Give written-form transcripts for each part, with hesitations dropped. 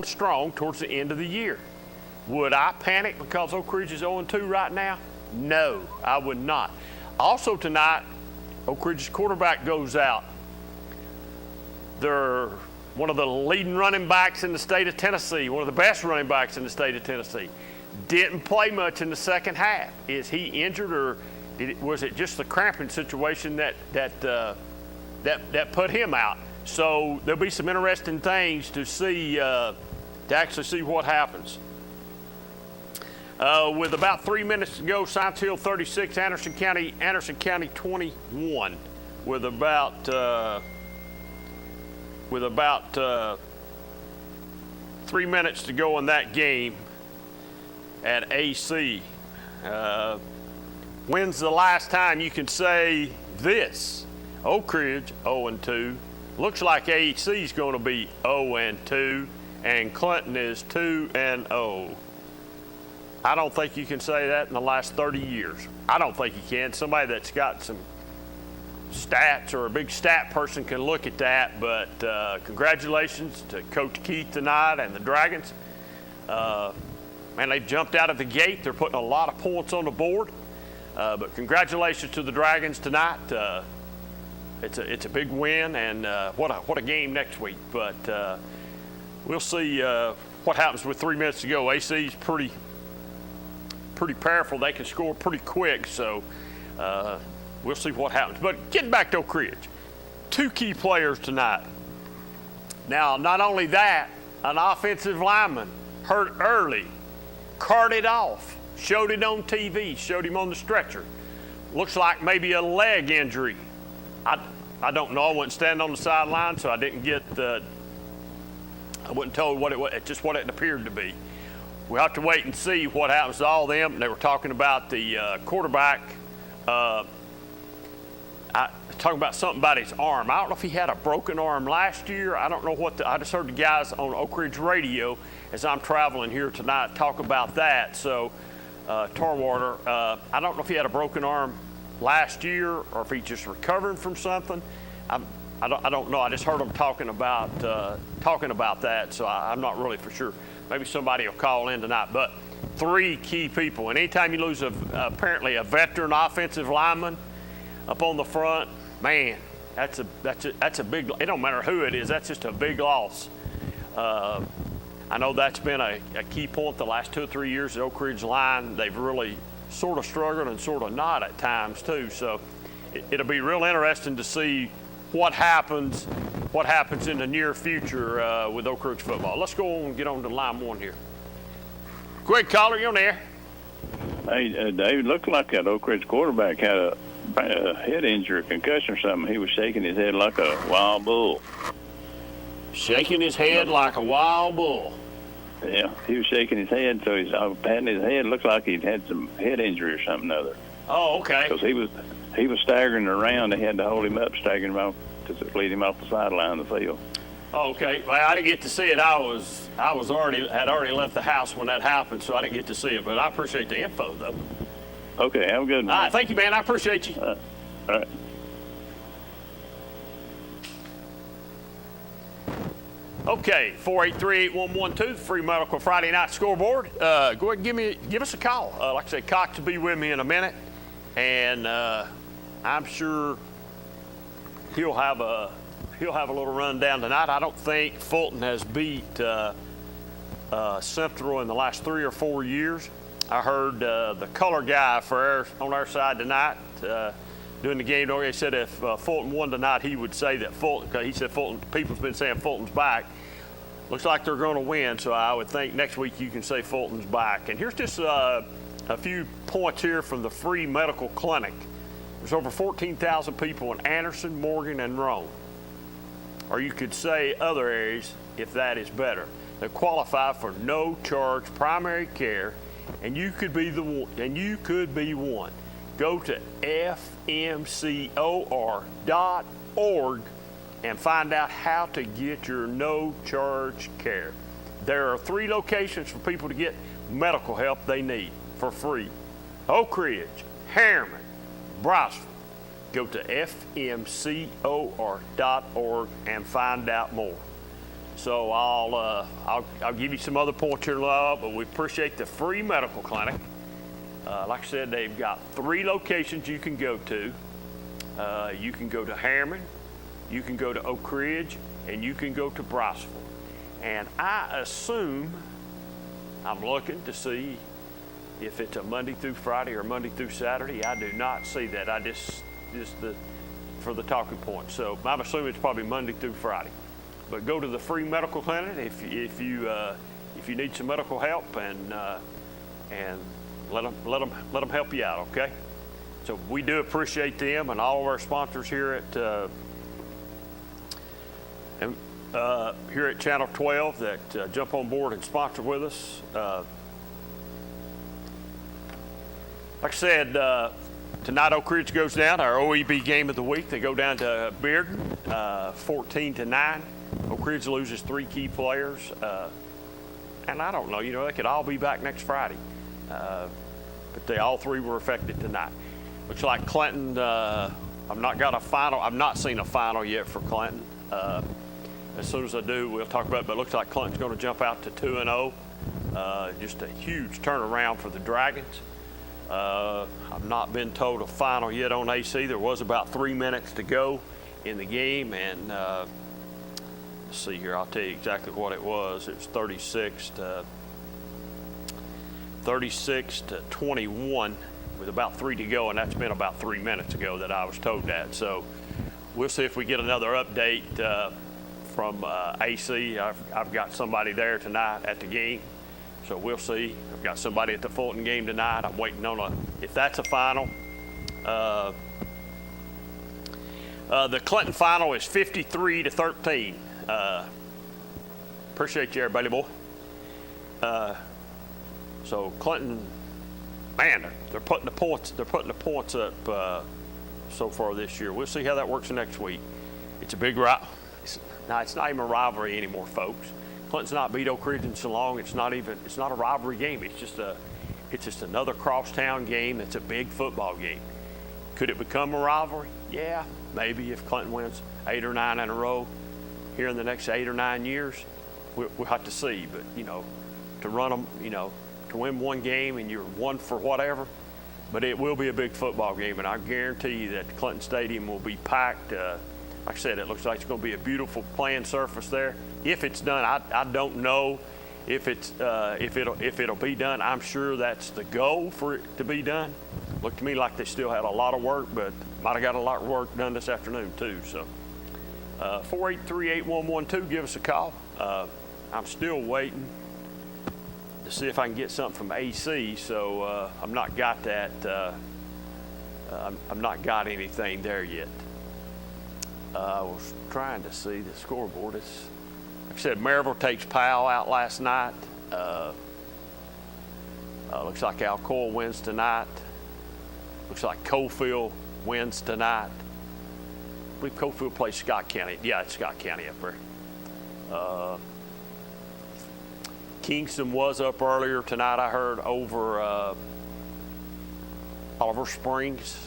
strong towards the end of the year. Would I panic because Oak Ridge is 0-2 right now? No, I would not. Also tonight, Oak Ridge's quarterback goes out. They're one of the leading running backs in the state of Tennessee, one of the best running backs in the state of Tennessee. Didn't play much in the second half. Is he injured, or was it just the cramping situation that put him out? So there'll be some interesting things to see, to actually see what happens. With about 3 minutes to go, Science Hill 36, Anderson County 21. With about 3 minutes to go in that game at AC. When's the last time you can say this? Oak Ridge 0-2. Looks like AC is going to be 0-2, and Clinton is 2-0. I don't think you can say that in the last 30 years. I don't think you can. Somebody that's got some stats or a big stat person can look at that, but congratulations to Coach Keith tonight and the Dragons. Man, they jumped out of the gate. They're putting a lot of points on the board, but congratulations to the Dragons tonight. It's a big win, and what a game next week. But we'll see what happens with 3 minutes to go. AC's pretty powerful. They can score pretty quick, so we'll see what happens. But getting back to Oak Ridge, 2 key players tonight. Now, not only that, an offensive lineman hurt early, carted off, showed it on TV, showed him on the stretcher. Looks like maybe a leg injury. I don't know. I wasn't standing on the sideline, so I didn't get I wasn't told what it was, just what it appeared to be. We'll have to wait and see what happens to all of them. They were talking about the quarterback, talking about something about his arm. I don't know if he had a broken arm last year. I don't know what I just heard the guys on Oak Ridge Radio as I'm traveling here tonight talk about that. So, Tarwater, I don't know if he had a broken arm last year or if he's just recovering from something. I don't know. I just heard them talking about that, so I'm not really for sure. Maybe somebody will call in tonight. But 3 key people, and anytime you lose apparently a veteran offensive lineman up on the front, man, that's a big. It don't matter who it is. That's just a big loss. I know that's been a key point the last 2 or 3 years at Oak Ridge line. They've really sort of struggled and sort of not at times too. So it'll be real interesting to see what happens in the near future with Oak Ridge football. Let's go on and get on to line 1 here. Go ahead, caller, you're on there. Hey, David, looked like that Oak Ridge quarterback had a head injury, concussion or something. He was shaking his head like a wild bull. Shaking his head like a wild bull. Yeah, he was shaking his head, so he's patting his head. Looked like he'd had some head injury or something other. Oh, okay. Because he was staggering around. They had to hold him up, staggering him off to lead him off the sideline of the field. Oh, okay. Well, I didn't get to see it. I had already left the house when that happened, so I didn't get to see it. But I appreciate the info, though. Okay, have a good one. All right, thank you, man. I appreciate you. All right. Okay, 483-8112, free medical Friday night scoreboard. Go ahead and give us a call. Like I said, Cox will be with me in a minute, and I'm sure he'll have a little rundown tonight. I don't think Fulton has beat Central in the last 3 or 4 years. I heard the color guy on our side tonight during the game. He said if Fulton won tonight, he would say that Fulton, because he said Fulton, people's been saying Fulton's back. Looks like they're going to win, so I would think next week you can say Fulton's back. And here's just a few points here from the free medical clinic. There's over 14,000 people in Anderson, Morgan, and Rome. Or you could say other areas if that is better. They qualify for no charge primary care, and you could be one. Go to fmcor.org and find out how to get your no-charge care. There are 3 locations for people to get medical help they need for free. Oak Ridge, Harriman, Brownsville. Go to fmcor.org and find out more. So I'll give you some other points here in a while, but we appreciate the free medical clinic. Like I said, they've got 3 locations you can go to. You can go to Harriman, you can go to Oak Ridge, and you can go to Briceville. And I assume, I'm looking to see if it's a Monday through Friday or Monday through Saturday. I do not see that. I just for the talking point. So I'm assuming it's probably Monday through Friday. But go to the free medical clinic if you need some medical help, and let them help you out. Okay. So we do appreciate them and all of our sponsors here at Channel 12 that jump on board and sponsor with us. Like I said, tonight Oak Ridge goes down, our OEB game of the week. They go down to Bearden, 14-9. Oak Ridge loses 3 key players. And I don't know, they could all be back next Friday. But they all 3 were affected tonight. Looks like Clinton, I've not seen a final yet for Clinton. As soon as I do, we'll talk about it, but it looks like Clinton's going to jump out to 2-0. Just a huge turnaround for the Dragons. I've not been told a final yet on AC. There was about 3 minutes to go in the game, and let's see here, I'll tell you exactly what it was. It was 36 to 21 with about 3 to go, and that's been about 3 minutes ago that I was told that. So we'll see if we get another update from AC. I've got somebody there tonight at the game, so we'll see. I've got somebody at the Fulton game tonight. I'm waiting on if that's a final. The Clinton final is 53-13. Appreciate you, everybody, boy. So Clinton, man, they're putting the points. They're putting the points up so far this year. We'll see how that works next week. It's a big rivalry. It's not even a rivalry anymore, folks. Clinton's not beat Oak Ridge in so long. It's not a rivalry game. It's just another crosstown game. It's a big football game. Could it become a rivalry? Yeah, maybe if Clinton wins 8 or 9 in a row here in the next 8 or 9 years. We'll have to see. But to run them, to win one game and you're one for whatever. But it will be a big football game, and I guarantee you that Clinton Stadium will be packed. Like I said, it looks like it's going to be a beautiful playing surface there. If it's done, I don't know if it'll be done. I'm sure that's the goal for it to be done. Looked to me like they still had a lot of work, but might have got a lot of work done this afternoon too. So 483-8112, give us a call. I'm still waiting to see if I can get something from AC. So I've not got that. I've not got anything there yet. I was trying to see the scoreboard. Like I said, Maryville takes Powell out last night. Looks like Alcoa wins tonight. Looks like Coalfield wins tonight. I believe Coalfield plays Scott County. Yeah, it's Scott County up there. Kingston was up earlier tonight, I heard, over Oliver Springs.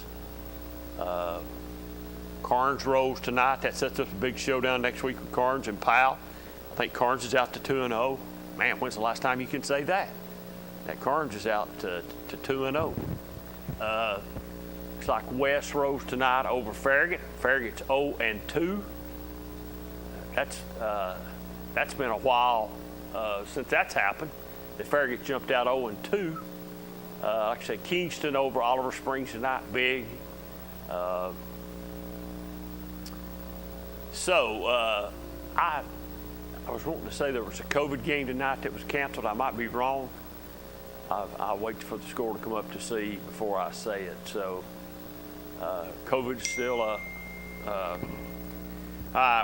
Carnes rose tonight. That sets up a big showdown next week with Carnes and Powell. I think Carnes is out to 2-0. Man, when's the last time you can say that? That Carnes is out to 2-0. Looks like West rose tonight over Farragut. Farragut's 0-2. That's been a while since that's happened. The Farragut jumped out 0-2. Like I said, Kingston over Oliver Springs tonight, big. I was wanting to say there was a COVID game tonight that was canceled. I might be wrong. I'll wait for the score to come up to see before I say it. So COVID's still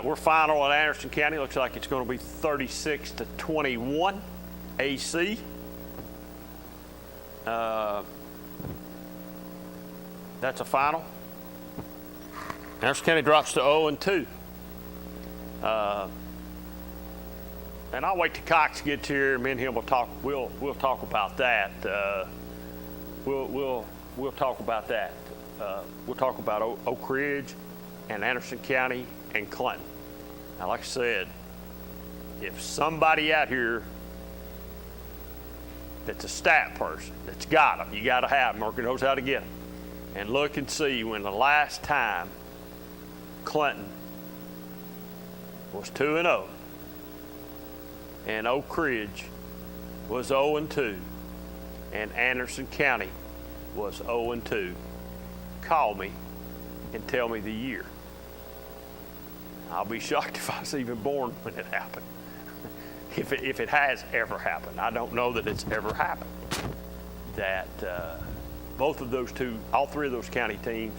we're final in Anderson County. Looks like it's going to be 36-21 AC. That's a final. Anderson County drops to 0-2. And I'll wait till Cox gets here, and me and him will talk. We'll talk about that. We'll talk about that. We'll talk about Oak Ridge and Anderson County and Clinton. Now, like I said, if somebody out here that's a stat person, that's got them, you got to have them, or knows how to get them, and look and see when the last time Clinton was 2-0 and Oak Ridge was 0-2 and Anderson County was 0-2, call me and tell me the year. I'll be shocked if I was even born when it happened. If it has ever happened. I don't know that it's ever happened. That both of those two, all three of those county teams,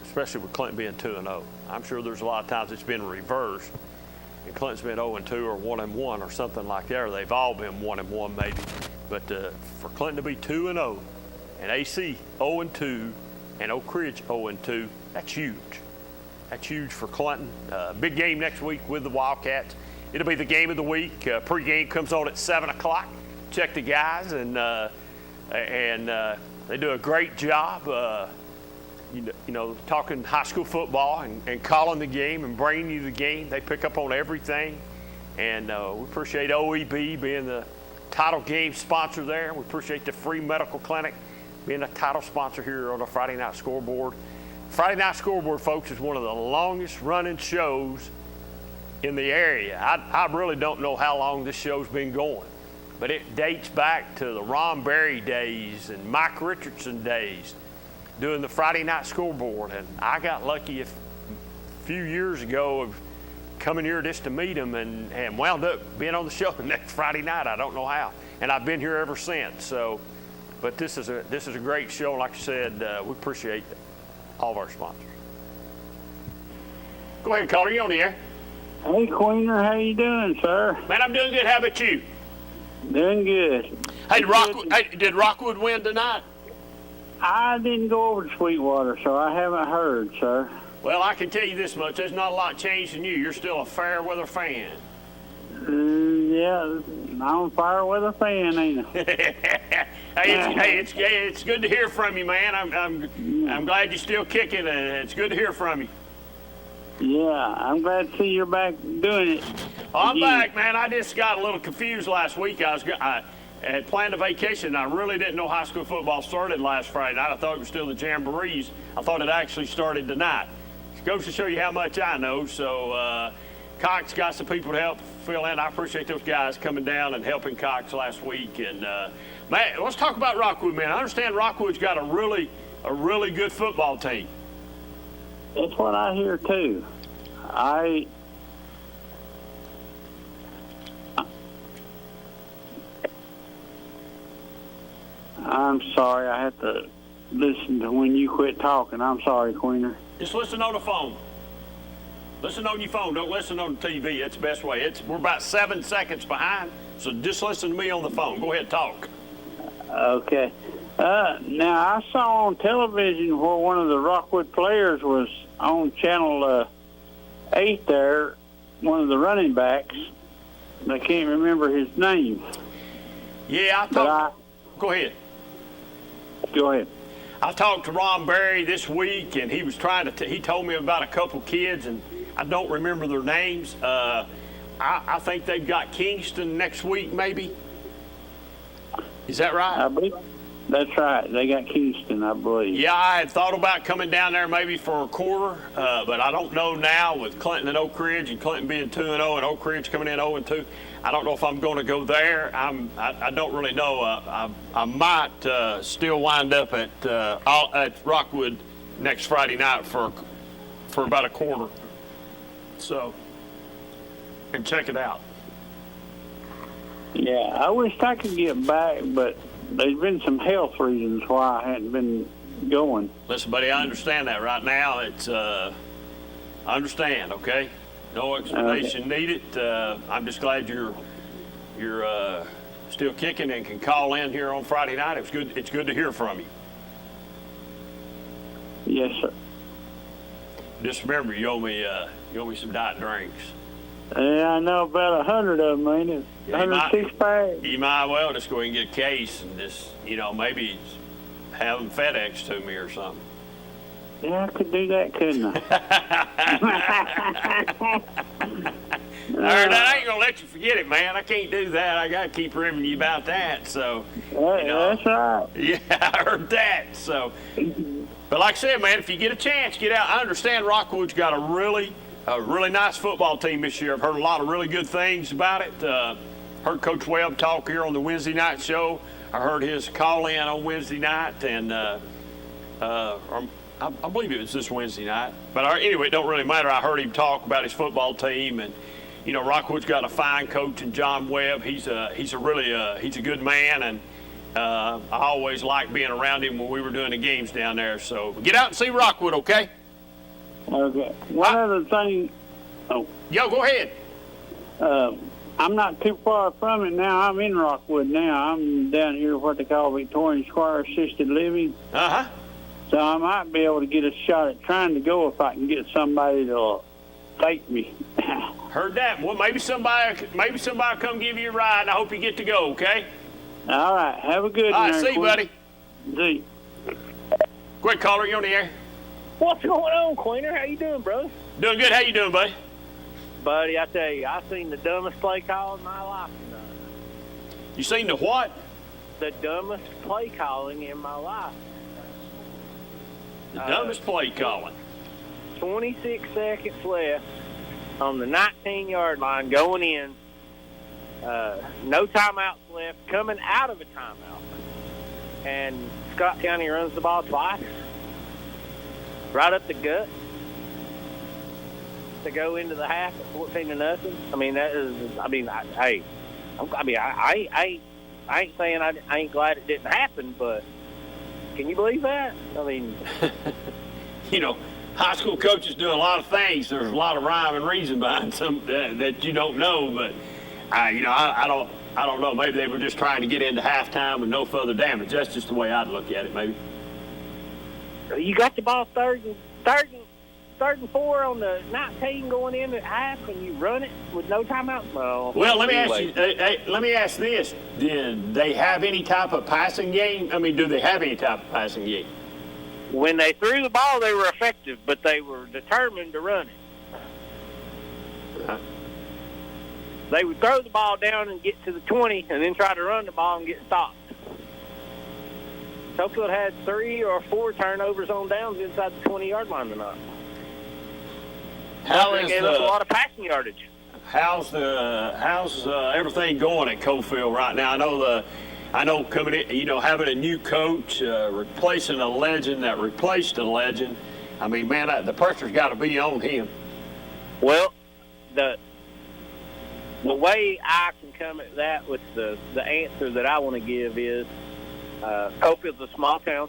especially with Clinton being 2-0. I'm sure there's a lot of times it's been reversed, and Clinton's been 0-2 or 1-1 or something like that, or they've all been 1-1 maybe. But for Clinton to be 2-0 and AC 0-2 and Oak Ridge 0-2, that's huge. That's huge for Clinton. Big game next week with the Wildcats. It'll be the game of the week. Pre-game comes on at 7 o'clock. Check the guys, and they do a great job, talking high school football and calling the game and bringing you the game. They pick up on everything, and we appreciate OEB being the title game sponsor there. We appreciate the free medical clinic being a title sponsor here on the Friday Night Scoreboard. Friday Night Scoreboard, folks, is one of the longest running shows in the area. I really don't know how long this show's been going, but it dates back to the Ron Berry days and Mike Richardson days doing the Friday Night Scoreboard. And I got lucky a few years ago of coming here just to meet them and wound up being on the show the next Friday night. I don't know how. And I've been here ever since. But this is a great show. Like I said, we appreciate all of our sponsors. Go ahead, caller. You on the air? Hey, Queener, how you doing, sir? Man, I'm doing good. How about you? Doing good. Hey, did Rockwood win tonight? I didn't go over to Sweetwater, so I haven't heard, sir. Well, I can tell you this much. There's not a lot changed in you. You're still a fair weather fan. Yeah, I'm a fair weather fan, ain't I? It's good to hear from you, man. I'm glad you're still kicking, and it's good to hear from you. Yeah, I'm glad to see you're back doing it. I'm back, man. I just got a little confused last week. I had planned a vacation, and I really didn't know high school football started last Friday night. I thought it was still the Jamborees. I thought it actually started tonight. It goes to show you how much I know. So Cox got some people to help fill in. I appreciate those guys coming down and helping Cox last week. And man, let's talk about Rockwood, man. I understand Rockwood's got a really good football team. That's what I hear too. I'm sorry. I have to listen to when you quit talking. I'm sorry, Queener. Just listen on the phone. Listen on your phone. Don't listen on the TV. That's the best way. We're about 7 seconds behind, so just listen to me on the phone. Go ahead, talk. Okay. Now, I saw on television where one of the Rockwood players was on Channel 8 there, one of the running backs. I can't remember his name. Yeah, go ahead. Go ahead. I talked to Ron Berry this week, and he was he told me about a couple kids, and I don't remember their names. I think they've got Kingston next week, maybe. Is that right? I believe that's right. They got Kingston, I believe. Yeah, I had thought about coming down there maybe for a quarter, but I don't know now with Clinton and Oak Ridge, and Clinton being 2-0 and Oak Ridge coming in 0-2. I don't know if I'm going to go there. I don't really know. I might still wind up at Rockwood next Friday night for about a quarter. So, and check it out. Yeah, I wish I could get back, but there's been some health reasons why I hadn't been going. Listen, buddy, I understand that right now. It's I understand, okay? No explanation needed. I'm just glad you're still kicking and can call in here on Friday night. It's good to hear from you. Yes, sir. Just remember, you owe me some diet drinks. Yeah, I know about 100 of them, ain't it? 106 packs. You might well just go ahead and get a case and just, maybe have them FedEx to me or something. Yeah, I could do that, couldn't I? All right, I ain't gonna let you forget it, man. I can't do that. I gotta keep reminding you about that. So, That's right. yeah, I heard that. So, but like I said, man, if you get a chance, get out. I understand Rockwood's got a really nice football team this year. I've heard a lot of really good things about it. Heard Coach Webb talk here on the Wednesday night show. I heard his call in on Wednesday night, and I believe it was this Wednesday night. But anyway, it don't really matter. I heard him talk about his football team, and you know, Rockwood's got a fine coach in John Webb. He's a good man, and I always liked being around him when we were doing the games down there. So get out and see Rockwood, okay? Okay. One other thing. Oh. Yo, go ahead. I'm not too far from it now. I'm in Rockwood now. I'm down here what they call Victorian Square Assisted Living. Uh-huh. So I might be able to get a shot at trying to go if I can get somebody to take me. Heard that. Well, maybe somebody will come give you a ride. I hope you get to go, okay? All right. Have a good one. All right, see you, buddy. See you. Go ahead, caller. You on the air? What's going on, Queener? How you doing, brother? Doing good. How you doing, buddy? Buddy, I tell you, I've seen the dumbest play call in my life tonight. You seen the what? The dumbest play calling in my life. The dumbest play calling. 26 seconds left on the 19-yard line going in. No timeouts left, coming out of a timeout. And Scott County runs the ball twice. Right up the gut. To go into the half at 14-0. I mean, that is. I mean, I ain't saying I ain't glad it didn't happen, but can you believe that? I mean, you know, high school coaches do a lot of things. There's a lot of rhyme and reason behind some that you don't know, but I don't know. Maybe they were just trying to get into halftime with no further damage. That's just the way I'd look at it, maybe. You got the ball third and 4 on the 19 going in at half, and you run it with no timeout. Well, let me ask you. Let me ask this: did they have any type of passing game? I mean, do they have any type of passing game? When they threw the ball, they were effective, but they were determined to run it. Uh-huh. They would throw the ball down and get to the 20, and then try to run the ball and get stopped. Cofield had 3 or 4 turnovers on downs inside the 20-yard line tonight. They gave us a lot of passing yardage. How's everything going at Cofield right now? I know coming in, you know, having a new coach, replacing a legend that replaced a legend. I mean, man, the pressure's got to be on him. Well, the way I can come at that with the answer that I want to give is Cofield's a small town.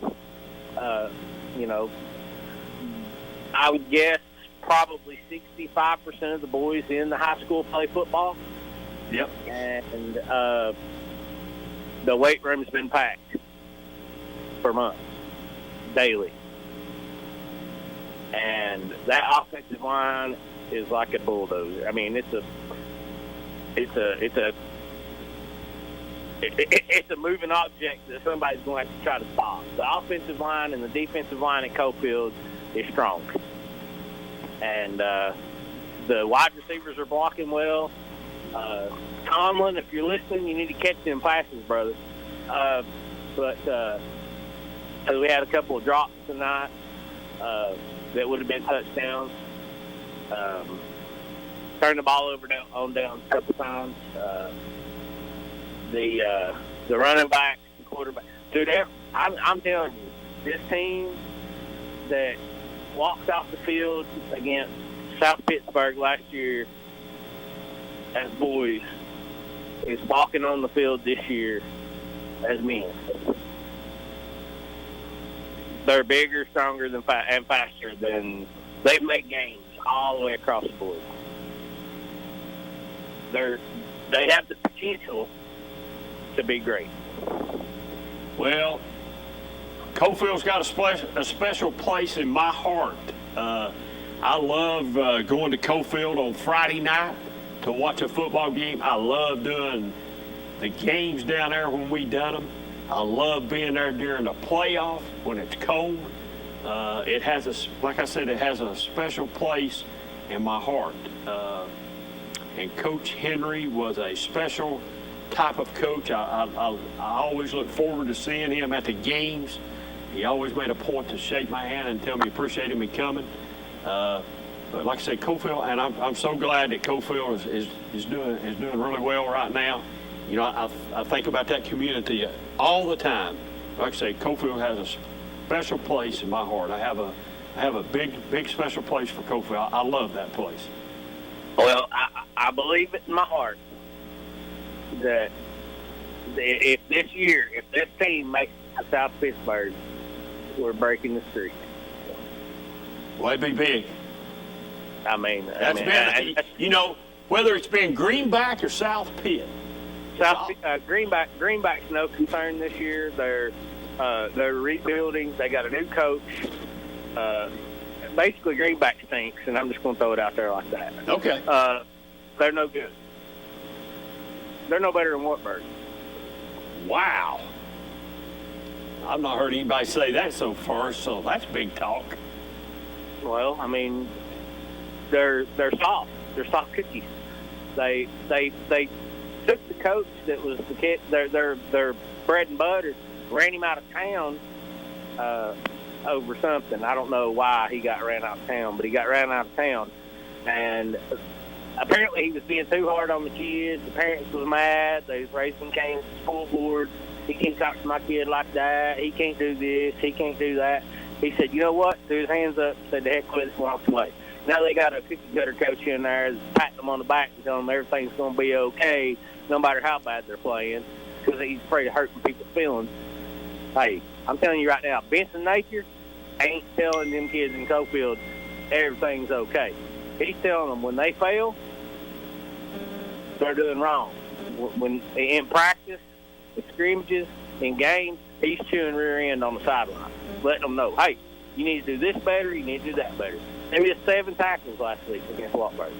You know, I would guess probably 65% of the boys in the high school play football. Yep. And the weight room's been packed for months, daily. And that offensive line is like a bulldozer. I mean, it's a moving object that somebody's going to have to try to stop. The offensive line and the defensive line at Cofield is strong. And the wide receivers are blocking well. Tomlin, if you're listening, you need to catch them passes, brother. But we had a couple of drops tonight that would have been touchdowns. Turned the ball over on down a couple times. The running backs, the quarterback. Dude, I'm telling you, this team that walked off the field against South Pittsburgh last year as boys is walking on the field this year as men. They're bigger, stronger, and faster than they make games all the way across the board. They have the potential to be great. Well, Cofield's got a special place in my heart. I love going to Cofield on Friday night to watch a football game. I love doing the games down there when we done them. I love being there during the playoff when it's cold. It has like I said, it has a special place in my heart. And Coach Henry was a special type of coach. I always look forward to seeing him at the games. He always made a point to shake my hand and tell me he appreciated me coming. But like I said, Cofield, and I'm so glad that Cofield is doing really well right now. You know, I think about that community all the time. Like I say, Cofield has a special place in my heart. I have a big special place for Cofield. I love that place. Well, I believe it in my heart that if this team makes South Pittsburgh, we're breaking the streak. Well, it'd be big. That's been, you know, whether it's been Greenback or South Pitt. Greenback's no concern this year. They're rebuilding. They got a new coach. Basically, Greenback stinks, and I'm just going to throw it out there like that. Okay. They're no good. They're no better than Wartburg. Wow. I've not heard anybody say that so far, so that's big talk. Well, I mean, they're soft. They're soft cookies. They took the coach that was the kid, their bread and butter, ran him out of town over something. I don't know why he got ran out of town, but he got ran out of town. And apparently he was being too hard on the kids. The parents was mad. They was raising Cain to the scoreboard. He can't talk to my kid like that. He can't do this. He can't do that. He said, you know what? Threw his hands up, said the heck with it, walked away. Now they got a cookie-cutter coach in there that's patting them on the back and telling them everything's going to be okay, no matter how bad they're playing, because he's afraid of hurting people's feelings. Hey, I'm telling you right now, Benson Nature ain't telling them kids in Cofield everything's okay. He's telling them when they fail, they're doing wrong. When in practice, in scrimmages, in games, he's chewing rear end on the sideline, letting them know, hey, you need to do this better, you need to do that better. They missed 7 tackles last week against Wartburg.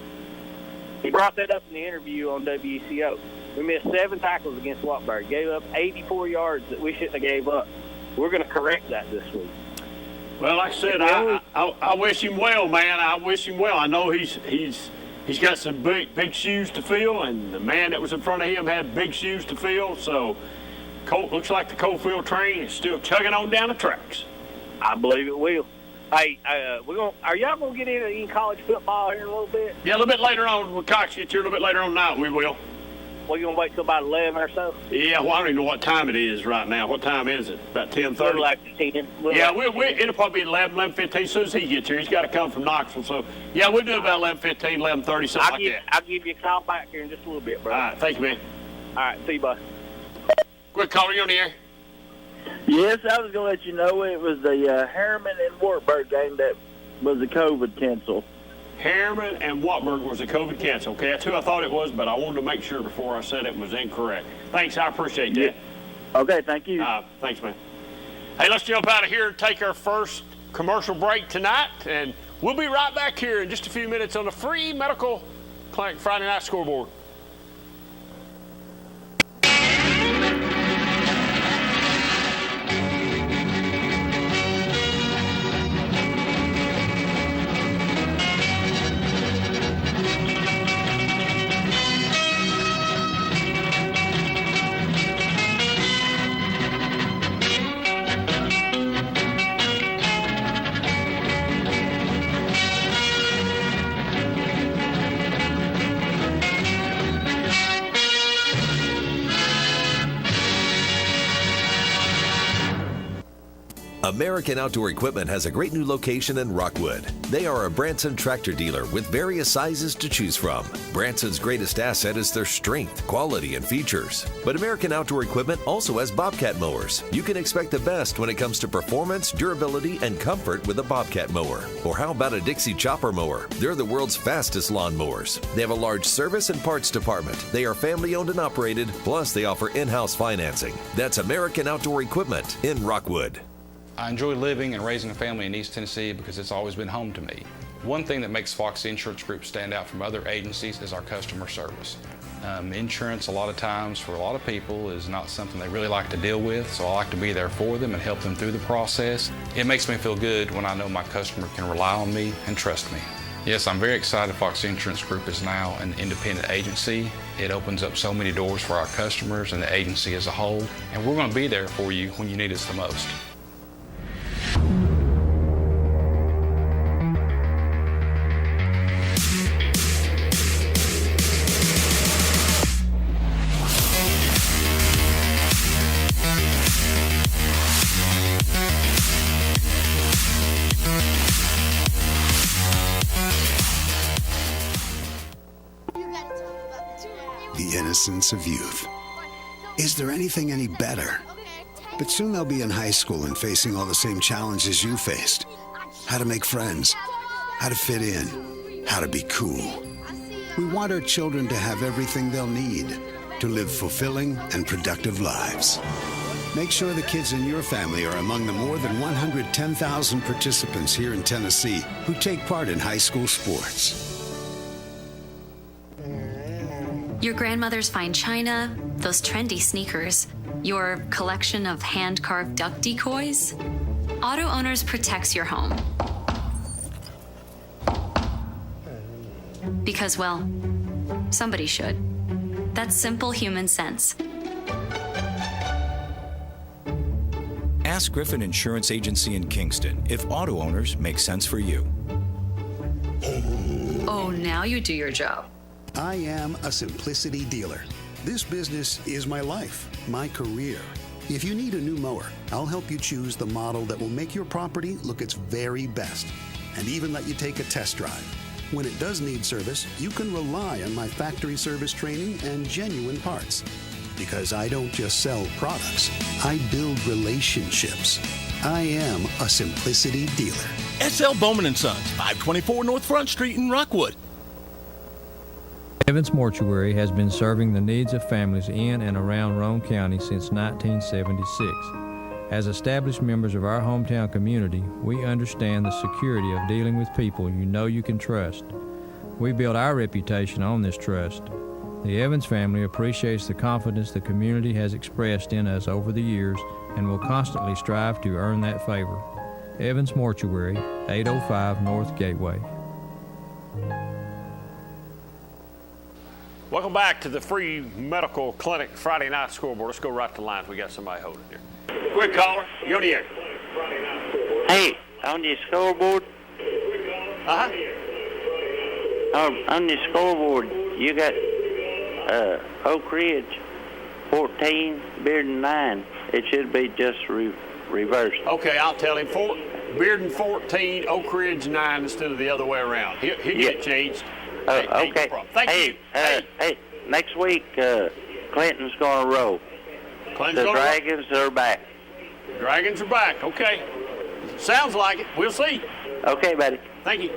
He brought that up in the interview on WCO. We missed 7 tackles against Wartburg, gave up 84 yards that we shouldn't have gave up. We're going to correct that this week. Well, like I said, I wish him well, man. I wish him well. I know he's got some big shoes to fill, and the man that was in front of him had big shoes to fill. So, looks like the Cofield train is still chugging on down the tracks. I believe it will. Hey, are y'all gonna get into any college football here in a little bit? Yeah, a little bit later on. When Cox gets here a little bit later on tonight, we will. Well, you gonna wait till about 11 or so? Yeah, well, I don't even know what time it is right now. What time is it? About 10:30? Like 10. Yeah, it'll probably be 11:15 as soon as he gets here. He's got to come from Knoxville. So, yeah, we'll do about 11:15, 11:30, something like that. I'll give you a call back here in just a little bit, bro. All right, thank you, man. All right, see you, bud. Quick caller, you on the air? Yes, I was going to let you know it was the Harriman and Wartburg game that was a COVID cancel. Harriman and Wartburg was a COVID cancel. Okay, that's who I thought it was, but I wanted to make sure before I said it was incorrect. Thanks, I appreciate that. Yeah. Okay, thank you. Thanks, man. Hey, let's jump out of here and take our first commercial break tonight, and we'll be right back here in just a few minutes on the free medical clinic Friday night scoreboard. American Outdoor Equipment has a great new location in Rockwood. They are a Branson tractor dealer with various sizes to choose from. Branson's greatest asset is their strength, quality, and features. But American Outdoor Equipment also has Bobcat mowers. You can expect the best when it comes to performance, durability, and comfort with a Bobcat mower. Or how about a Dixie Chopper mower? They're the world's fastest lawn mowers. They have a large service and parts department. They are family owned and operated, plus they offer in-house financing. That's American Outdoor Equipment in Rockwood. I enjoy living and raising a family in East Tennessee because it's always been home to me. One thing that makes Fox Insurance Group stand out from other agencies is our customer service. Insurance, a lot of times, for a lot of people, is not something they really like to deal with, so I like to be there for them and help them through the process. It makes me feel good when I know my customer can rely on me and trust me. Yes, I'm very excited Fox Insurance Group is now an independent agency. It opens up so many doors for our customers and the agency as a whole, and we're going to be there for you when you need us the most. The innocence of youth. Is there anything any better? But soon they'll be in high school and facing all the same challenges you faced. How to make friends, how to fit in, how to be cool. We want our children to have everything they'll need to live fulfilling and productive lives. Make sure the kids in your family are among the more than 110,000 participants here in Tennessee who take part in high school sports. Your grandmother's fine china, those trendy sneakers, your collection of hand-carved duck decoys. Auto Owners protects your home. Because, well, somebody should. That's simple human sense. Ask Griffin Insurance Agency in Kingston if Auto Owners make sense for you. Oh, now you do your job. I am a Simplicity dealer. This business is my life, my career. If you need a new mower, I'll help you choose the model that will make your property look its very best, and even let you take a test drive. When it does need service, you can rely on my factory service training and genuine parts. Because I don't just sell products, I build relationships. I am a Simplicity dealer. S.L. Bowman & Sons, 524 North Front Street in Rockwood. Evans Mortuary has been serving the needs of families in and around Roane County since 1976. As established members of our hometown community, we understand the security of dealing with people you know you can trust. We build our reputation on this trust. The Evans family appreciates the confidence the community has expressed in us over the years and will constantly strive to earn that favor. Evans Mortuary, 805 North Gateway. Welcome back to the free medical clinic Friday night scoreboard. Let's go right to the lines. We got somebody holding here. Quick caller, you're on the air. Hey, on the scoreboard. On the scoreboard, you got Oak Ridge 14, Bearden 9. It should be just reversed. Okay, I'll tell him. Bearden 14, Oak Ridge 9 instead of the other way around. He'll get it changed. Okay. Thank you. Hey, next week, Clinton's going to roll. The Dragons are back. Dragons are back. Okay. Sounds like it. We'll see. Okay, buddy. Thank you.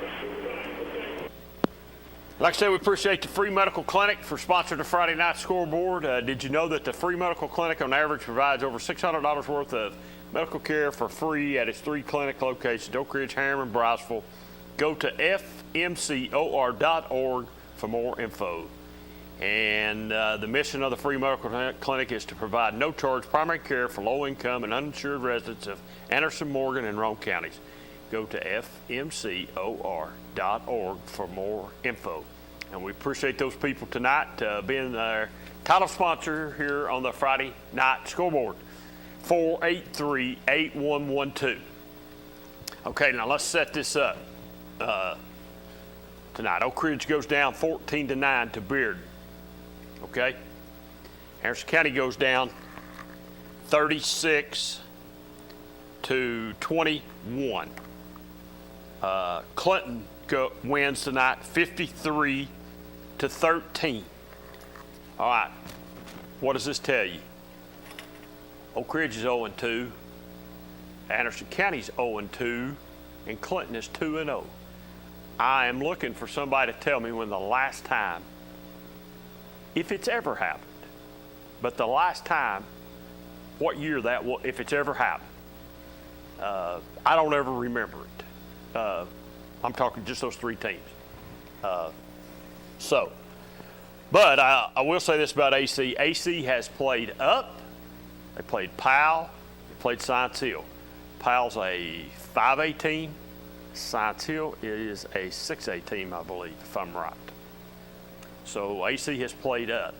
Like I said, we appreciate the free medical clinic for sponsoring the Friday night scoreboard. Did you know that the free medical clinic on average provides over $600 worth of medical care for free at its 3 clinic locations, Oak Ridge, Harriman, Briceville? Go to fmcor.org for more info. And the mission of the free medical clinic is to provide no-charge primary care for low-income and uninsured residents of Anderson, Morgan, and Roane counties. Go to fmcor.org for more info. And we appreciate those people tonight being our title sponsor here on the Friday night scoreboard. 483-8112. Okay, now let's set this up. Tonight, Oak Ridge goes down 14-9 to Bearden. Okay, Anderson County goes down 36-21. Clinton wins tonight 53-13. All right, what does this tell you? Oak Ridge is 0-2, Anderson County is 0-2, and Clinton is 2-0. I am looking for somebody to tell me when the last time, if it's ever happened, but the last time, what year that was, if it's ever happened. I don't ever remember it. I'm talking just those 3 teams. But I will say this about AC. AC has played up. They played Powell. They played Science Hill. Powell's a 5A team. Science Hill is a 6A team, I believe, if I'm right. So AC has played up.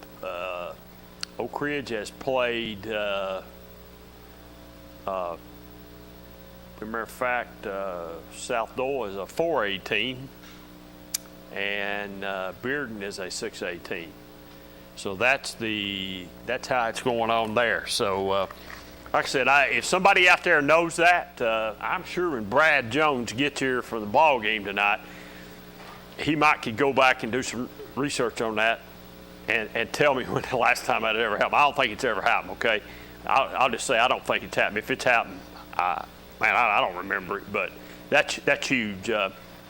Oak Ridge has played, as a matter of fact, South Dole is a 4A team, and Bearden is a 6A team. So that's how it's going on there. So, like I said, if somebody out there knows that, I'm sure when Brad Jones gets here for the ball game tonight, he could go back and do some research on that and tell me when the last time that ever happened. I don't think it's ever happened, okay? I'll just say I don't think it's happened. If it's happened, I don't remember it, but that's huge.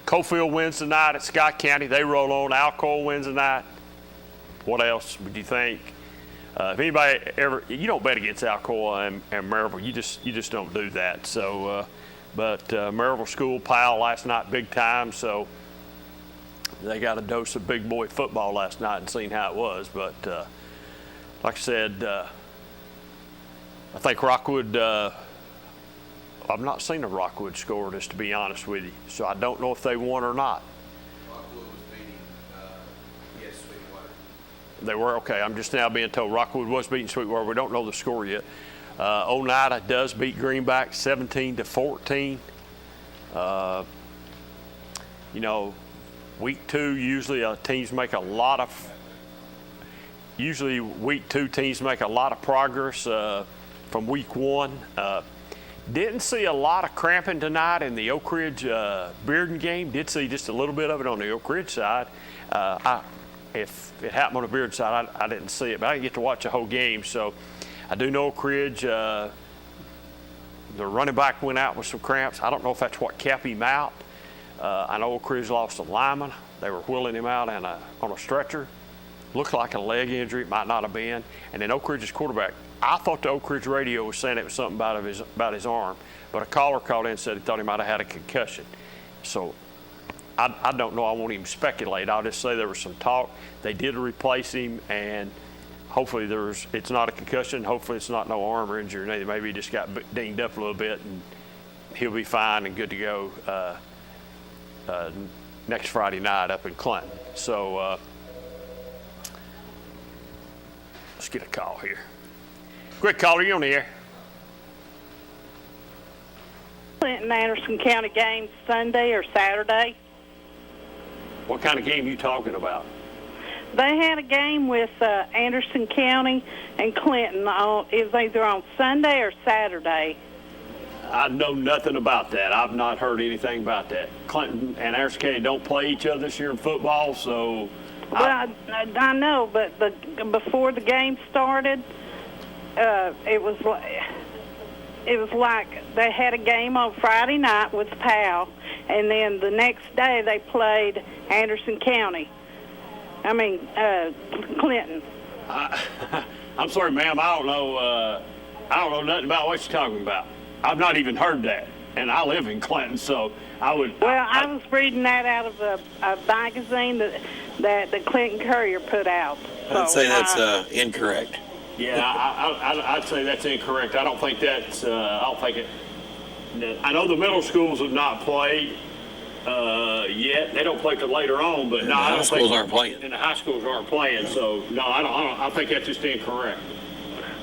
Cofield wins tonight at Scott County. They roll on. Alcoa wins tonight. What else would you think? If anybody ever, you don't bet against Alcoa and Maryville. You just don't do that. So, but Maryville School, Powell last night, big time. So they got a dose of big boy football last night and seen how it was. But like I said, I think Rockwood. I've not seen a Rockwood score, just to be honest with you. So I don't know if they won or not. Rockwood was beating, Sweetwater. They were, okay. I'm just now being told Rockwood was beating Sweetwater. We don't know the score yet. Oneida does beat Greenback 17-14. Week 2, usually teams make a lot of. Usually, week 2 teams make a lot of progress from week 1. Didn't see a lot of cramping tonight in the Oak Ridge Bearden game. Did see just a little bit of it on the Oak Ridge side. If it happened on the Bearden side, I didn't see it, but I didn't get to watch the whole game. So I do know Oak Ridge, the running back went out with some cramps. I don't know if that's what kept him out. I know Oak Ridge lost a lineman. They were wheeling him out on a stretcher. Looked like a leg injury. It might not have been. And then Oak Ridge's quarterback, I thought the Oak Ridge radio was saying it was something about his arm, but a caller called in and said he thought he might have had a concussion. So I don't know. I won't even speculate. I'll just say there was some talk. They did replace him, and hopefully it's not a concussion. Hopefully it's not no arm or injury or anything. Maybe he just got dinged up a little bit, and he'll be fine and good to go next Friday night up in Clinton. So let's get a call here. Quick caller, you on the air? Clinton Anderson County game Sunday or Saturday? What kind of game are you talking about? They had a game with Anderson County and Clinton. It was either on Sunday or Saturday. I know nothing about that. I've not heard anything about that. Clinton and Anderson County don't play each other this year in football, so. Well, I know, but before the game started, it was like they had a game on Friday night with Powell, and then the next day they played Anderson County. Clinton. I'm sorry, ma'am. I don't know nothing about what you're talking about. I've not even heard that, and I live in Clinton, so I would. Well, I was reading that out of a magazine that the Clinton Courier put out. I'd say that's incorrect. Yeah, I'd say that's incorrect. I don't think that's. I don't think it. I know the middle schools have not played yet. They don't play till later on, but no, I don't think. The high schools aren't playing. And the high schools aren't playing, so no, I don't. I think that's just incorrect.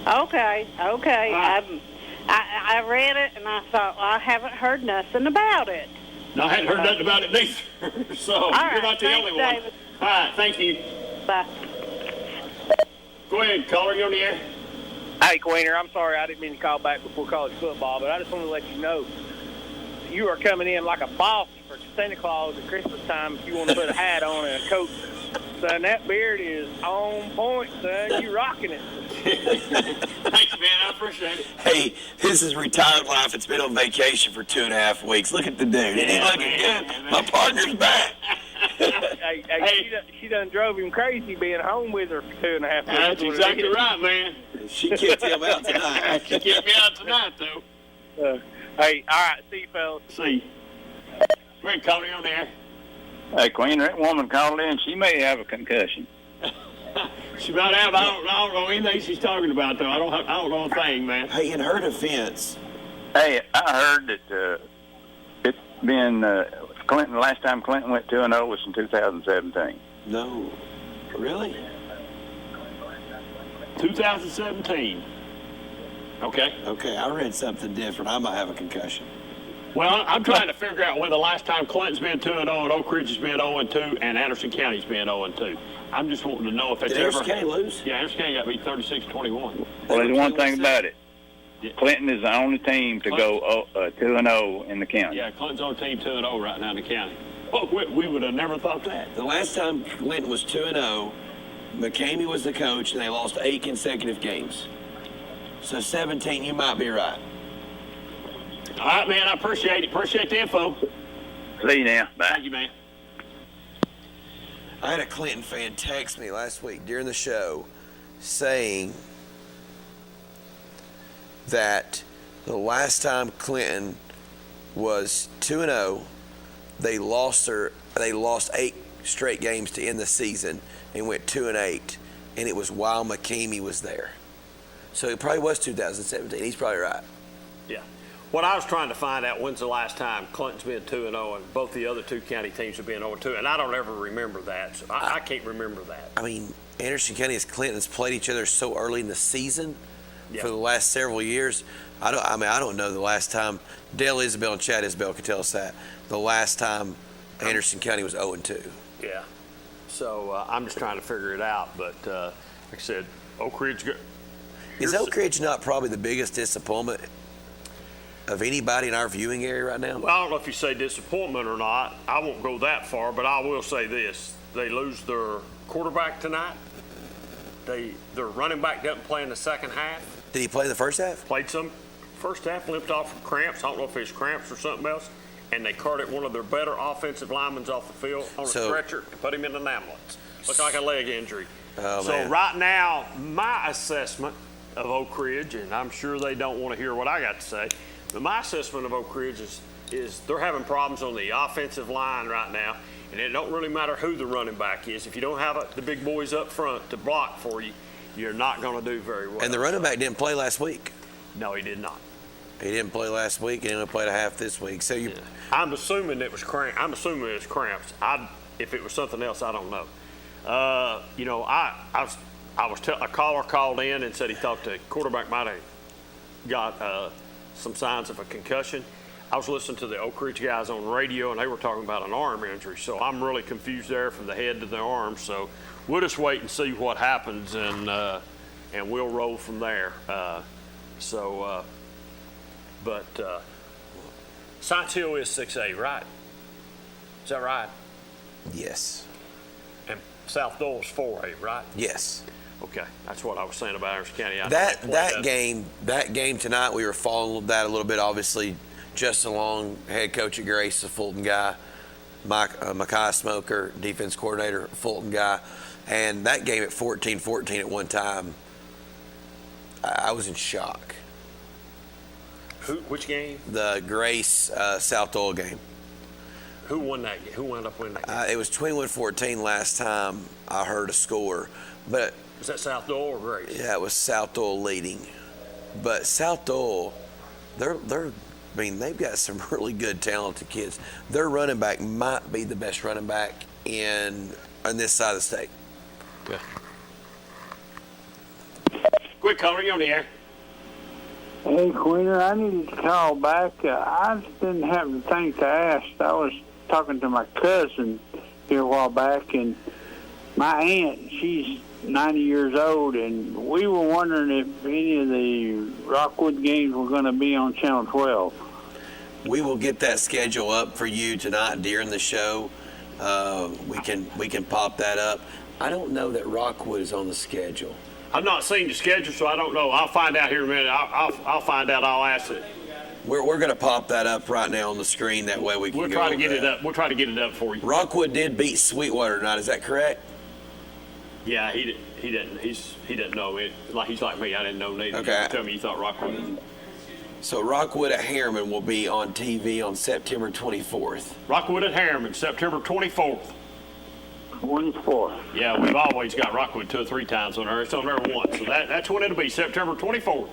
Okay. Right. I read it and I thought, well, I haven't heard nothing about it. No, I hadn't heard nothing about it neither. So you're not the only one. David. All right, thank you. Bye. Go ahead, caller, you on the air? Hey, Queener, I'm sorry I didn't mean to call back before college football, but I just want to let you know you are coming in like a boss for Santa Claus at Christmas time if you want to put a hat on and a coat. Son, that beard is on point, son. You rocking it. Thanks, man. I appreciate it. Hey, this is retired life. It's been on vacation for 2.5 weeks. Look at the dude. He's looking good. My partner's back. She done drove him crazy being home with her for 2.5 weeks. That's exactly right, man. She kicked him out tonight. She kicked me out tonight, though. Hey, all right. See you, fellas. See you. Greg Coney on there. Hey, Queen, that woman called in. She may have a concussion. She might have. I don't know anything she's talking about, though. I don't know a thing, man. Hey, in her defense. Hey, I heard that it's been Clinton. Last time Clinton went 2-0 was in 2017. No, really? 2017. Okay. Okay, I read something different. I might have a concussion. Well, I'm trying to figure out when the last time Clinton's been 2-0 and Oak Ridge has been 0-2 and Anderson County's been 0-2. I'm just wanting to know if it's Did Anderson County lose? Yeah, Anderson County got beat 36-21. Well, there's one thing about it. Clinton is the only team to go 2-0 in the county. Yeah, Clinton's on team 2-0 right now in the county. Oh, we would have never thought that. The last time Clinton was 2-0, McCamey was the coach, and they lost 8 consecutive games. So 17, you might be right. All right, man, I appreciate it. Appreciate the info. See you now. Bye. Thank you, man. I had a Clinton fan text me last week during the show saying that the last time Clinton was 2-0, they lost 8 straight games to end the season and went 2-8, and it was while McCamey was there. So it probably was 2017. He's probably right. Yeah. What I was trying to find out, when's the last time Clinton's been 2-0 and both the other two county teams have been 0-2, and I don't ever remember that. So I can't remember that. I mean, Anderson County and Clinton's played each other so early in the season for the last several years. I don't know the last time. Dale Isabel and Chad Isabel could tell us that. The last time Anderson County was 0-2. Yeah. So I'm just trying to figure it out. But like I said, Oak Ridge. Is Oak Ridge not probably the biggest disappointment of anybody in our viewing area right now? Well, I don't know if you say disappointment or not. I won't go that far, but I will say this. They lose their quarterback tonight. Their running back doesn't play in the second half. Did he play the first half? Played some first half, limped off from cramps. I don't know if it's cramps or something else. And they carted one of their better offensive linemen off the field on a stretcher and put him in an ambulance. Looked like a leg injury. Oh, so man. Right now, my assessment of Oak Ridge, and I'm sure they don't want to hear what I got to say, but my assessment of Oak Ridge is they're having problems on the offensive line right now, and it don't really matter who the running back is. If you don't have the big boys up front to block for you, you're not going to do very well. And the running back didn't play last week. No, he did not. He didn't play last week, and he only played a half this week. So I'm assuming it was cramps. If it was something else, I don't know. A caller called in and said he thought the quarterback might have got some signs of a concussion. I was listening to the Oak Ridge guys on radio, and they were talking about an arm injury. So I'm really confused there from the head to the arm. So we'll just wait and see what happens, and we'll roll from there. Science Hill is 6A, right? Is that right? Yes. And South Doyle's 4A, right? Yes. Okay, that's what I was saying about Anderson County. That game tonight, we were following that a little bit. Obviously, Justin Long, head coach at Grace, a Fulton guy. Micaiah Smoker, defense coordinator, Fulton guy. And that game at 14-14 at one time, I was in shock. Which game? The Grace South Doyle game. Who won that game? Who wound up winning that game? It was 21-14 last time I heard a score. But was that South Doyle or Grace? Yeah, it was South Doyle leading. But South Doyle, they've got some really good, talented kids. Their running back might be the best running back on this side of the state. Yeah. Quick caller, you on the air. Hey, Queener, I needed to call back. I just didn't have anything to ask. I was talking to my cousin here a while back, and my aunt, she's 90 years old, and we were wondering if any of the Rockwood games were going to be on Channel 12. We will get that schedule up for you tonight during the show. We can pop that up. I don't know that Rockwood is on the schedule. I've not seen the schedule, so I don't know. I'll find out here in a minute. I'll find out. I'll ask it. We're going to pop that up right now on the screen. That way we can. We'll try to get it up. We'll try to get it up for you. Rockwood did beat Sweetwater tonight. Is that correct? Yeah, he didn't. He didn't know it. Like he's like me. I didn't know neither. Okay. You tell me you thought Rockwood. So Rockwood at Harriman will be on TV on September 24th. Rockwood at Harriman, September 24th. 24th. Yeah, we've always got Rockwood 2 or 3 times on there. It's on there once. So that's when it'll be, September 24th.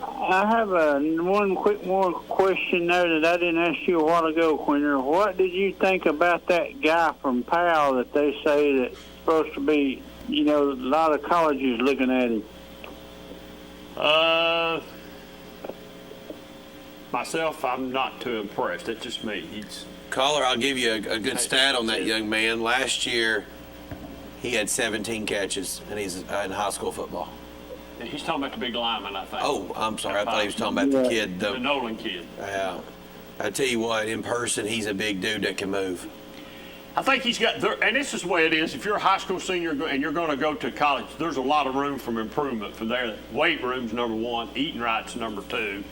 I have one quick more question there that I didn't ask you a while ago, Quinter. What did you think about that guy from Powell that they say that's supposed to be, a lot of colleges looking at him? Myself, I'm not too impressed. It's just me. Caller, I'll give you a good stat on that young man. Last year, he had 17 catches, and he's in high school football. He's talking about the big lineman, I think. Oh, I'm sorry. I thought he was talking about the kid. The Nolan kid. Yeah. I tell you what, in person, he's a big dude that can move. I think he's got, and this is the way it is. If you're a high school senior and you're going to go to college, there's a lot of room for improvement from there. Weight room's number 1, eating right's number 2.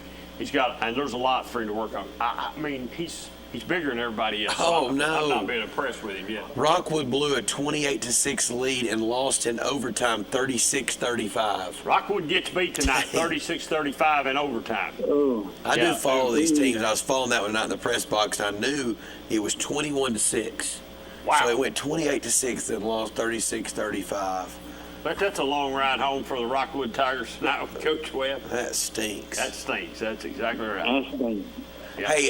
And there's a lot for him to work on. I mean, he's bigger than everybody else. Oh, no. I'm not being impressed with him yet. Rockwood blew a 28-6 lead and lost in overtime 36-35. Rockwood gets beat tonight 36-35 in overtime. Oh. I do follow these teams. I was following that one out in the press box, and I knew it was 21-6. Wow. So it went 28-6 and lost 36-35. But that's a long ride home for the Rockwood Tigers tonight with Coach Webb. That stinks. That stinks. That's exactly right. That stinks. Yeah. Hey,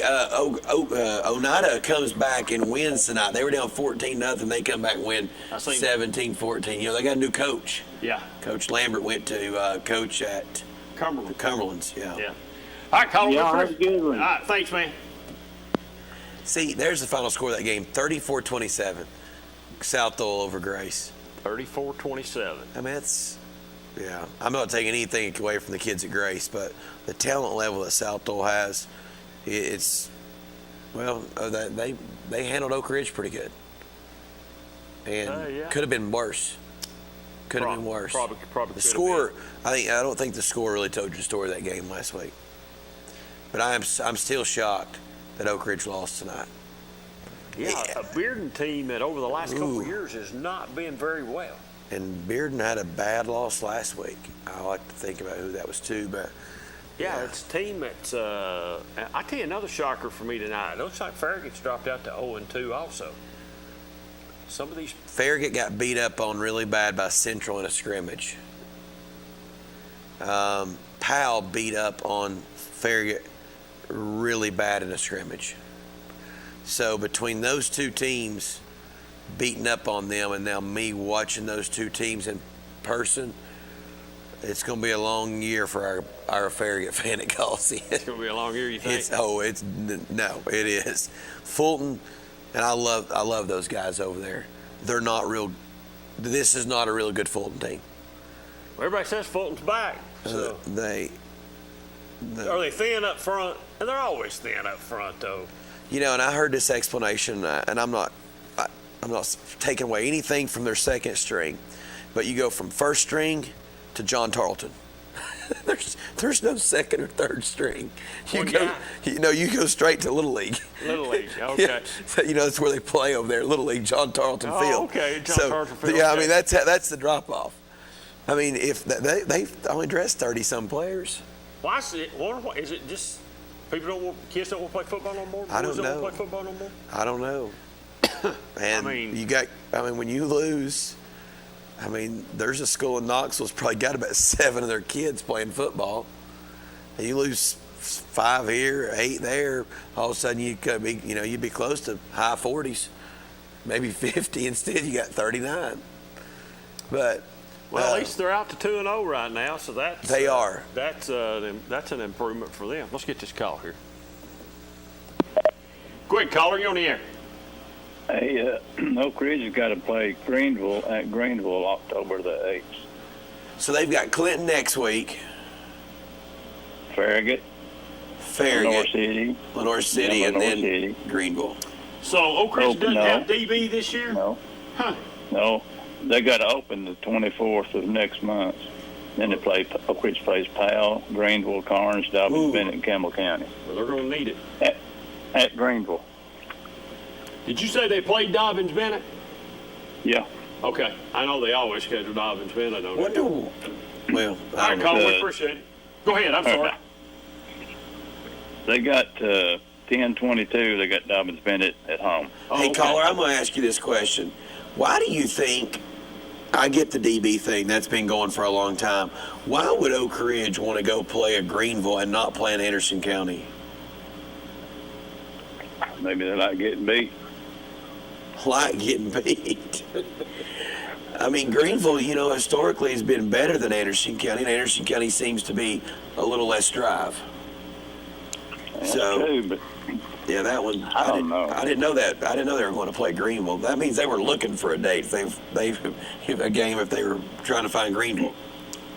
Oneida comes back and wins tonight. They were down 14-0. They come back and win 17-14. They got a new coach. Yeah. Coach Lambert went to coach at Cumberland. Cumberland's, Yeah. All right, Colin. Yeah, have a good one. All right, thanks, man. See, there's the final score of that game, 34-27. South Dole over Grace. 34-27. I mean, I'm not taking anything away from the kids at Grace, but the talent level that South Dole has, they handled Oak Ridge pretty good. And could have been worse. Could have been worse. Probably the score, I don't think the score really told you the story of that game last week. But I'm still shocked that Oak Ridge lost tonight. Yeah, a Bearden team that over the last couple of years has not been very well. And Bearden had a bad loss last week. I like to think about who that was too, but yeah, it's a team that's. I tell you another shocker for me tonight. It looks like Farragut's dropped out to 0-2 also. Some of these. Farragut got beat up on really bad by Central in a scrimmage. Powell beat up on Farragut really bad in a scrimmage. So between those two teams beating up on them and now me watching those two teams in person, it's going to be a long year for our Farragut fan at Coliseum. It's going to be a long year, you think? It is. Fulton, and I love those guys over there. They're not real. This is not a real good Fulton team. Well, everybody says Fulton's back. So. Are they thin up front? And they're always thin up front, though. And I heard this explanation, and I'm not taking away anything from their second string, but you go from first string to John Tarleton. There's no second or third string. You go straight to Little League. Little League, okay. Yeah. So, that's where they play over there, Little League, John Tarleton Field. Okay, Tarleton Field. Yeah, okay. I mean that's the drop off. I mean, if they only dress 30-some players. Well, I see it. Is it just kids don't want to play football no more? I don't know. Don't want to play football no more? I don't know. And when you lose, there's a school in Knoxville's probably got about 7 of their kids playing football. And you lose 5 here, 8 there, all of a sudden you could be, you'd be close to high 40s, maybe 50. Instead, you got 39. But at least they're out to 2-0 right now, so that's they are. That's an improvement for them. Let's get this call here. Quick, caller, you're on the air. Hey, Oak Ridge has got to play Greenville at Greenville October the 8th. So they've got Clinton next week. Farragut. Lenore City, and then Greenville. So Oak Ridge doesn't have DB this year? No. Huh. No. They got to open the 24th of next month. Then Oak Ridge plays Powell, Greenville, Carnes, Dobbins, Bennett, and Campbell County. Well, they're going to need it. At Greenville. Did you say they played Dobbins Bennett? Yeah. Okay. I know they always schedule Dobbins Bennett. All right, Colin, we appreciate it. Go ahead. I'm sorry. They got 10-22. They got Dobbins Bennett at home. Hey, caller, I'm going to ask you this question. Why do you think, I get the DB thing, that's been going for a long time. Why would Oak Ridge want to go play at Greenville and not play in Anderson County? Maybe they like getting beat. Like getting beat. I mean, Greenville, historically has been better than Anderson County, and Anderson County seems to be a little less drive. That's true, but yeah, that one. I don't know. I didn't know that. I didn't know they were going to play Greenville. That means they were looking for a date. They've a game if they were trying to find Greenville.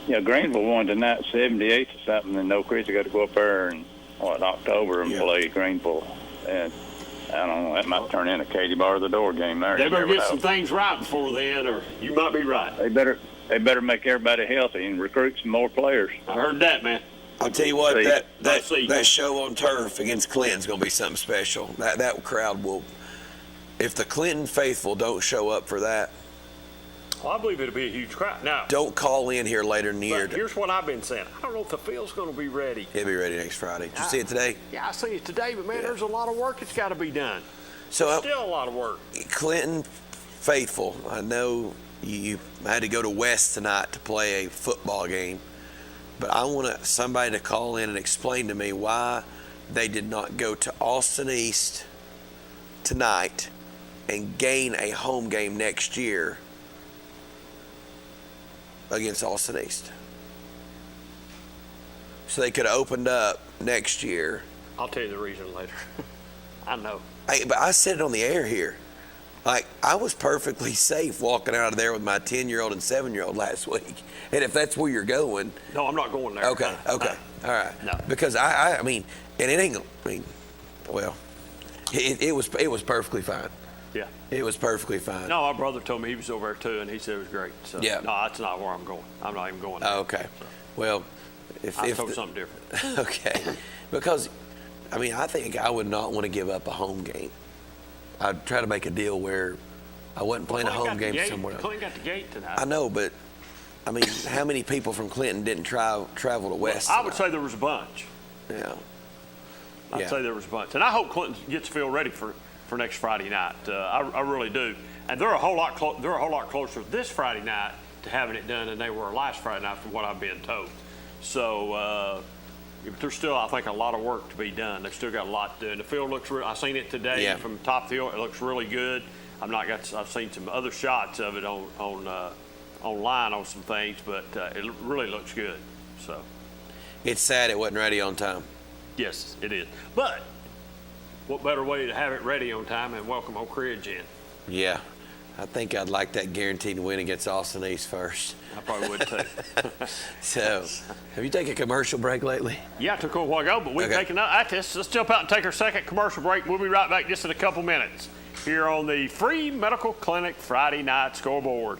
Yeah, Greenville won tonight 78 or something, and Oak Ridge got to go up there in October and play Greenville. And I don't know, that might turn into Katie bar the door game there. They better get some things right before then, or you might be right. They better make everybody healthy and recruit some more players. I heard that, man. I'll tell you what, that show on turf against Clinton's going to be something special. That crowd will, if the Clinton faithful don't show up for that. Well, I believe it'll be a huge crowd. Now, don't call in here later in the year. Here's what I've been saying. I don't know if the field's going to be ready. It'll be ready next Friday. Did you see it today? Yeah, I see it today, but man, there's a lot of work that's got to be done. So still a lot of work. Clinton faithful, I know you had to go to West tonight to play a football game, but I want somebody to call in and explain to me why they did not go to Austin East tonight and gain a home game next year against Austin East. So they could have opened up next year. I'll tell you the reason later. I know. But I said it on the air here. Like, I was perfectly safe walking out of there with my 10-year-old and 7-year-old last week. And if that's where you're going. No, I'm not going there. Okay. All right. No. Because I mean, and it ain't, well, it was perfectly fine. Yeah. It was perfectly fine. No, my brother told me he was over there too, and he said it was great. So, yeah. No, that's not where I'm going. I'm not even going there. Oh, okay. So. Well, I told something different. Okay. Because, I mean, I think I would not want to give up a home game. I'd try to make a deal where I wasn't playing a home game somewhere else. Clinton got the gate tonight. I know, but, I mean, how many people from Clinton didn't travel to West? I would say there was a bunch. Yeah. I'd say there was a bunch. And I hope Clinton gets the field ready for next Friday night. I really do. And they're a whole lot closer this Friday night to having it done than they were last Friday night, from what I've been told. So, but there's still, I think, a lot of work to be done. They've still got a lot to do. And the field looks real. I seen it today from top field. It looks really good. I've seen some other shots of it online on some things, but it really looks good. So, it's sad it wasn't ready on time. Yes, it is. But what better way to have it ready on time and welcome Oak Ridge in? Yeah. I think I'd like that guaranteed win against Austin East first. I probably would too. So, have you taken a commercial break lately? Yeah, I took a while ago, but we've taken another. Let's jump out and take our second commercial break. We'll be right back just in a couple minutes here on the Free Medical Clinic Friday Night Scoreboard.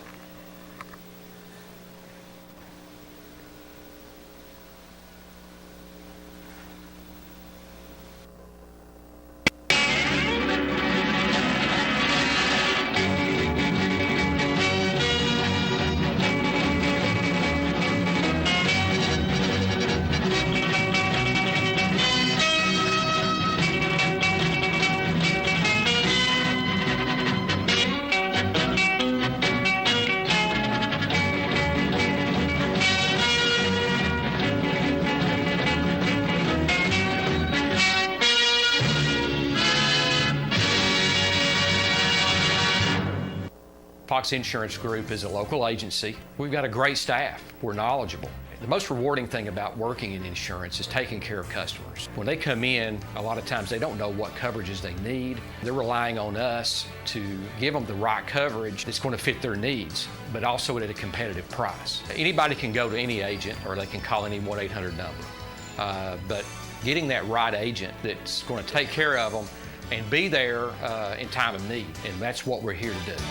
Fox Insurance Group is a local agency. We've got a great staff. We're knowledgeable. The most rewarding thing about working in insurance is taking care of customers. When they come in, a lot of times they don't know what coverages they need. They're relying on us to give them the right coverage that's going to fit their needs, but also at a competitive price. Anybody can go to any agent, or they can call any 1-800 number. But getting that right agent that's going to take care of them and be there in time of need, and that's what we're here to do.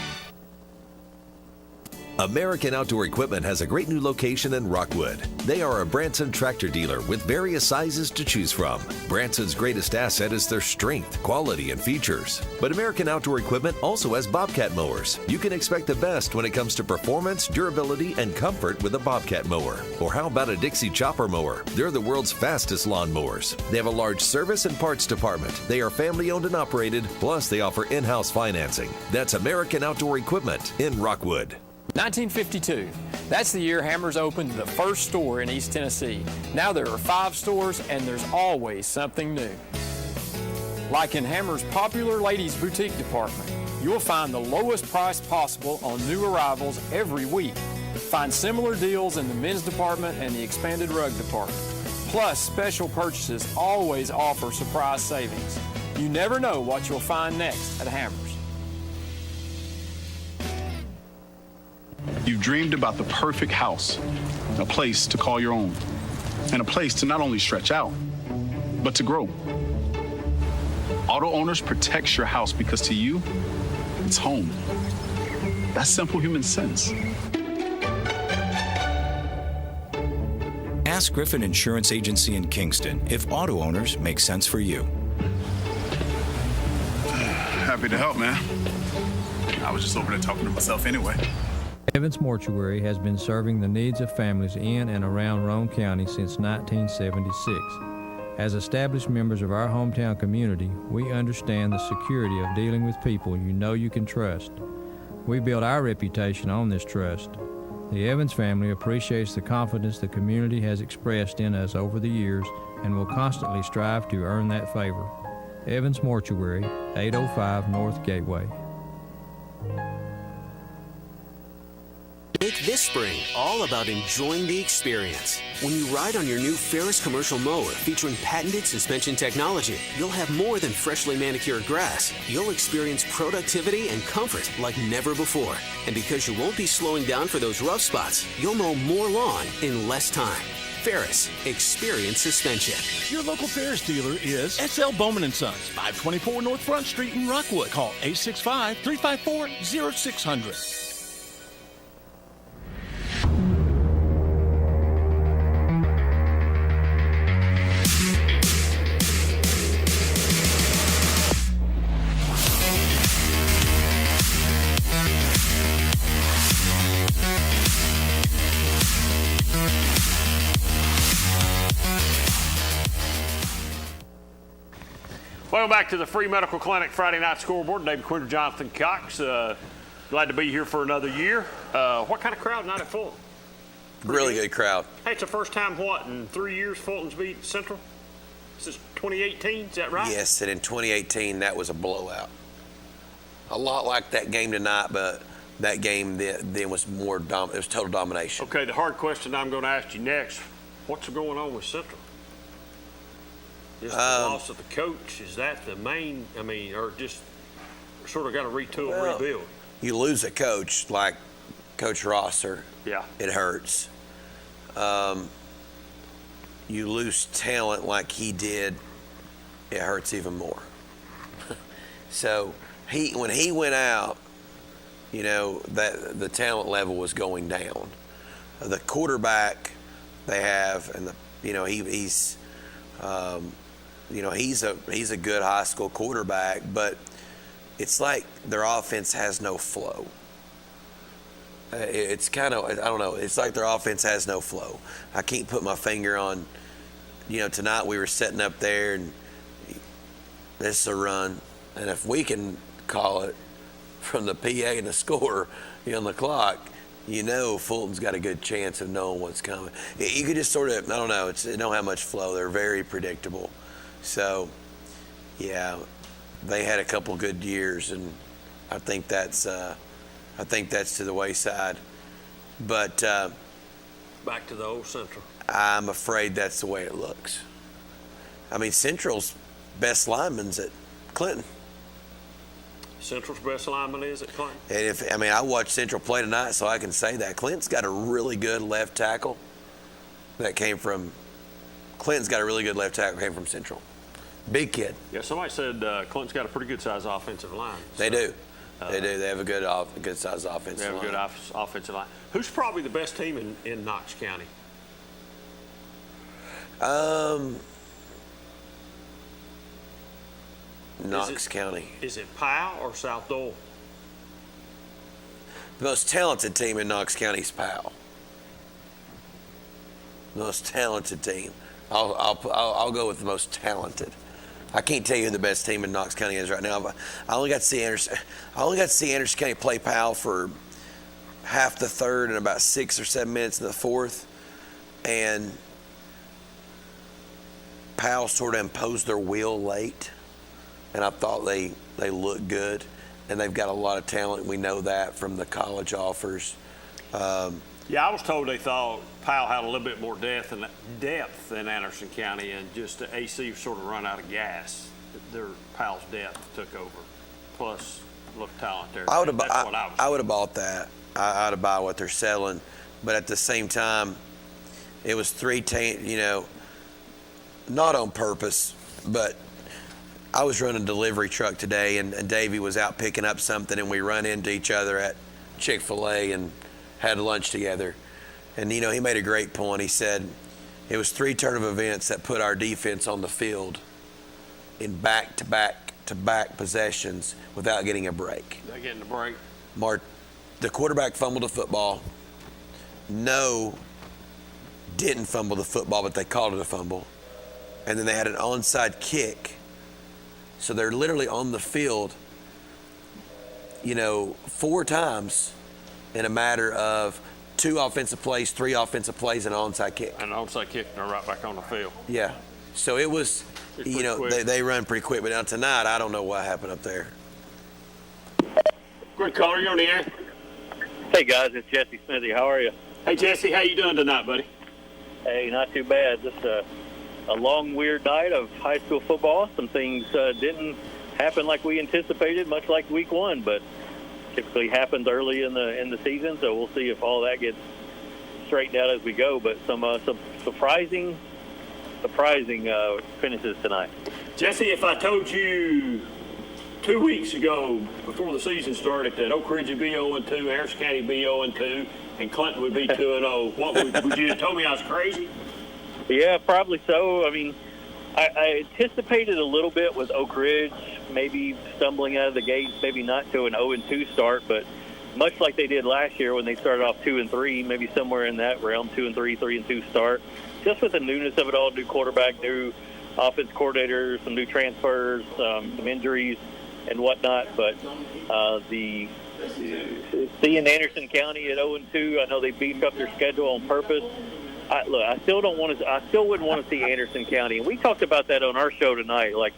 American Outdoor Equipment has a great new location in Rockwood. They are a Branson tractor dealer with various sizes to choose from. Branson's greatest asset is their strength, quality, and features. But American Outdoor Equipment also has Bobcat mowers. You can expect the best when it comes to performance, durability, and comfort with a Bobcat mower. Or how about a Dixie chopper mower? They're the world's fastest lawn mowers. They have a large service and parts department. They are family owned and operated, plus they offer in-house financing. That's American Outdoor Equipment in Rockwood. 1952. That's the year Hammers opened the first store in East Tennessee. Now there are 5 stores and there's always something new. Like in Hammers' popular ladies boutique department, you'll find the lowest price possible on new arrivals every week. Find similar deals in the men's department and the expanded rug department. Plus, special purchases always offer surprise savings. You never know what you'll find next at Hammers. You've dreamed about the perfect house, a place to call your own, and a place to not only stretch out, but to grow. Auto Owners protects your house because to you, it's home. That's simple human sense. Ask Griffin Insurance Agency in Kingston if auto owners make sense for you. Happy to help, man. I was just over there talking to myself anyway. Evans Mortuary has been serving the needs of families in and around Roane County since 1976. As established members of our hometown community, we understand the security of dealing with people you know you can trust. We build our reputation on this trust. The Evans family appreciates the confidence the community has expressed in us over the years and will constantly strive to earn that favor. Evans Mortuary, 805 North Gateway. Make this spring all about enjoying the experience. When you ride on your new Ferris commercial mower featuring patented suspension technology, you'll have more than freshly manicured grass. You'll experience productivity and comfort like never before. And because you won't be slowing down for those rough spots, you'll mow more lawn in less time. Ferris, experience suspension. Your local Ferris dealer is S.L. Bowman & Sons, 524 North Front Street in Rockwood. Call 865-354-0600. Welcome back to the Free Medical Clinic Friday Night Scoreboard. David Quinter, Jonathan Cox. Glad to be here for another year. What kind of crowd tonight at Fulton? Really good crowd. Hey, it's the first time, in 3 years Fulton's beat Central? This is 2018, is that right? Yes, and in 2018, that was a blowout. A lot like that game tonight, but that game then was more it was total domination. Okay, the hard question I'm going to ask you next, what's going on with Central? Is the loss of the coach, is that the main, or just sort of got to retool and rebuild? You lose a coach like Coach Rosser, yeah, it hurts. You lose talent like he did, it hurts even more. So when he went out, that the talent level was going down. The quarterback they have, and he's a good high school quarterback, but it's like their offense has no flow. It's kind of, I don't know, it's like their offense has no flow. I can't put my finger on, tonight we were sitting up there and this is a run. And if we can call it from the PA and the score on the clock, Fulton's got a good chance of knowing what's coming. You could just sort of, I don't know, it don't have much flow. They're very predictable. So, yeah, they had a couple good years, and I think that's to the wayside. But back to the old Central. I'm afraid that's the way it looks. Central's best lineman's at Clinton. Central's best lineman is at Clinton. And I watched Central play tonight, so I can say that Clinton's got a really good left tackle that came from. Clinton's got a really good left tackle came from Central. Big kid. Yeah, somebody said Clinton's got a pretty good size offensive line. They do. They do. They have a good sized offensive They have line. a good offensive line. Who's probably the best team in Knox County? Knox County. Is it Powell or South Doyle? The most talented team in Knox County is Powell. The most talented team. I'll go with the most talented. I can't tell you who the best team in Knox County is right now, but I only got to see Anderson County play Powell for half the third and about 6 or 7 minutes in the fourth, and Powell sort of imposed their will late, and I thought they looked good, and they've got a lot of talent. We know that from the college offers. Yeah, I was told they thought Powell had a little bit more depth than Anderson County, and just the AC sort of run out of gas. Powell's depth took over, plus a little talent there. I would have bought that. I'd have bought what they're selling, but at the same time, it was not on purpose, but I was running a delivery truck today, and Davey was out picking up something, and we run into each other at Chick-fil-A and had lunch together. And, he made a great point. He said it was 3 turn of events that put our defense on the field in back-to-back possessions without getting a break. Not getting a break. The quarterback fumbled the football. No, didn't fumble the football, but they called it a fumble. And then they had an onside kick. So they're literally on the field, 4 times in a matter of 2 offensive plays, 3 offensive plays, and an onside kick. And an onside kick, and they're right back on the field. Yeah. So it was, they run pretty quick. But now tonight, I don't know what happened up there. Good caller, you're on the air. Hey, guys, it's Jesse Smithy. How are you? Hey, Jesse, how you doing tonight, buddy? Hey, not too bad. Just a long, weird night of high school football. Some things didn't happen like we anticipated, much like week 1, but typically happens early in the season, so we'll see if all that gets straightened out as we go. But some surprising finishes tonight. Jesse, if I told you 2 weeks ago, before the season started, that Oak Ridge would be 0-2, Harrison County would be 0-2, and Clinton would be 2-0, what would you have told me I was crazy? Yeah, probably so. I mean, I anticipated a little bit with Oak Ridge, maybe stumbling out of the gates, maybe not to an 0-2 start, but much like they did last year when they started off 2-3, maybe somewhere in that realm, 2-3, 3-2 start. Just with the newness of it all, new quarterback, new offense coordinator, some new transfers, some injuries and whatnot. But seeing Anderson County at 0-2, I know they beefed up their schedule on purpose. I still wouldn't want to see Anderson County. And we talked about that on our show tonight. Like,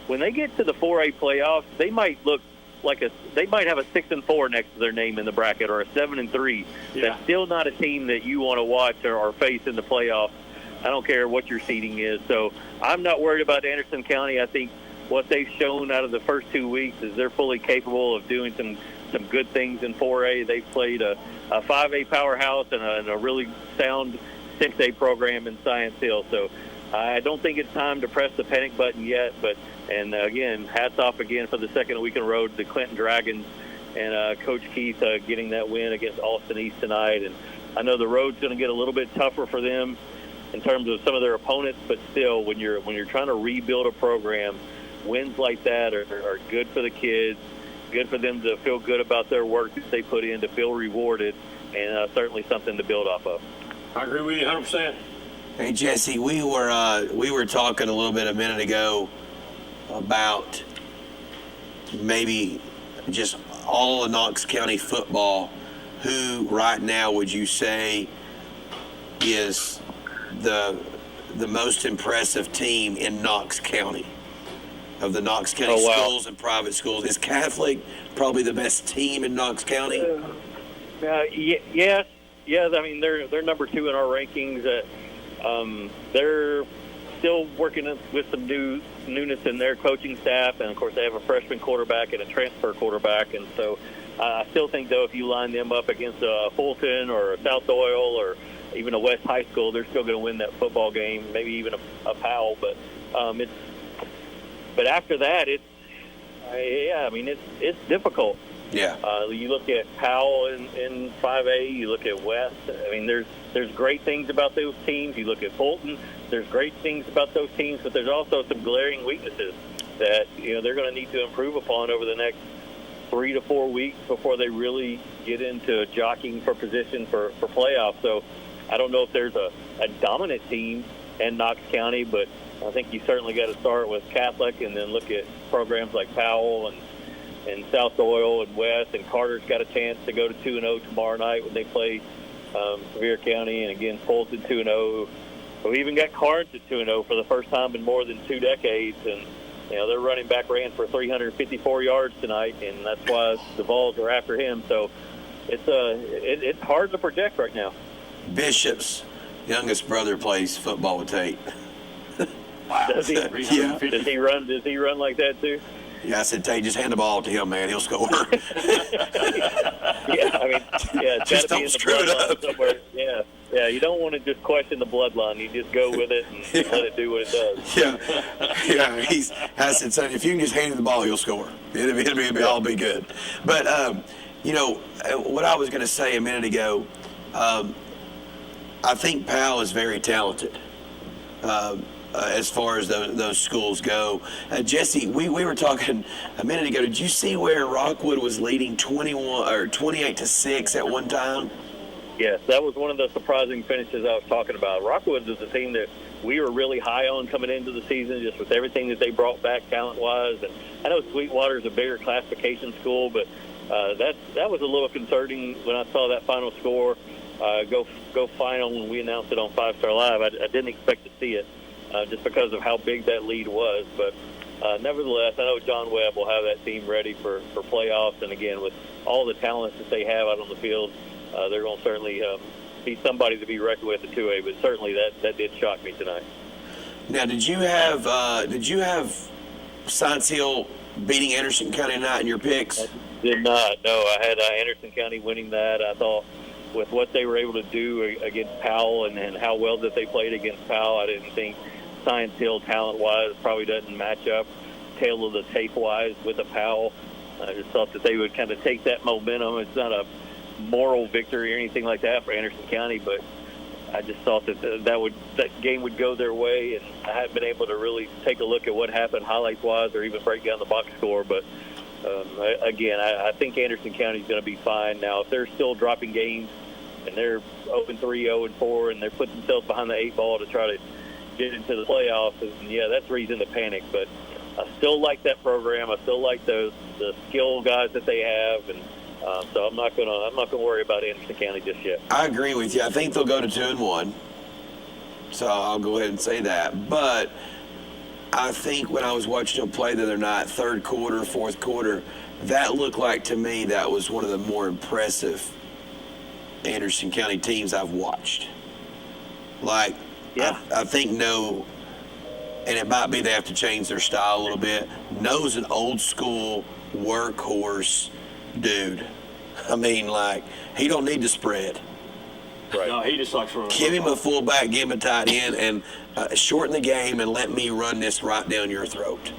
when they get to the 4A playoffs, they might look like they might have a 6-4 next to their name in the bracket, or a 7-3. Yeah. That's still not a team that you want to watch or face in the playoffs. I don't care what your seeding is. So I'm not worried about Anderson County. I think what they've shown out of the first 2 weeks is they're fully capable of doing some good things in 4A. They've played a 5A powerhouse and a really sound 6A program in Science Hill. So I don't think it's time to press the panic button yet. And again, hats off again for the second week in a row to the Clinton Dragons and Coach Keith getting that win against Austin East tonight. And I know the road's going to get a little bit tougher for them in terms of some of their opponents, but still, when you're trying to rebuild a program, wins like that are good for the kids, good for them to feel good about their work that they put in, to feel rewarded, and certainly something to build off of. I agree with you 100%. Hey, Jesse, we were talking a little bit a minute ago about maybe just all of Knox County football. Who right now would you say is the most impressive team in Knox County? Of the Knox County schools and private schools, is Catholic probably the best team in Knox County? Yes. I mean, they're number 2 in our rankings. They're still working with some newness in their coaching staff, and of course they have a freshman quarterback and a transfer quarterback. And so I still think, though, if you line them up against a Fulton or a South Doyle or even a West High School, they're still going to win that football game, maybe even a Powell. But after that, it's difficult. Yeah. You look at Powell in 5A. You look at West. I mean, there's great things about those teams. You look at Fulton. There's great things about those teams, but there's also some glaring weaknesses that they're going to need to improve upon over the next 3 to 4 weeks before they really get into jockeying for position for playoffs. So I don't know if there's a dominant team in Knox County, but I think you certainly got to start with Catholic and then look at programs like Powell and South Doyle and West, and Carter's got a chance to go to 2-0 tomorrow night when they play Sevier County, and again Fulton 2-0. We even got Carnes at 2-0 for the first time in more than 2 decades, and their running back ran for 354 yards tonight, and that's why the Vols are after him. So it's hard to project right now. Bishop's youngest brother plays football with Tate. Wow. Does he? Yeah. Does he run? Does he run like that too? Yeah, I said, Tate, just hand the ball to him, man. He'll score. Yeah, I mean, it's just got to be in the bloodline somewhere. Yeah, you don't want to just question the bloodline. You just go with it and let it do what it does. Yeah. I said, son, if you can just hand him the ball, he'll score. It'll all be good. But, what I was going to say a minute ago, I think Powell is very talented. As far as those schools go. Jesse, we were talking a minute ago. Did you see where Rockwood was leading 28-6 at one time? Yes, that was one of the surprising finishes I was talking about. Rockwood is a team that we were really high on coming into the season, just with everything that they brought back talent-wise. And I know Sweetwater is a bigger classification school, but that was a little concerning when I saw that final score go final when we announced it on 5 Star Live. I didn't expect to see it. Just because of how big that lead was. But nevertheless, I know John Webb will have that team ready for playoffs. And, again, with all the talents that they have out on the field, they're going to certainly be somebody to be reckoned with at 2A. But certainly that did shock me tonight. Now, did you have Science Hill beating Anderson County tonight in your picks? I did not. No, I had Anderson County winning that. I thought with what they were able to do against Powell and how well that they played against Powell, I didn't think Science Hill talent-wise probably doesn't match up tail of the tape-wise with a Powell. I just thought that they would kind of take that momentum. It's not a moral victory or anything like that for Anderson County, but I just thought that that game would go their way, and I haven't been able to really take a look at what happened highlights-wise or even break down the box score. But, again, I think Anderson County is going to be fine. Now, if they're still dropping games and they're 0-3, 0-4, and they're putting themselves behind the 8 ball to try to get into the playoffs, and that's reason to panic. But I still like that program. I still like the skill guys that they have, and so I'm not gonna worry about Anderson County just yet. I agree with you. I think they'll go to 2-1. So I'll go ahead and say that. But I think when I was watching them play the other night, third quarter, fourth quarter, that looked like to me that was one of the more impressive Anderson County teams I've watched. Like, yeah. I think and it might be they have to change their style a little bit. No's an old school workhorse dude. I mean, like, he don't need to spread. Right. No, he just likes running. Give him a fullback, give him a tight end, and shorten the game and let me run this right down your throat.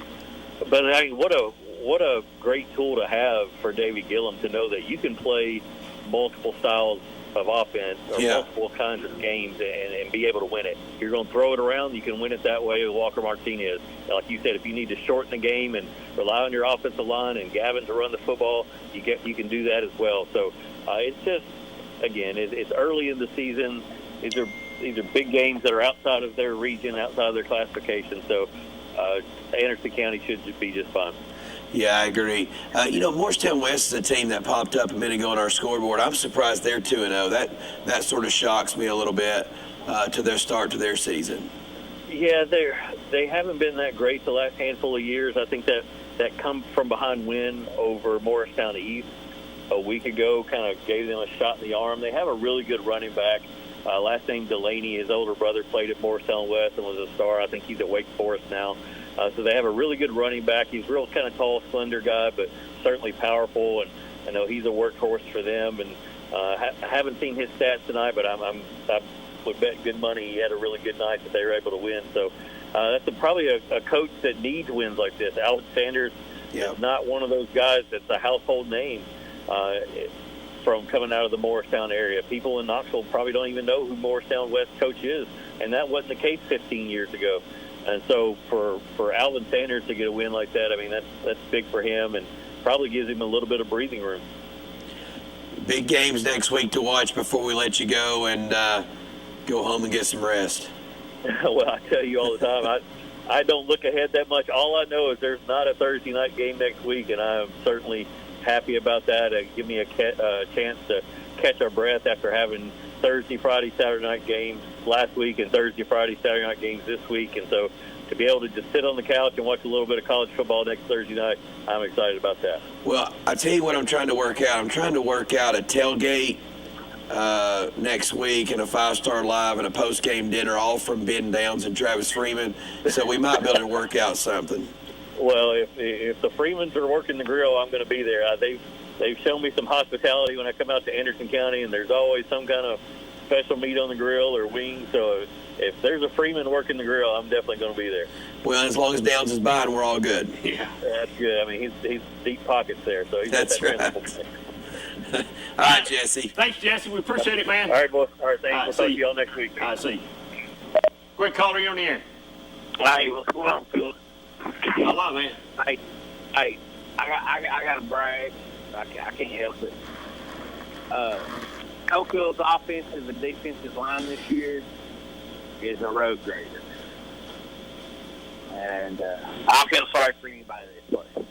But I mean, what a great tool to have for Davey Gillum to know that you can play multiple styles of offense or multiple kinds of games and be able to win it. You're going to throw it around, you can win it that way with Walker Martinez. Like you said, if you need to shorten the game and rely on your offensive line and Gavin to run the football, you can do that as well. So it's just, again, it's early in the season. These are big games that are outside of their region, outside of their classification. So Anderson County should be just fine. Yeah, I agree. Morristown West is a team that popped up a minute ago on our scoreboard. I'm surprised they're 2-0. That sort of shocks me a little bit to their start to their season. Yeah, they haven't been that great the last handful of years. I think that come from behind win over Morristown East a week ago kind of gave them a shot in the arm. They have a really good running back. Last name Delaney, his older brother played at Morristown West and was a star. I think he's at Wake Forest now. So they have a really good running back. He's a real kind of tall, slender guy, but certainly powerful. And I know he's a workhorse for them. And I haven't seen his stats tonight, but I would bet good money he had a really good night that they were able to win. So that's probably a coach that needs wins like this. Alex Sanders is not one of those guys that's a household name. from coming out of the Morristown area. People in Knoxville probably don't even know who Morristown West coach is, and that wasn't the case 15 years ago. And so for Alvin Sanders to get a win like that, I mean, that's big for him and probably gives him a little bit of breathing room. Big games next week to watch before we let you go and go home and get some rest. Well, I tell you all the time, I don't look ahead that much. All I know is there's not a Thursday night game next week, and I'm certainly happy about that. Give me a chance to catch our breath after having Thursday, Friday, Saturday night games last week and Thursday, Friday, Saturday night games this week. And so to be able to just sit on the couch and watch a little bit of college football next Thursday night, I'm excited about that. Well, I tell you what I'm trying to work out. I'm trying to work out a tailgate next week and a 5-star live and a post-game dinner, all from Ben Downs and Travis Freeman. So we might be able to work out something. Well, if the Freemans are working the grill, I'm going to be there. They've shown me some hospitality when I come out to Anderson County, and there's always some kind of special meat on the grill or wings. So if there's a Freeman working the grill, I'm definitely going to be there. Well, as long as Downs is buying, we're all good. Yeah, that's good. I mean, he's deep pockets there, so he's that's got that right. All right, Jesse. Thanks, Jesse. We appreciate it, man. All right, boy. All right, thanks. All right, We'll talk to you all next week. I see. Quick caller, you on the air. Hey, what's going on, Phil? Hello, man. Hey, I got to brag. I can't help it. Coquille's offensive and defensive line this year is a road grader. And I feel sorry for anybody this place.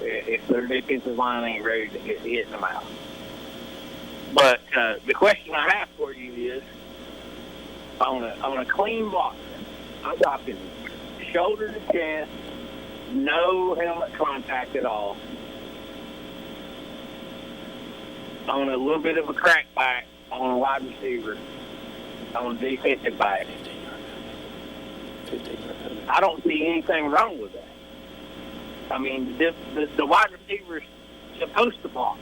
If their defensive line ain't ready to get hitting them out. But the question I have for you is, on a clean block, I'm talking shoulder to chest, no helmet contact at all, on a little bit of a crack back on a wide receiver, on a defensive back. I don't see anything wrong with that. I mean, the wide receiver's supposed to block.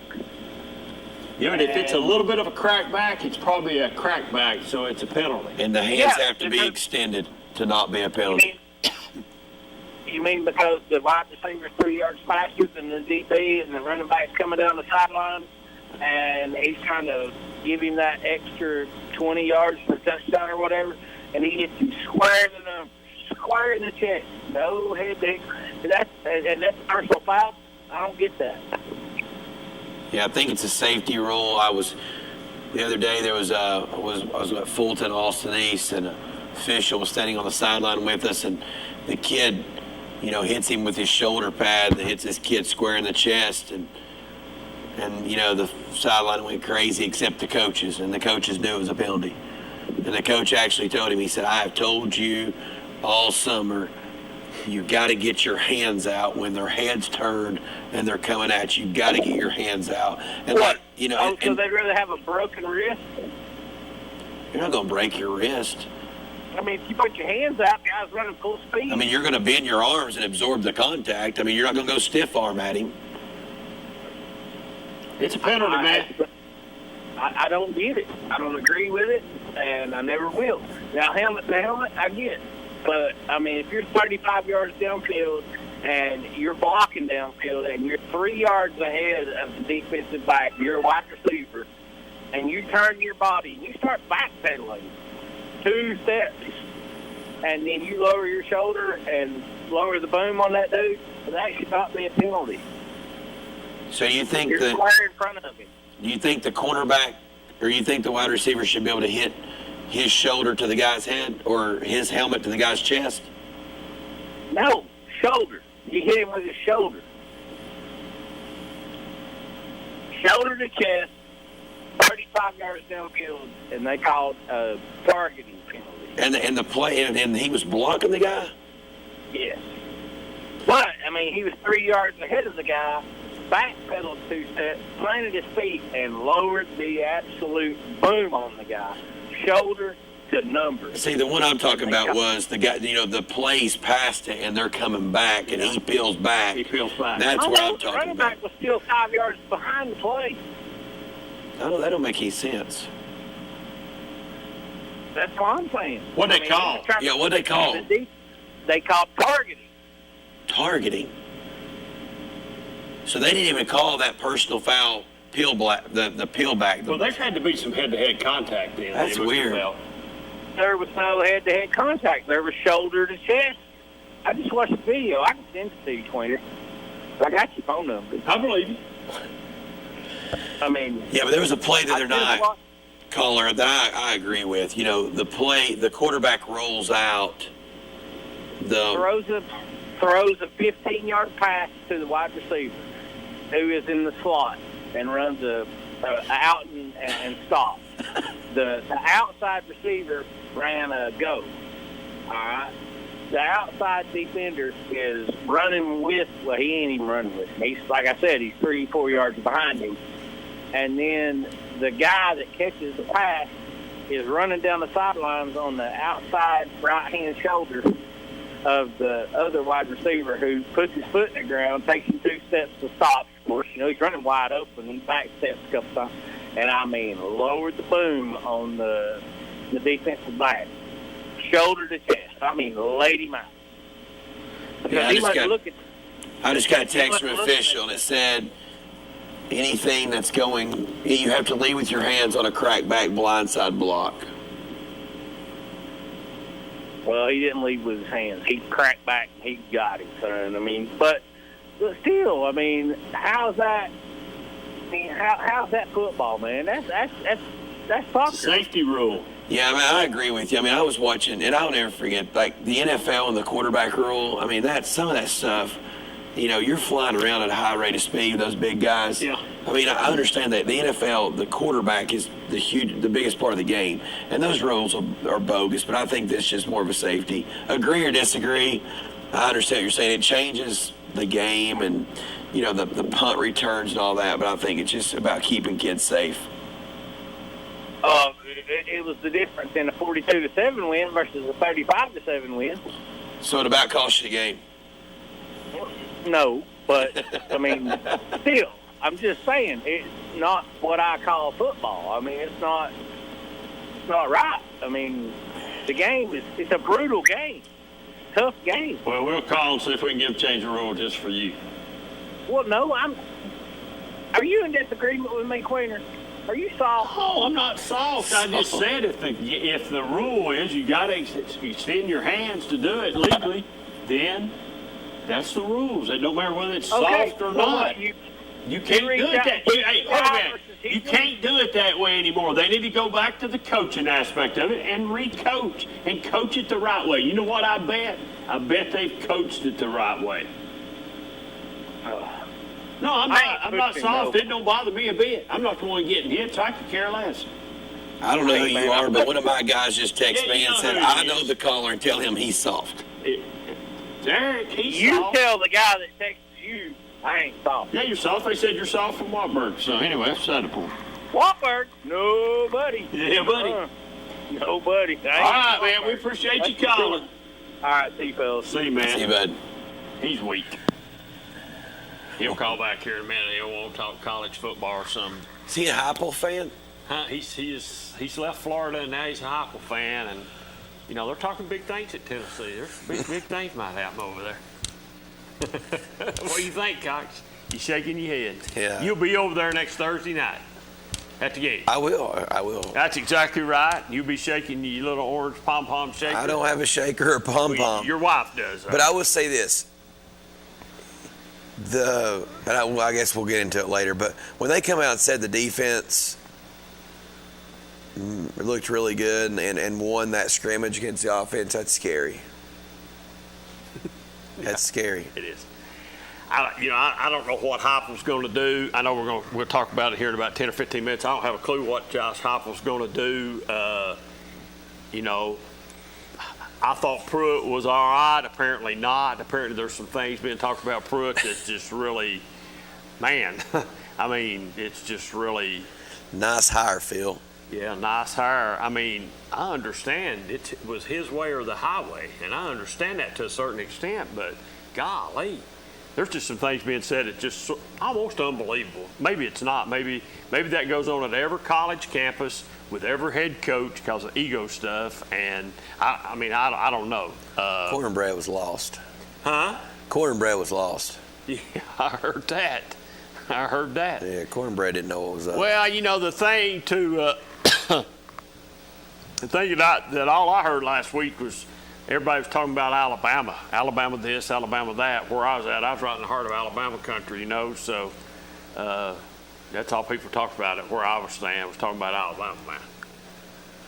Yeah, and if it's a little bit of a crack back, it's probably a crack back, so it's a penalty. And the hands have to be extended to not be a penalty. You mean because the wide receiver's 3 yards faster than the DB and the running back's coming down the sideline, and he's trying to give him that extra 20 yards for a touchdown or whatever, and he hits him square in the chest. No head dig. That's personal foul. I don't get that. Yeah, I think it's a safety rule. The other day there was I was at Fulton, Austin East, and an official was standing on the sideline with us, and the kid, hits him with his shoulder pad that hits this kid square in the chest, and the sideline went crazy except the coaches, and the coaches knew it was a penalty. And the coach actually told him, he said, "I have told you all summer, you got to get your hands out when their heads turned and they're coming at you. You got to get your hands out." And so they'd rather have a broken wrist? You're not going to break your wrist. I mean, if you put your hands out, guys running full speed. I mean, you're going to bend your arms and absorb the contact. I mean, you're not going to go stiff arm at him. It's a penalty, man. I don't get it. I don't agree with it, and I never will. Now, helmet to helmet, I get it. But, I mean, if you're 35 yards downfield and you're blocking downfield and you're 3 yards ahead of the defensive back, you're a wide receiver, and you turn your body and you start backpedaling 2 steps, and then you lower your shoulder and lower the boom on that dude, that should not be a penalty. So you think you're square in front of him. Do you think the cornerback or you think the wide receiver should be able to hit his shoulder to the guy's head or his helmet to the guy's chest? No, shoulder. You hit him with his shoulder. Shoulder to chest, 35 yards downfield, and they called a targeting penalty. And the play, and he was blocking the guy? Yes. But, I mean, he was 3 yards ahead of the guy, backpedaled 2 steps, planted his feet, and lowered the absolute boom on the guy. Shoulder to number. See, the one I'm talking about was the guy, the plays past it, and they're coming back, and he peels back. He peels back. That's what I'm talking about. The running back was still 5 yards behind the play. No, that don't make any sense. That's what I'm saying. What they call? Yeah, what they call? They call targeting. Targeting? So they didn't even call that personal foul peel back. Well, there's had to be some head-to-head contact then. That's weird. There was no head-to-head contact. There was shoulder to chest. I just watched the video. I can send it to you, Quinter. I got your phone number. I believe you. I mean, yeah, but there was a play the other night, caller, that I agree with. You know, the play, the quarterback rolls out. Throws a 15-yard pass to the wide receiver, who is in the slot, and runs a out and stops. The outside receiver ran a go. All right. The outside defender is running with. Well, he ain't even running with him. He's, like I said, he's 3-4 yards behind him. And then the guy that catches the pass is running down the sidelines on the outside right-hand shoulder of the other wide receiver, who puts his foot in the ground, takes him 2 steps to stop. Of course, you know, he's running wide open and back steps a couple times. And, I mean, lowered the boom on the defensive back. Shoulder to chest. I mean, laid him out. Yeah, I just got a text from an official, and it said anything that's going, you have to lead with your hands on a crackback blindside block. Well, he didn't lead with his hands. He cracked back and he got him, son. I mean, but still, I mean, how's that? I mean, how's that football, man? That's soccer. Safety rule. Yeah, I mean, I agree with you. I mean, I was watching, and I'll never forget, like, the NFL and the quarterback rule. I mean, some of that stuff, you know, you're flying around at a high rate of speed with those big guys. Yeah. I mean, I understand that the NFL, the quarterback is the biggest part of the game, and those rules are bogus, but I think this is just more of a safety. Agree or disagree, I understand what you're saying. It changes the game and, you know, the punt returns and all that, but I think it's just about keeping kids safe. It was the difference in a 42-7 win versus a 35-7 win. So it about cost you the game? No, but, I mean, still, I'm just saying, it's not what I call football. I mean, it's not right. I mean, the game it's a brutal game. Tough game. Well, we'll call and see if we can change the rule just for you. Well, no, are you in disagreement with me, Queener? Are you soft? Oh, I'm not soft. I just said if the rule is you got to extend your hands to do it legally, then that's the rules. It don't matter whether it's soft or not. You can't do it that way. Hey, wait a minute. You can't do it that way anymore. They need to go back to the coaching aspect of it and re-coach and coach it the right way. You know what I bet? I bet they've coached it the right way. No, I'm not soft. It don't bother me a bit. I'm not the one getting hit, so I could care less. I don't know who you are, but one of my guys just texted me and said, I know the caller, and tell him he's soft. Derek, he's soft. You tell the guy that texted you, I ain't soft. Yeah, you're soft. They said you're soft from Wartburg. So anyway, that's the point. Wartburg? Nobody. Yeah, buddy. Nobody. All right, man. We appreciate you calling. All right, see you, fellas. See you, man. See you, bud. He's weak. He'll call back here in a minute. He'll want to talk college football or something. Is he a Heupel fan? He's left Florida and now he's a Heupel fan, and you know they're talking big things at Tennessee. There's big things might happen over there. What do you think, Cox? You shaking your head? Yeah. You'll be over there next Thursday night at the game. I will. That's exactly right. You'll be shaking your little orange pom-pom shaker. I don't have a shaker or pom-pom. Your wife does. Right? But I will say this. I guess we'll get into it later, but when they come out and said the defense looked really good and won that scrimmage against the offense, that's scary. That's scary. It is. I don't know what Heupel's going to do. I know we'll talk about it here in about 10 or 15 minutes. I don't have a clue what Josh Heupel's going to do. I thought Pruitt was all right. Apparently not. Apparently there's some things being talked about Pruitt that's just really, man, I mean, it's just really. Nice hire, Phil. Yeah, nice hire. I mean, I understand it was his way or the highway, and I understand that to a certain extent, but golly, there's just some things being said that's just almost unbelievable. Maybe it's not. Maybe that goes on at every college campus with every head coach because of ego stuff, and I don't know. Cornbread was lost. Huh? Cornbread was lost. Yeah, I heard that. Yeah, Cornbread didn't know what was up. Well, you know, the thing that all I heard last week was everybody was talking about Alabama. Alabama this, Alabama that. Where I was right in the heart of Alabama country, you know, so that's all people talked about it. Where I was staying was talking about Alabama, man.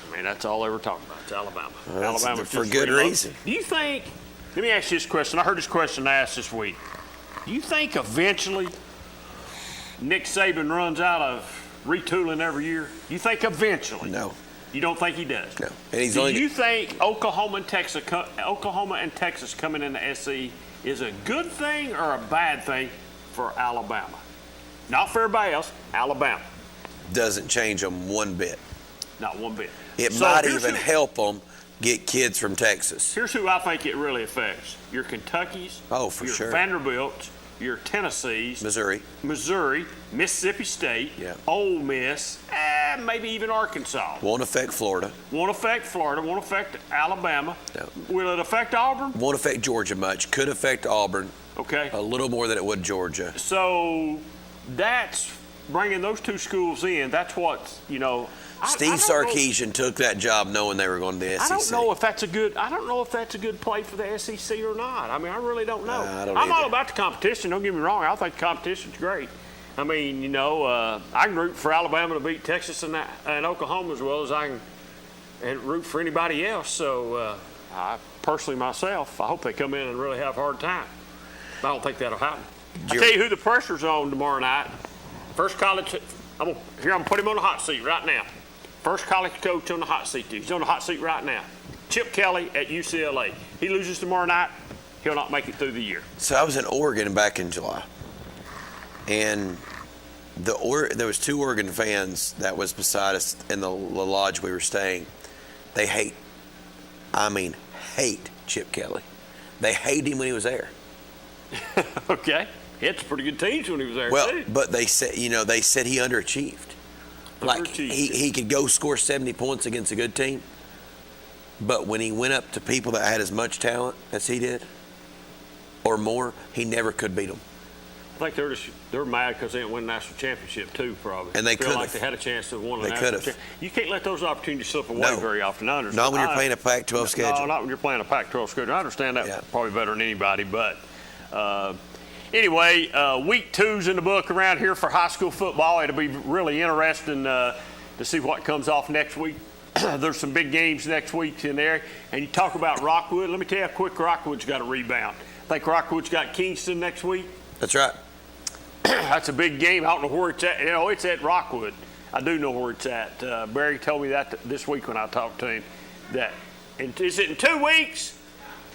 I mean, that's all they were talking about. It's Alabama. Well, Alabama for good reason. Do you think, let me ask you this question. I heard this question asked this week. Do you think eventually Nick Saban runs out of retooling every year? You think eventually? No. You don't think he does? No. And Do you think Oklahoma and Texas coming in the SEC is a good thing or a bad thing for Alabama? Not for everybody else. Alabama. Doesn't change them one bit. Not one bit. It might even help them get kids from Texas. Here's who I think it really affects. Your Kentuckys. Oh, for sure. Your Vanderbilts. Your Tennessees. Missouri, Mississippi State. Yeah. Ole Miss. Maybe even Arkansas. Won't affect Florida. Won't affect Florida. Won't affect Alabama. No. Will it affect Auburn? Won't affect Georgia much. Could affect Auburn. Okay. A little more than it would Georgia. So that's bringing those two schools in. That's what, you know. Steve Sarkisian took that job knowing they were going to the SEC. I don't know if that's a good play for the SEC or not. I mean, I really don't know. I'm all about the competition. Don't get me wrong. I think the competition's great. I mean, you know, I can root for Alabama to beat Texas and Oklahoma as well as I can root for anybody else. So I personally myself, I hope they come in and really have a hard time. I don't think that'll happen. I tell you who the pressure's on tomorrow night. First college. I'm gonna put him on the hot seat right now. First college coach on the hot seat. He's on the hot seat right now. Chip Kelly at UCLA. He loses tomorrow night, he'll not make it through the year. So I was in Oregon back in July, and there was 2 Oregon fans that was beside us in the lodge we were staying. They hate Chip Kelly. They hate him when he was there. Okay. He had some pretty good teams when he was there, well, too. But they said he underachieved. Like he could go score 70 points against a good team, but when he went up to people that had as much talent as he did, or more, he never could beat them. I think they're mad because they didn't win a national championship too, probably. And they feel like they had a chance to win a national championship. You can't let those opportunities slip away very often. Not when you're playing a Pac-12 schedule. No, not when you're playing a Pac-12 schedule. I understand that probably better than anybody, but. Anyway, week 2's in the book around here for high school football. It'll be really interesting to see what comes off next week. There's some big games next week in there. And you talk about Rockwood. Let me tell you how quick Rockwood's got a rebound. I think Rockwood's got Kingston next week. That's right. That's a big game. I don't know where it's at. You know, it's at Rockwood. I do know where it's at. Barry told me that this week when I talked to him. Is it in 2 weeks?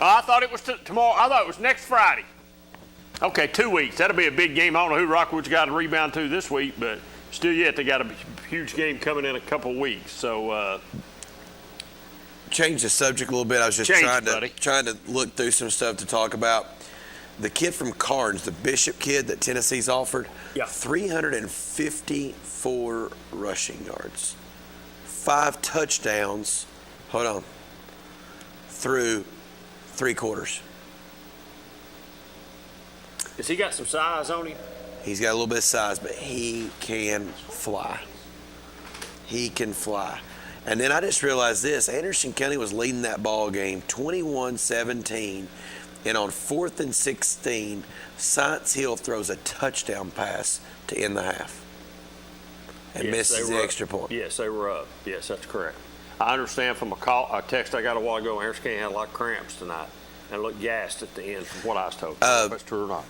Oh, I thought it was tomorrow. I thought it was next Friday. Okay, 2 weeks. That'll be a big game. I don't know who Rockwood's got to rebound to this week, but still yet they got a huge game coming in a couple of weeks. So change the subject a little bit. I was just trying to look through some stuff to talk about. The kid from Carnes, the Bishop kid that Tennessee's offered, 354 rushing yards, 5 touchdowns. Hold on. Through 3 quarters. Has he got some size on him? He's got a little bit of size, but he can fly. He can fly. And then I just realized this. Anderson County was leading that ball game 21-17. And on 4th and 16, Science Hill throws a touchdown pass to end the half. And misses the extra point. Yes, they were up. Yes, that's correct. I understand from a text I got a while ago, Anderson County had a lot of cramps tonight and looked gassed at the end from what I was told. If that's true or not.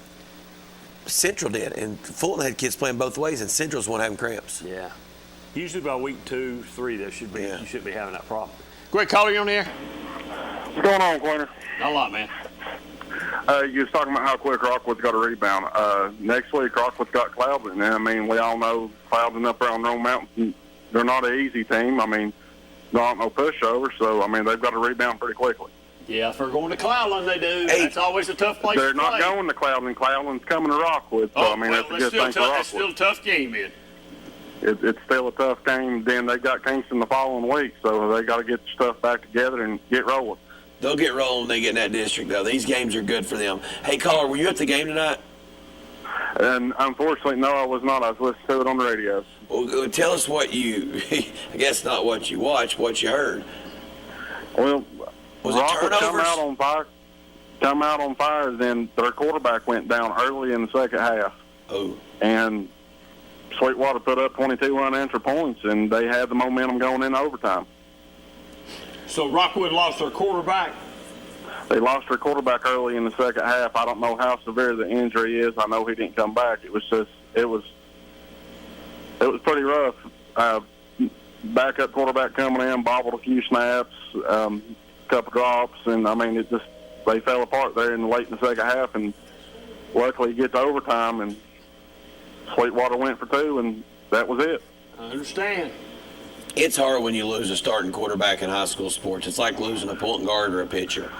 Central did, and Fulton had kids playing both ways, and Central's one having cramps. Yeah. Usually by week 2, 3, you shouldn't be having that problem. Go ahead, caller, you on the air? What's going on, Quinter? A lot, man. You was talking about how quick Rockwood's got a rebound. Next week, Rockwood's got Cloudland, and I mean, we all know Cloudland up there on Rome Mountain, they're not an easy team. I mean, not no pushover, so I mean, they've got to rebound pretty quickly. Yeah, if they're going to Cloudland, they do. Hey, that's always a tough place to play. They're not going to Cloudland. Cloudland's coming to Rockwood, so I mean, that's a good thing for Rockwood. That's still a tough game, man. It's still a tough game. Then they got Kingston the following week, so they got to get their stuff back together and get rolling. They'll get rolling when they get in that district, though. These games are good for them. Hey, caller, were you at the game tonight? And unfortunately, no, I was not. I was listening to it on the radio. Well, tell us what you, I guess not what you watched, what you heard. Well, was it Rockwood turnovers? Come out on fire, then their quarterback went down early in the second half. Oh. And Sweetwater put up 22 unanswered points, and they had the momentum going into overtime. So Rockwood lost their quarterback? They lost their quarterback early in the second half. I don't know how severe the injury is. I know he didn't come back. It was pretty rough. Backup quarterback coming in, bobbled a few snaps, couple drops, and I mean they fell apart there late in the second half. And luckily, you get to overtime, and Sweetwater went for 2, and that was it. I understand. It's hard when you lose a starting quarterback in high school sports. It's like losing a point guard or a pitcher.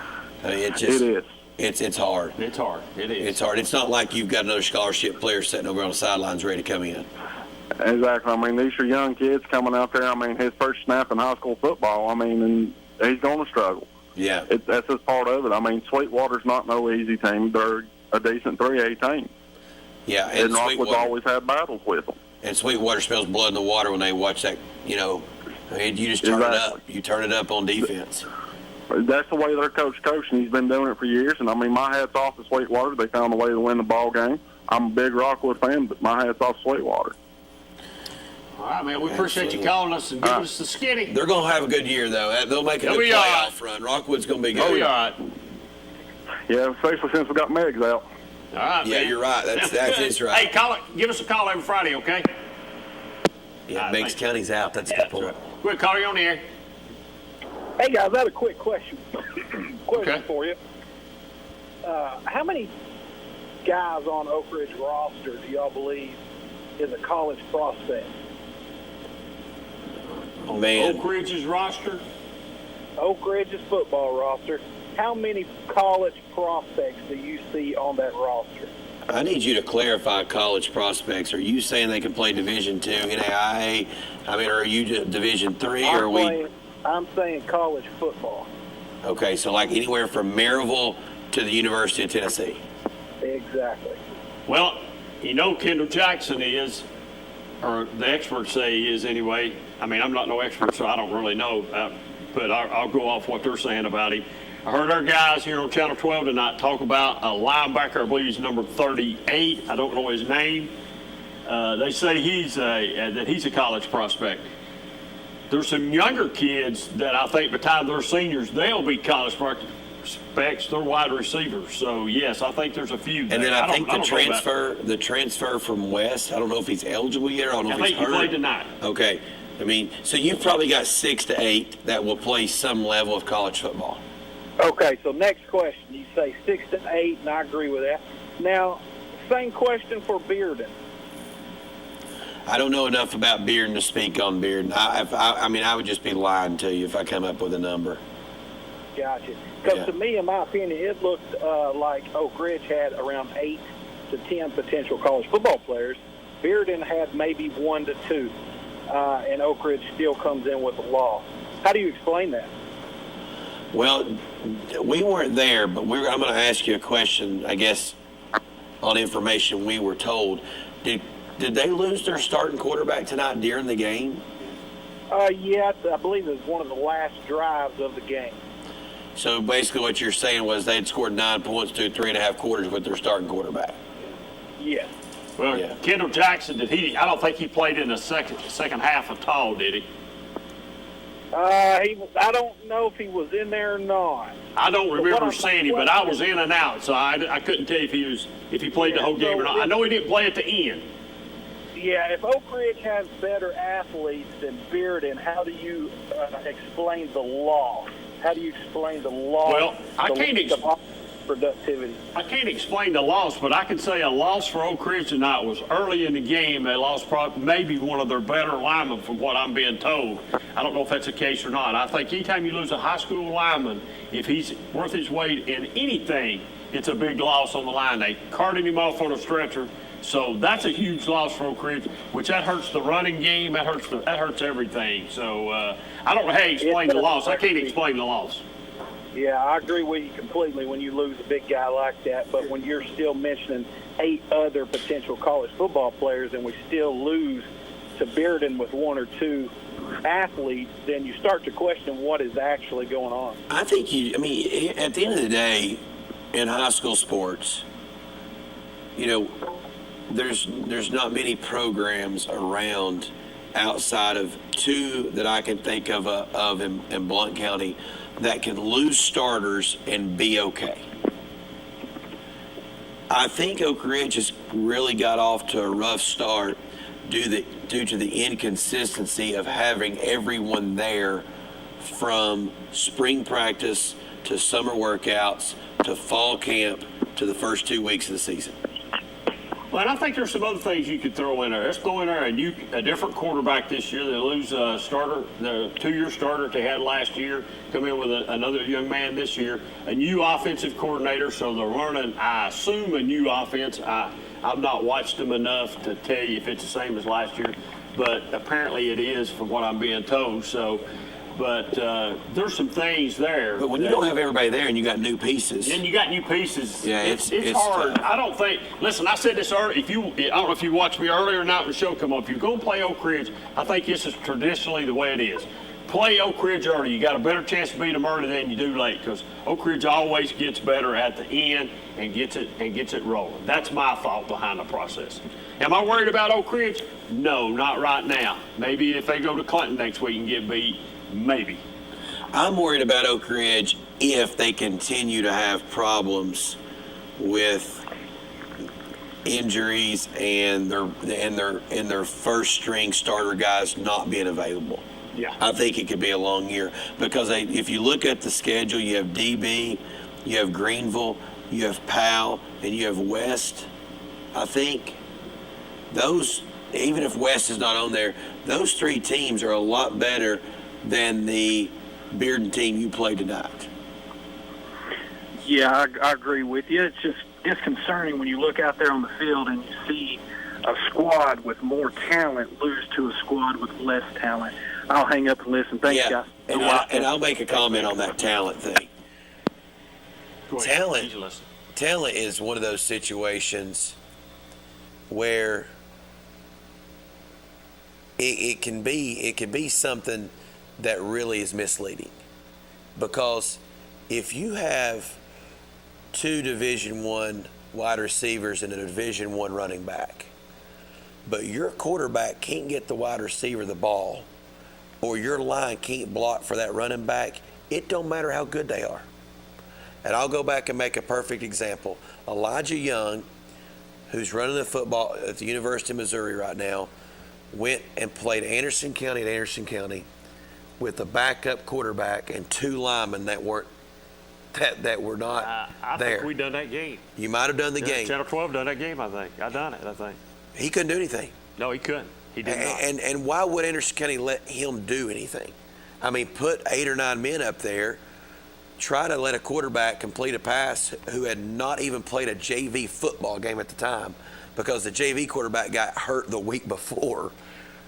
I mean, it is. It's hard. It's hard. It is. It's hard. It's not like you've got another scholarship player sitting over on the sidelines ready to come in. Exactly. I mean, these are young kids coming out there. I mean, his first snap in high school football. I mean, and he's going to struggle. Yeah. That's just part of it. I mean, Sweetwater's not no easy team. They're a decent 3A team. Yeah, and Rockwood's always had battles with them. And Sweetwater smells blood in the water when they watch that, I mean, you just turn it up. You turn it up on defense. That's the way their coach coaching. He's been doing it for years. And, I mean, my hat's off to Sweetwater. They found a way to win the ball game. I'm a big Rockwood fan, but my hat's off to Sweetwater. All right, man. We appreciate you calling us and giving us the skinny. They're going to have a good year, though. They'll make a good playoff run. Rockwood's going to be good. They'll be all right. Yeah, especially since we got Meggs out. All right, yeah, man. you're right. That is right. Hey, give us a call every Friday, okay? Yeah, Meigs County's out. That's a good point. Quick, call you on the air. Hey, guys, I had a quick question for you. How many guys on Oak Ridge roster do y'all believe is a college prospect? Oh, man. Oak Ridge's roster? Oak Ridge's football roster. How many college prospects do you see on that roster? I need you to clarify college prospects. Are you saying they can play Division II, NAIA? I mean, are you just Division III? I'm saying college football. Okay, so like anywhere from Maryville to the University of Tennessee. Exactly. Well, Kendall Jackson is, or the experts say he is anyway. I mean, I'm not no expert, so I don't really know, but I'll go off what they're saying about him. I heard our guys here on Channel 12 tonight talk about a linebacker. I believe he's number 38. I don't know his name. They say that he's a college prospect. There's some younger kids that I think by the time they're seniors, they'll be college prospects. They're wide receivers. So, yes, I think there's a few there. And then I think the transfer from West, I don't know if he's eligible yet. I don't know if he's hurt. I think he played tonight. Okay. I mean, so you've probably got 6 to 8 that will play some level of college football. Okay, so next question. You say 6 to 8, and I agree with that. Now, same question for Bearden. I don't know enough about Bearden to speak on Bearden. I mean, I would just be lying to you if I come up with a number. Gotcha. Because to me, in my opinion, it looked like Oak Ridge had around 8 to 10 potential college football players. Bearden had maybe 1 to 2, and Oak Ridge still comes in with a loss. How do you explain that? Well, we weren't there, but I'm going to ask you a question, I guess, on information we were told. Did they lose their starting quarterback tonight during the game? Yeah, I believe it was one of the last drives of the game. So basically what you're saying was they had scored 9 points through 3.5 quarters with their starting quarterback. Yes. Well, yeah. Kendall Jackson, I don't think he played in the second half at all, did he? I don't know if he was in there or not. I don't remember seeing him, but I was in and out, so I couldn't tell you if he played the whole game or not. I know he didn't play at the end. Yeah, if Oak Ridge has better athletes than Bearden, how do you explain the loss? How do you explain the loss? Well, I can't productivity. I can't explain the loss, but I can say a loss for Oak Ridge tonight was early in the game. They lost maybe one of their better linemen, from what I'm being told. I don't know if that's the case or not. I think anytime you lose a high school lineman, if he's worth his weight in anything, it's a big loss on the line. They carted him off on a stretcher. So that's a huge loss for Oak Ridge, which that hurts the running game. That hurts everything. So I don't know how you explain the loss. I can't explain the loss. Yeah, I agree with you completely when you lose a big guy like that. But when you're still mentioning 8 other potential college football players and we still lose to Bearden with 1 or 2 athletes, then you start to question what is actually going on. I think at the end of the day, in high school sports, there's not many programs around outside of 2 that I can think of in Blount County that can lose starters and be okay. I think Oak Ridge has really got off to a rough start due to the inconsistency of having everyone there from spring practice to summer workouts to fall camp to the first 2 weeks of the season. Well, and I think there's some other things you could throw in there. Let's throw in there a different quarterback this year. They lose a starter, the 2-year starter they had last year, come in with another young man this year. A new offensive coordinator, so they're learning, I assume, a new offense. I've not watched them enough to tell you if it's the same as last year, but apparently it is from what I'm being told. So, but there's some things there. But when you don't have everybody there and you got new pieces. And you got new pieces. Yeah, it's hard. Tough. I don't think. Listen, I said this earlier. I don't know if you watched me earlier or not when the show come up. If you're going to play Oak Ridge, I think this is traditionally the way it is. Play Oak Ridge early. You got a better chance to beat them early than you do late because Oak Ridge always gets better at the end and gets it rolling. That's my thought behind the process. Am I worried about Oak Ridge? No, not right now. Maybe if they go to Clinton next week and get beat, maybe. I'm worried about Oak Ridge if they continue to have problems with injuries and their first string starter guys not being available. Yeah. I think it could be a long year because if you look at the schedule, you have DB, you have Greenville, you have Powell, and you have West. I think those, even if West is not on there, those 3 teams are a lot better than the Bearden team you played tonight. Yeah, I agree with you. It's just disconcerting when you look out there on the field and you see a squad with more talent lose to a squad with less talent. I'll hang up and listen. Thanks, guys. And I'll make a comment on that talent thing. Talent is one of those situations where it can be something that really is misleading, because if you have 2 Division I wide receivers and a Division I running back, but your quarterback can't get the wide receiver the ball, or your line can't block for that running back, it don't matter how good they are. And I'll go back and make a perfect example. Elijah Young, who's running the football at the University of Missouri right now, went and played Anderson County with a backup quarterback and 2 linemen that were not I there. think we done that game. You might have done the game. Channel 12 done that game, I think. I done it, I think. He couldn't do anything. No, he couldn't. He did not. And why would Anderson County let him do anything? I mean, put 8 or 9 men up there, try to let a quarterback complete a pass who had not even played a JV football game at the time because the JV quarterback got hurt the week before.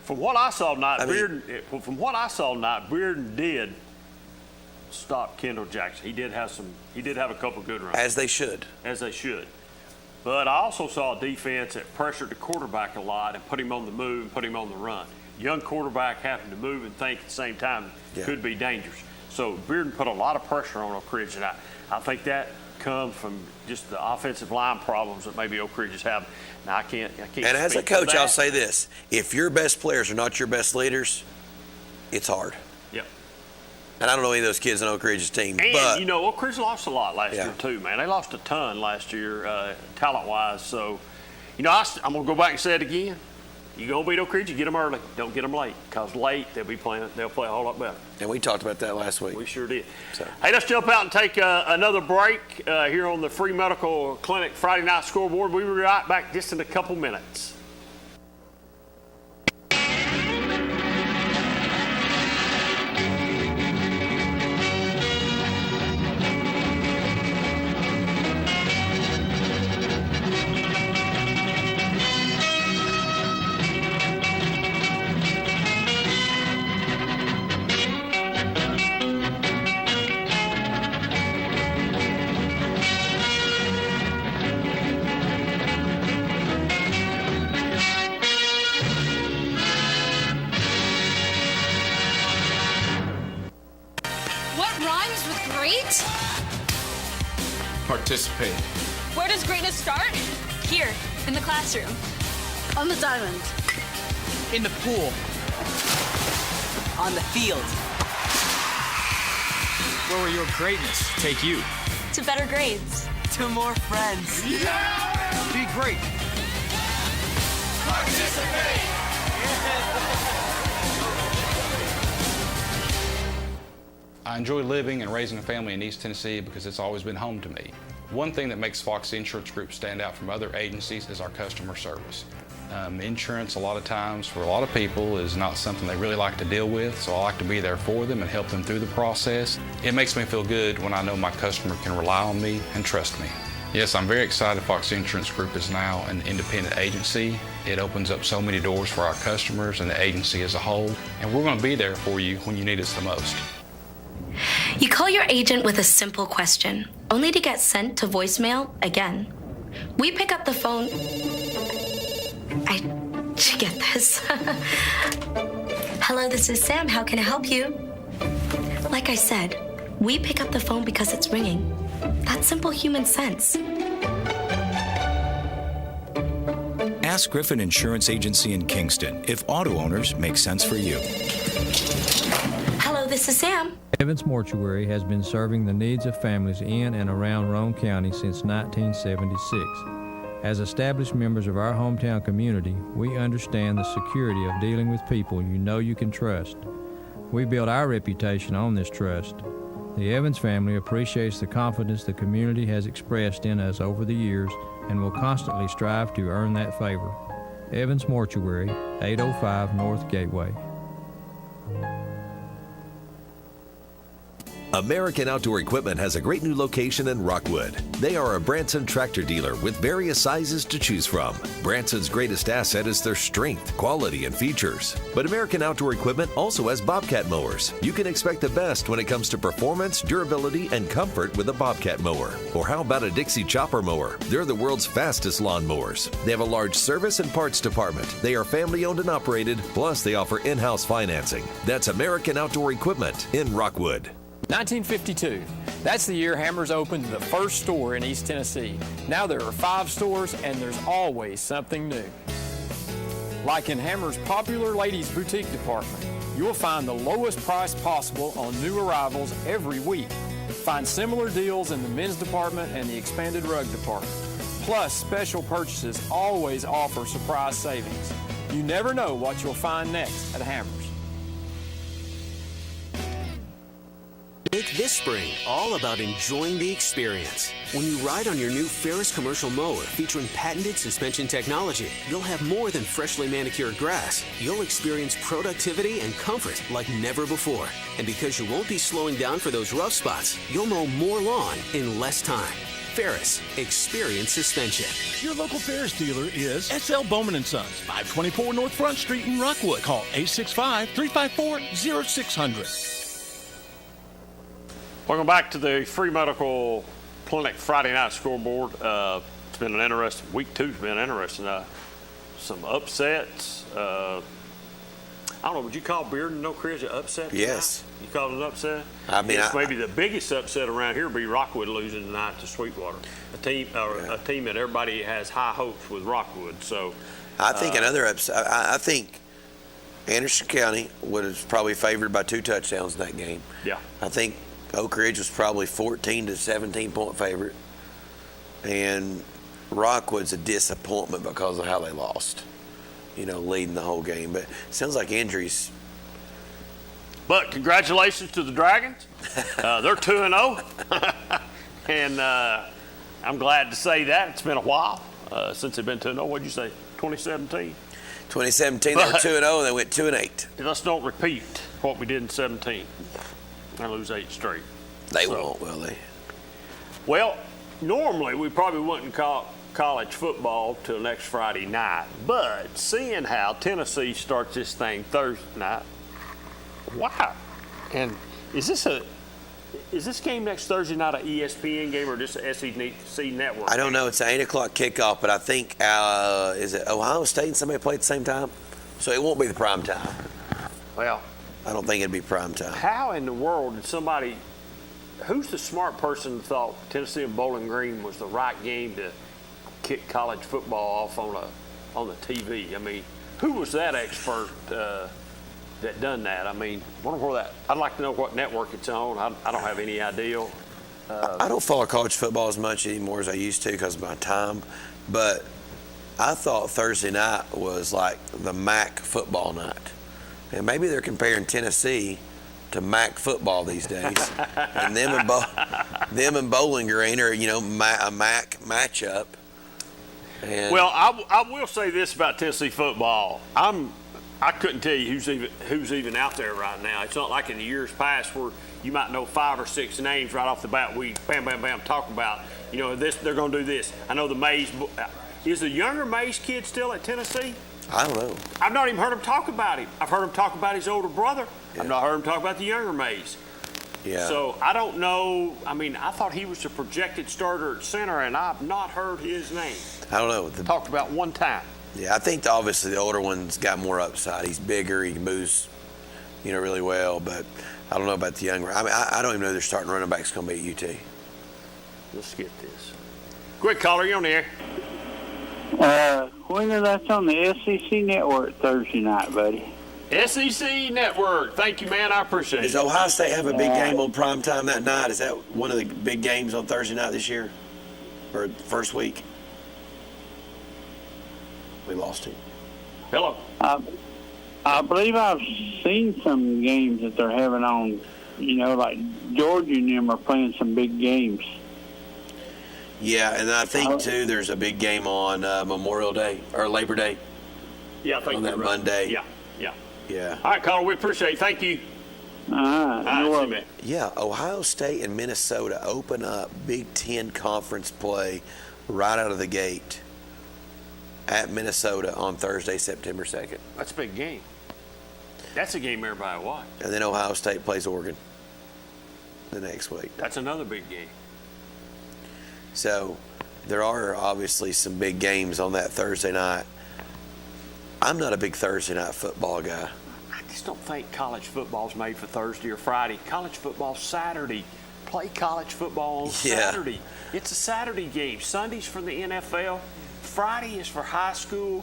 From what I saw tonight, Bearden did stop Kendall Jackson. He did have a couple good runs. As they should. But I also saw a defense that pressured the quarterback a lot and put him on the move and put him on the run. Young quarterback having to move and think at the same time could be dangerous. So Bearden put a lot of pressure on Oak Ridge, and I think that comes from just the offensive line problems that maybe Oak Ridge is having. Now I can't. And as a coach, I'll say this: if your best players are not your best leaders, it's hard. Yep. And I don't know any of those kids on Oak Ridge's team. And, but Oak Ridge lost a lot last year, too, man. They lost a ton last year, talent-wise. So, I'm going to go back and say it again. You're going to beat Oak Ridge, you get them early. Don't get them late, because late they'll play a whole lot better. And we talked about that last week. We sure did. So. Hey, let's jump out and take another break here on the Free Medical Clinic Friday Night Scoreboard. We'll be right back just in a couple minutes. What rhymes with great? Participate. Where does greatness start? Here, in the classroom. On the diamond. In the pool. On the field. Where will your greatness take you? To better grades. To more friends. Yeah! Be great. Participate. I enjoy living and raising a family in East Tennessee because it's always been home to me. One thing that makes Fox Insurance Group stand out from other agencies is our customer service. Insurance, a lot of times, for a lot of people, is not something they really like to deal with, so I like to be there for them and help them through the process. It makes me feel good when I know my customer can rely on me and trust me. Yes, I'm very excited Fox Insurance Group is now an independent agency. It opens up so many doors for our customers and the agency as a whole, and we're going to be there for you when you need us the most. You call your agent with a simple question, only to get sent to voicemail again. We pick up the phone. Did you get this? Hello, this is Sam. How can I help you? Like I said, we pick up the phone because it's ringing. That's simple human sense. Ask Griffin Insurance Agency in Kingston if auto owners make sense for you. Hello, this is Sam. Evans Mortuary has been serving the needs of families in and around Roane County since 1976. As established members of our hometown community, we understand the security of dealing with people you know you can trust. We build our reputation on this trust. The Evans family appreciates the confidence the community has expressed in us over the years and will constantly strive to earn that favor. Evans Mortuary, 805 North Gateway. American Outdoor Equipment has a great new location in Rockwood. They are a Branson tractor dealer with various sizes to choose from. Branson's greatest asset is their strength, quality, and features. But American Outdoor Equipment also has Bobcat mowers. You can expect the best when it comes to performance, durability, and comfort with a Bobcat mower. Or how about a Dixie chopper mower? They're the world's fastest lawn mowers. They have a large service and parts department. They are family owned and operated, plus they offer in-house financing. That's American Outdoor Equipment in Rockwood. 1952. That's the year Hammers opened the first store in East Tennessee. Now there are 5 stores and there's always something new. Like in Hammers' popular ladies boutique department, you'll find the lowest price possible on new arrivals every week. Find similar deals in the men's department and the expanded rug department. Plus, special purchases always offer surprise savings. You never know what you'll find next at Hammers. Make this spring all about enjoying the experience. When you ride on your new Ferris commercial mower featuring patented suspension technology, you'll have more than freshly manicured grass. You'll experience productivity and comfort like never before. And because you won't be slowing down for those rough spots, you'll mow more lawn in less time. Ferris, experience suspension. Your local Ferris dealer is SL Bowman & Sons, 524 North Front Street in Rockwood. Call 865-354-0600. Welcome back to the Free Medical Clinic Friday Night Scoreboard. It's been an interesting week. 2's been interesting. Some upsets. I don't know. Would you call Bearden No Chris an upset? Yes. Tonight? You call it an upset? I mean, maybe the biggest upset around here would be Rockwood losing tonight to Sweetwater, a team that everybody has high hopes with Rockwood. So, I think another upset. I think Anderson County was probably favored by 2 touchdowns in that game. Yeah. I think Oak Ridge was probably 14 to 17 point favorite, and Rockwood's a disappointment because of how they lost, leading the whole game. But it sounds like injuries. But congratulations to the Dragons. They're 2-0, and I'm glad to say that. It's been a while since they've been 2-0. What'd you say, 2017? 2017, they were 2-0, and they went 2-8. Let's don't repeat what we did in 17. I lose 8 straight. They won't, will they? Well, normally we probably wouldn't call college football till next Friday night, but seeing how Tennessee starts this thing Thursday night, wow! And is this game next Thursday night an ESPN game or just an SEC network? I don't know. It's an 8 o'clock kickoff, but I think is it Ohio State and somebody play at the same time, so it won't be the prime time. Well, I don't think it'd be prime time. How in the world did somebody, who's the smart person that thought Tennessee and Bowling Green was the right game to kick college football off on the TV? I mean, who was that expert that done that? I mean, wonder where that. I'd like to know what network it's on. I don't have any idea. I don't follow college football as much anymore as I used to because of my time, but I thought Thursday night was like the MAC football night. And maybe they're comparing Tennessee to MAC football these days. And them and Bowling Green are, a MAC matchup. And well, I will say this about Tennessee football. I couldn't tell you who's even out there right now. It's not like in the years past where you might know 5 or 6 names right off the bat. We bam, bam, bam talk about, this. They're going to do this. I know the Mays. Is the younger Mays kid still at Tennessee? I don't know. I've not even heard him talk about him. I've heard him talk about his older brother. Yeah. I've not heard him talk about the younger Mays. Yeah. So I don't know. I mean, I thought he was a projected starter at center, and I've not heard his name. I don't know. Talked about one time. Yeah, I think obviously the older one's got more upside. He's bigger. He moves, really well. But I don't know about the younger. I mean, I don't even know their starting running back's going to be at UT. Let's get this. Quick caller, you on the air? When is that on the SEC network Thursday night, buddy? SEC network. Thank you, man. I appreciate it. Does Ohio State have a big game on prime time that night? Is that one of the big games on Thursday night this year? Or first week? We lost him. Hello. I believe I've seen some games that they're having on, like Georgia and them are playing some big games. Yeah, and I think, too, there's a big game on Memorial Day or Labor Day. Yeah, I think on that Monday. Yeah. All right, caller, we appreciate it. Thank you. All right. Yeah, Ohio State and Minnesota open up Big Ten conference play right out of the gate at Minnesota on Thursday, September 2nd. That's a big game. That's a game everybody will watch. And then Ohio State plays Oregon the next week. That's another big game. So there are obviously some big games on that Thursday night. I'm not a big Thursday night football guy. I just don't think college football's made for Thursday or Friday. College football's Saturday. Play college football on Saturday. It's a Saturday game. Sunday's for the NFL. Friday is for high school.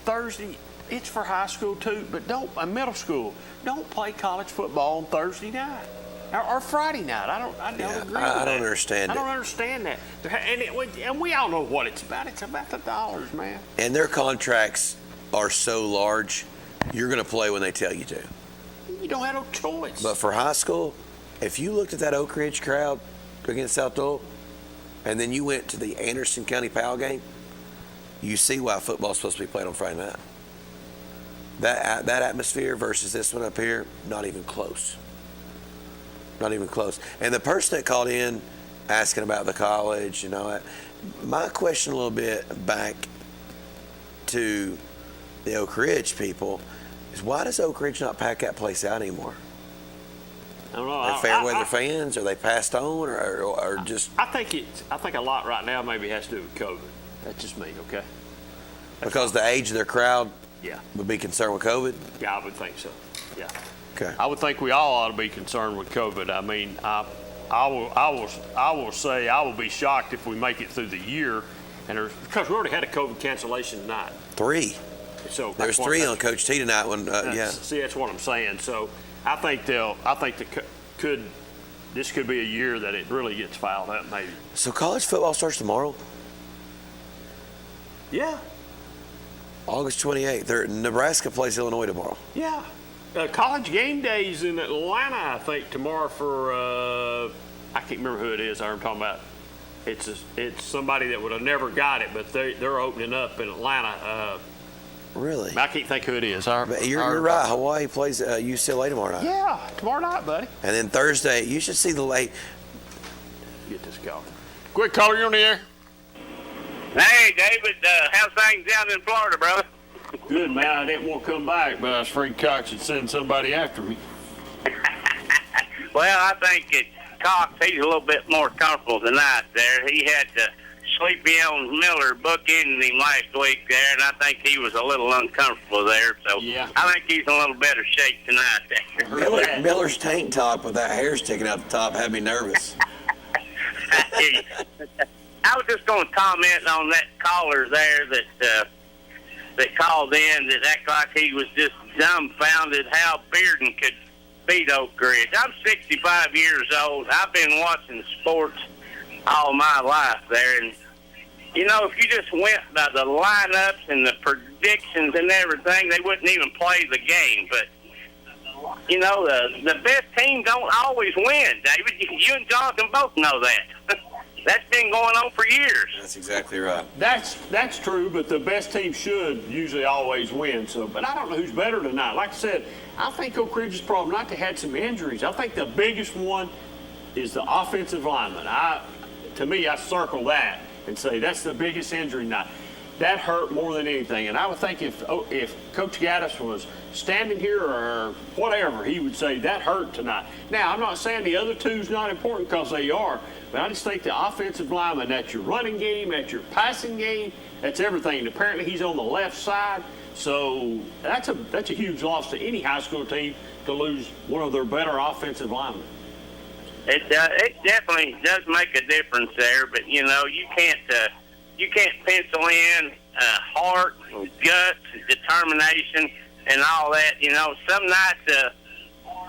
Thursday, it's for high school too, but middle school. Don't play college football on Thursday night. Or Friday night. I don't agree with that. I don't understand I don't understand that. And we all know what it's about. It's about the dollars, man. And their contracts are so large, you're going to play when they tell you to. You don't have no choice. But for high school, if you looked at that Oak Ridge crowd against South Dole, and then you went to the Anderson County Powell game, you see why football's supposed to be played on Friday night. That atmosphere versus this one up here, not even close. Not even close. And the person that called in asking about the college and all that, my question a little bit back to the Oak Ridge people is, why does Oak Ridge not pack that place out anymore? I don't know. Are they fair weather fans? Are they passed on, or just? I think a lot right now maybe has to do with COVID. That's just me, okay? Because the age of their crowd would be concerned with COVID? Yeah, I would think so. Yeah. Okay. I would think we all ought to be concerned with COVID. I mean, I will say I will be shocked if we make it through the year, and because we already had a COVID cancellation tonight. 3. So there's 3 on Coach T tonight. See, that's what I'm saying. So I think this could be a year that it really gets filed up, maybe. So college football starts tomorrow? Yeah. August 28th. Nebraska plays Illinois tomorrow. Yeah. College game days in Atlanta, I think, tomorrow for, I can't remember who it is I'm talking about. It's somebody that would have never got it, but they're opening up in Atlanta. Really? I can't think who it is. You're right. Hawaii plays UCLA tomorrow night. Yeah, tomorrow night, buddy. And then Thursday, you should see the late. Get this call. Quick caller, you're on the air. Hey, David, how's things down in Florida, brother? Good, man. I didn't want to come back, but I was afraid Cox would send somebody after me. Well, I think Cox, he's a little bit more comfortable tonight there. He had to Sleepy-Elm Miller bookended him last week there, and I think he was a little uncomfortable there. So I think he's in a little better shape tonight there. Miller's tank top with that hair sticking out the top had me nervous. I was just going to comment on that caller there that called in that acted like he was just dumbfounded how Bearden could beat Oak Ridge. I'm 65 years old. I've been watching sports all my life there, and you know, if you just went by the lineups and the predictions and everything, they wouldn't even play the game. But you know, the best team don't always win, David. You and Jonathan both know that. That's been going on for years. That's exactly right. That's true, but the best team should usually always win. So, but I don't know who's better tonight. Like I said, I think Oak Ridge's problem, not they had some injuries. I think the biggest one is the offensive lineman. To me, I circle that and say that's the biggest injury tonight. That hurt more than anything. And I would think if Coach Gaddis was standing here or whatever, he would say that hurt tonight. Now, I'm not saying the other two's not important because they are, but I just think the offensive lineman, that's your running game, that's your passing game, that's everything. And apparently he's on the left side, so that's a huge loss to any high school team to lose one of their better offensive linemen. It definitely does make a difference there, but you know, you can't pencil in heart, guts, determination, and all that. You know, some nights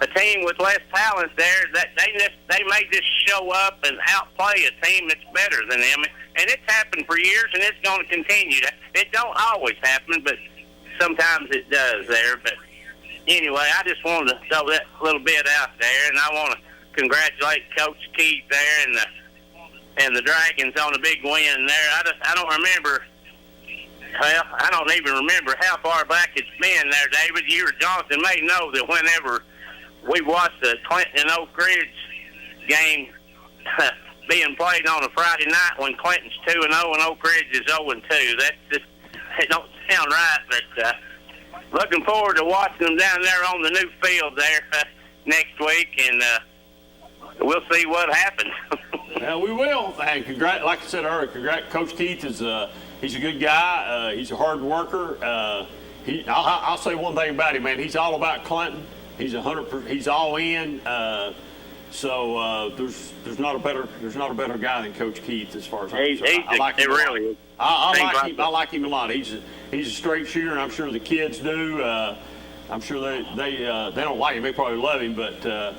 a team with less talent there, that they may just show up and outplay a team that's better than them, and it's happened for years, and it's going to continue. It don't always happen, but sometimes it does there. But anyway, I just wanted to throw that little bit out there, and I want to congratulate Coach Keith there and the Dragons on a big win there. I don't remember. Well, I don't even remember how far back it's been there, David. You or Johnson may know that whenever we watched the Clinton and Oak Ridge game being played on a Friday night when Clinton's 2-0 and Oak Ridge is 0-2. That's just, it don't sound right, but looking forward to watching them down there on the new field there next week, and we'll see what happens. Well, we will. And like I said earlier, Coach Keith is he's a good guy. He's a hard worker. I'll say one thing about him, man. He's all about Clinton. He's 100%. He's all in. So there's not a better guy than Coach Keith as far as I'm concerned. I like him. Really. I like him a lot. He's a straight shooter, and I'm sure the kids do. I'm sure they don't like him. They probably love him, but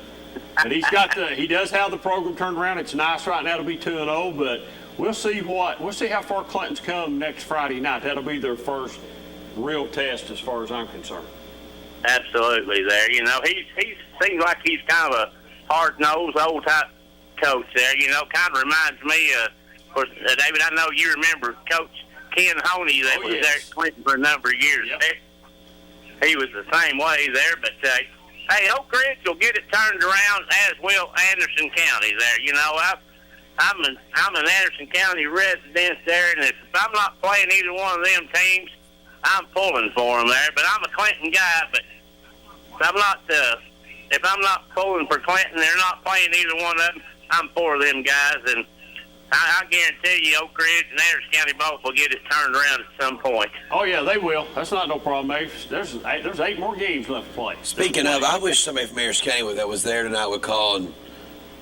he does have the program turned around. It's nice right now to be 2-0, but we'll see how far Clinton's come next Friday night. That'll be their first real test as far as I'm concerned. Absolutely there. You know, he seems like he's kind of a hard-nosed, old-type coach there. You know, kind of reminds me of course, David, I know you remember Coach Ken Honey that was there at Clinton for a number of years. Yep. He was the same way there, but hey, Oak Ridge will get it turned around, as will Anderson County there. You know, I'm an Anderson County resident there, and if I'm not playing either one of them teams, I'm pulling for them there. But I'm a Clinton guy, but if I'm not pulling for Clinton, they're not playing either one of them, I'm for them guys, and I guarantee you Oak Ridge and Anderson County both will get it turned around at some point. Oh, yeah, they will. That's not no problem, Dave. There's 8 more games left to play. Speaking of, I wish somebody from Anderson County that was there tonight would call and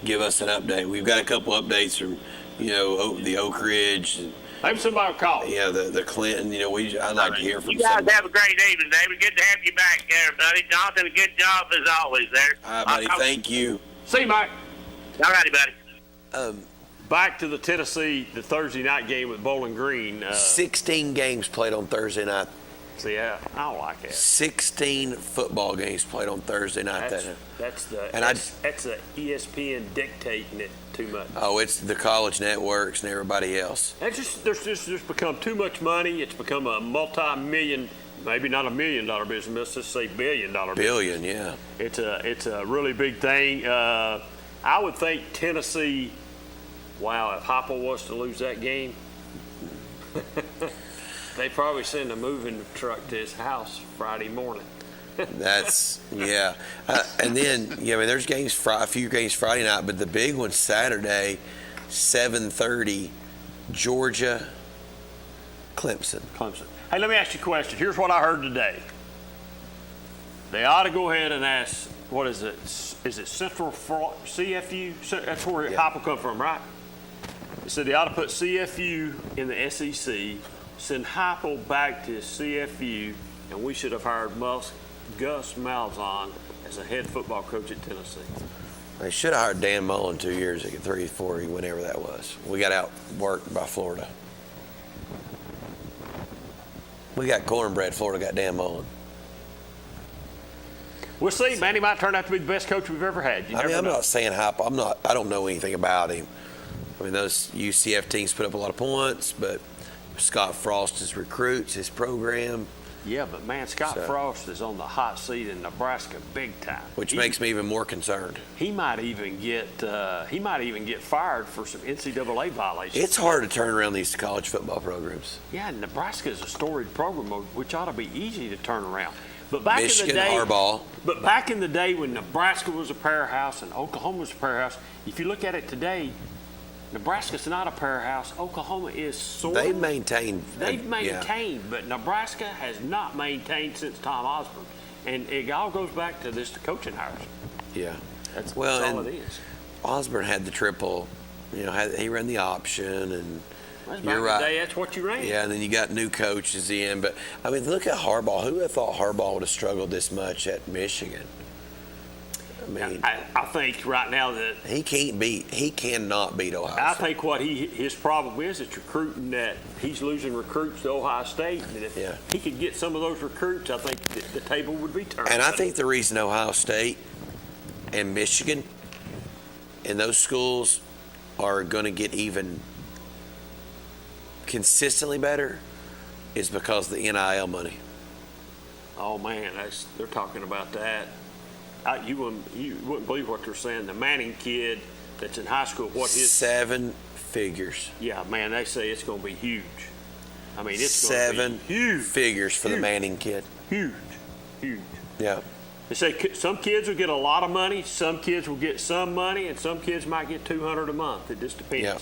give us an update. We've got a couple updates from, the Oak Ridge. Maybe somebody will call. Yeah, the Clinton. I'd like to hear from you guys. Somebody. Have a great evening, David. Good to have you back there, buddy. Jonathan, a good job as always there. All right, buddy. Thank you. See you, Mike. All righty, buddy. Back to the Thursday night game with Bowling Green. 16 games played on Thursday night. See, I don't like that. 16 football games played on Thursday night. That's the ESPN dictating it too much. Oh, it's the college networks and everybody else. There's just become too much money. It's become a multi-million, maybe not $1 million business, let's just say $1 billion business. Billion, yeah. It's a really big thing. I would think Tennessee. Wow, if Heupel was to lose that game, they probably send a moving truck to his house Friday morning. That's, yeah. And then, there's a few games Friday night, but the big one Saturday, 7:30, Georgia, Clemson. Hey, let me ask you a question. Here's what I heard today. They ought to go ahead and ask, what is it? Is it Central CFU? That's where Heupel come from, right? They said they ought to put CFU in the SEC, send Heupel back to CFU, and we should have hired Gus Malzahn as a head football coach at Tennessee. They should have hired Dan Mullen 2 years ago, 3, 4, whenever that was. We got outworked by Florida. We got cornbread. Florida got Dan Mullen. We'll see. Manny might turn out to be the best coach we've ever had. I'm not saying Heupel. I don't know anything about him. I mean, those UCF teams put up a lot of points, but Scott Frost's recruits, his program. Yeah, but man, Scott Frost is on the hot seat in Nebraska big time. Which makes me even more concerned. He might even get fired for some NCAA violations. It's hard to turn around these college football programs. Yeah, Nebraska is a storied program, which ought to be easy to turn around. But back Michigan, in the day, Harbaugh. But back in the day when Nebraska was a powerhouse and Oklahoma was a powerhouse, if you look at it today, Nebraska's not a powerhouse. Oklahoma is sort of. They've maintained, but Nebraska has not maintained since Tom Osborne. And it all goes back to this coaching hires. Yeah. That's all it is. Osborne had the triple, he ran the option, and That's you're back in right. the day, that's what you ran. Yeah, and then you got new coaches in. But, I mean, look at Harbaugh. Who would have thought Harbaugh would have struggled this much at Michigan? I mean, I think right now that he cannot beat Ohio State. I think what his problem is recruiting, that he's losing recruits to Ohio State. And if he could get some of those recruits, I think the table would be turned. And I think the reason Ohio State and Michigan and those schools are going to get even consistently better is because of the NIL money. Oh man, they're talking about that. You wouldn't believe what they're saying. The Manning kid that's in high school, what his 7 figures. Yeah, man, they say it's going to be huge. I mean, it's 7 going to be huge. figures for the Manning kid. Huge. Yeah. They say some kids will get a lot of money, some kids will get some money, and some kids might get $200 a month. It just depends. Yeah.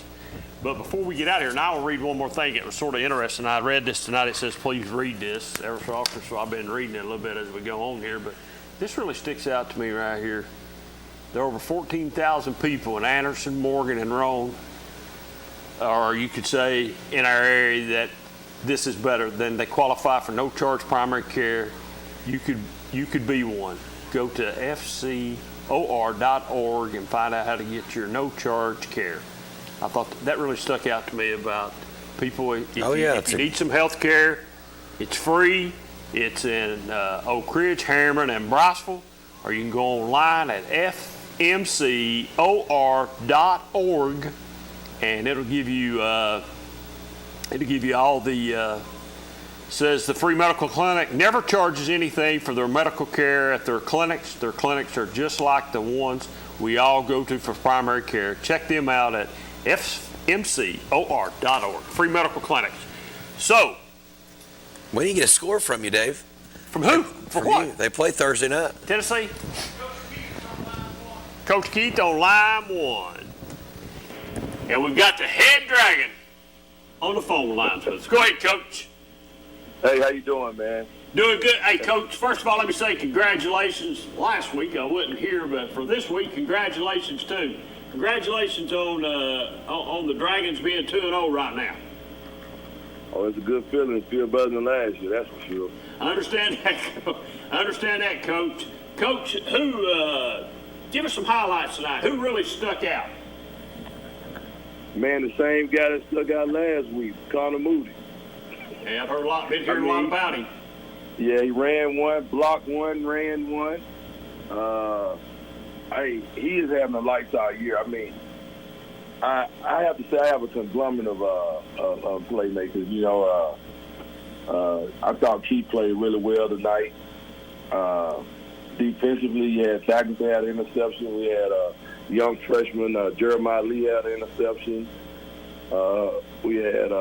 But before we get out of here, and I will read one more thing. It was sort of interesting. I read this tonight. It says, please read this ever so often. So I've been reading it a little bit as we go on here. But this really sticks out to me right here. There are over 14,000 people in Anderson, Morgan, and Roane, or you could say in our area, that this is better than they qualify for no charge primary care. You could be one. Go to fcor.org and find out how to get your no charge care. I thought that really stuck out to me about people. If you need some health care, it's free. It's in Oak Ridge, Harriman, and Briceville, or you can go online at fmcor.org, and it'll give you all the. Says the free medical clinic never charges anything for their medical care at their clinics. Their clinics are just like the ones we all go to for primary care. Check them out at fmcor.org. Free medical clinics. So, we need to get a score from you, Dave. From who? For what? You. They play Thursday night. Tennessee. Coach Keith on line 1. And we've got the head dragon on the phone line with us. Go ahead, Coach. Hey, how you doing, man? Doing good. Hey, Coach, first of all, let me say congratulations. Last week I wasn't here, but for this week, congratulations, too. Congratulations on the Dragons being 2-0 right now. Oh, it's a good feeling. It feels better than last year, that's for sure. I understand that, Coach. Coach, give us some highlights tonight. Who really stuck out? Man, the same guy that stuck out last week, Connor Moody. Yeah, I've heard a lot about him. Yeah, he ran one, blocked one, ran one. He is having a lights out year. I mean, I have to say I have a conglomerate of playmakers. You know, I thought Keith played really well tonight. Defensively, you had Thackers had an interception. We had a young freshman, Jeremiah Lee, had an interception. We had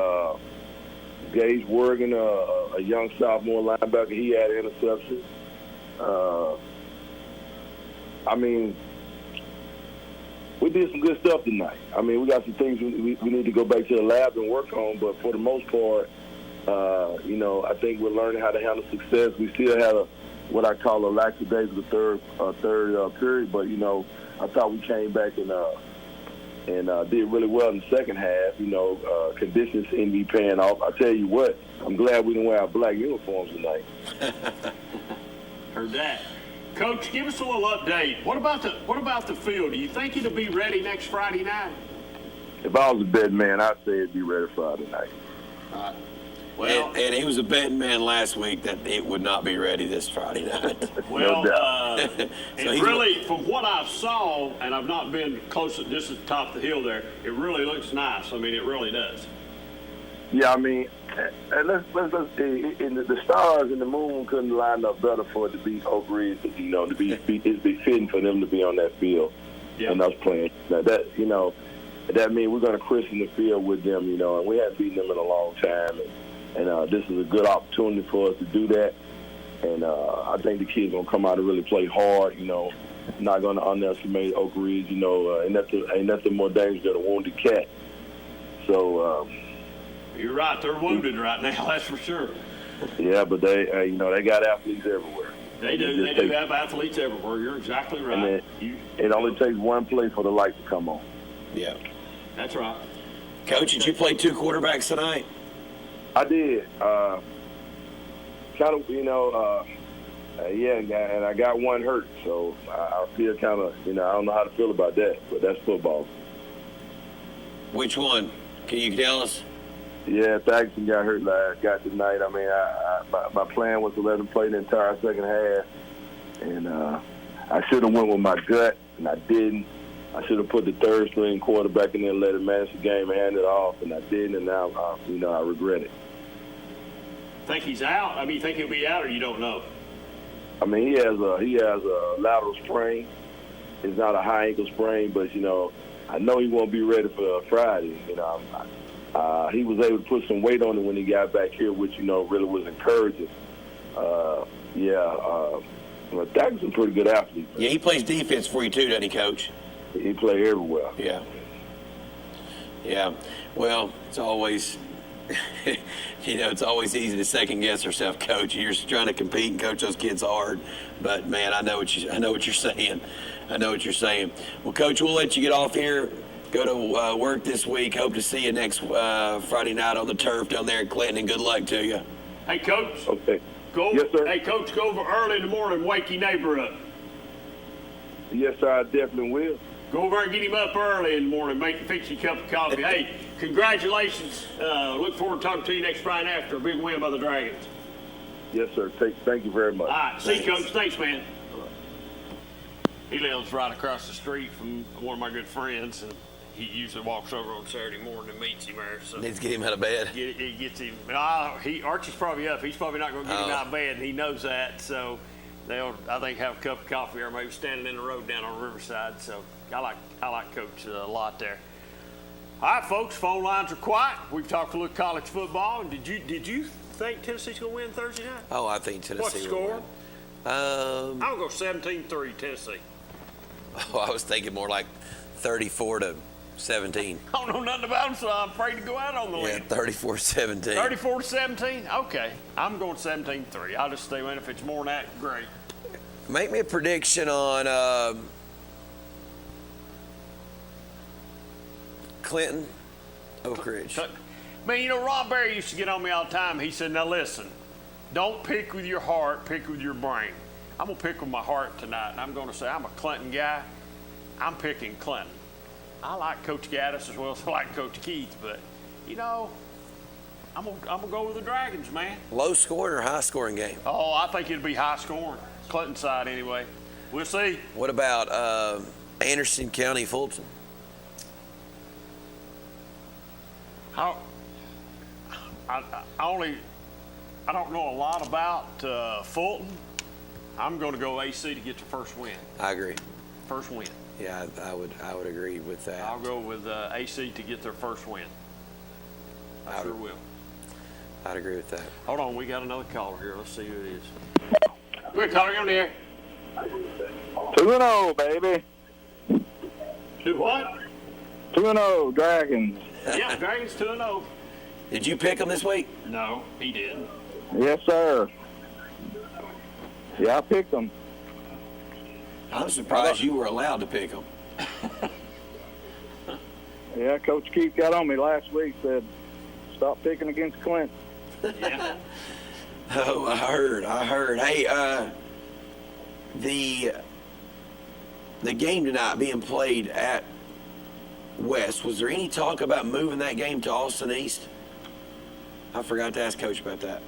Gage Wergen, a young sophomore linebacker. He had an interception. I mean, we did some good stuff tonight. I mean, we got some things we need to go back to the lab and work on, but for the most part, I think we're learning how to handle success. We still had what I call a lackadaisical third period, but, I thought we came back and did really well in the second half. Conditions seem to be paying off. I tell you what, I'm glad we didn't wear our black uniforms tonight. Heard that. Coach, give us a little update. What about the field? Do you think it'll be ready next Friday night? If I was a betting man, I'd say it'd be ready Friday night. Well, and he was a betting man last week that it would not be ready this Friday night. Well, no it really, from what I saw, and I've not been close, just at the top of the hill there, it really looks nice. I mean, it really does. Yeah, I mean, and let's the stars and the moon couldn't line up better for it to be Oak Ridge, it'd be fitting for them to be on that field and us playing. Now that means we're going to christen the field with them, and we haven't beaten them in a long time, and this is a good opportunity for us to do that. And I think the kids are going to come out and really play hard, not going to underestimate Oak Ridge, ain't nothing more dangerous than a wounded cat. So. You're right. They're wounded right now. That's for sure. Yeah, but they got athletes everywhere. They do. They do have athletes everywhere. You're exactly right. It only takes one play for the light to come on. Yeah. That's right. Coach, did you play two quarterbacks tonight? I did. Kind of, and I got one hurt, so I feel kind of, I don't know how to feel about that, but that's football. Which one? Can you tell us? Yeah, Thaxton got hurt tonight. I mean, my plan was to let him play the entire second half, and I should have went with my gut, and I didn't. I should have put the third string quarterback in there and let him manage the game and hand it off, and I didn't, and now, I regret it. Think he's out? I mean, you think he'll be out, or you don't know? I mean, he has a lateral sprain. It's not a high ankle sprain, but I know he won't be ready for Friday. He was able to put some weight on it when he got back here, which really was encouraging. But Thaxton's a pretty good athlete. Yeah, he plays defense for you too, doesn't he, Coach? He plays everywhere. Yeah. Yeah. Well, it's always. It's always easy to second guess yourself, Coach. You're just trying to compete and coach those kids hard. But man, I know what you're saying. Well, Coach, we'll let you get off here. Go to work this week. Hope to see you next Friday night on the turf down there in Clinton. And good luck to you. Hey, Coach. Okay. Yes, sir. Hey, Coach, go over early in the morning and wake your neighbor up. Yes, sir. I definitely will. Go over and get him up early in the morning. Fix you a cup of coffee. Hey, congratulations. Look forward to talking to you next Friday after a big win by the Dragons. Yes, sir. Thank you very much. All right. See you, Coach. Thanks, man. He lives right across the street from one of my good friends, and he usually walks over on Saturday morning and meets him there. So needs to get him out of bed. He gets him. Archie's probably up. He's probably not going to get him out of bed, and he knows that. So they'll, I think, have a cup of coffee or maybe standing in the road down on Riverside. So I like Coach a lot there. All right, folks. Phone lines are quiet. We've talked a little college football. And did you think Tennessee's going to win Thursday night? Oh, I think Tennessee. What's the score? I'm going to go 17-3 Tennessee. Oh, I was thinking more like 34-17. I don't know nothing about them, so I'm afraid to go out on the limb. Yeah, 34-17. 34-17? Okay. I'm going 17-3. I'll just stay in. If it's more than that, great. Make me a prediction on Clinton, Oak Ridge. Man, Rob Berry used to get on me all the time. He said, now listen, don't pick with your heart, pick with your brain. I'm going to pick with my heart tonight, and I'm going to say I'm a Clinton guy. I'm picking Clinton. I like Coach Gaddis as well as I like Coach Keith, but, I'm going to go with the Dragons, man. Low scoring or high scoring game? Oh, I think it'll be high scoring. Clinton side anyway. We'll see. What about Anderson County, Fulton? I don't know a lot about Fulton. I'm going to go AC to get the first win. I agree. First win. Yeah, I would agree with that. I'll go with AC to get their first win. I sure will. I'd agree with that. Hold on, we got another caller here. Let's see who it is. Quick caller, on the air. 2-0, baby. Do what? 2-0 Dragons. Yeah, Dragons 2-0. Did you pick them this week? No, he didn't. Yes, sir. Yeah, I picked them. I'm surprised you were allowed to pick them. Yeah, Coach Keith got on me last week, said, stop picking against Clint. Yeah. Oh, I heard. Hey, the game tonight being played at West, was there any talk about moving that game to Austin East? I forgot to ask Coach about that.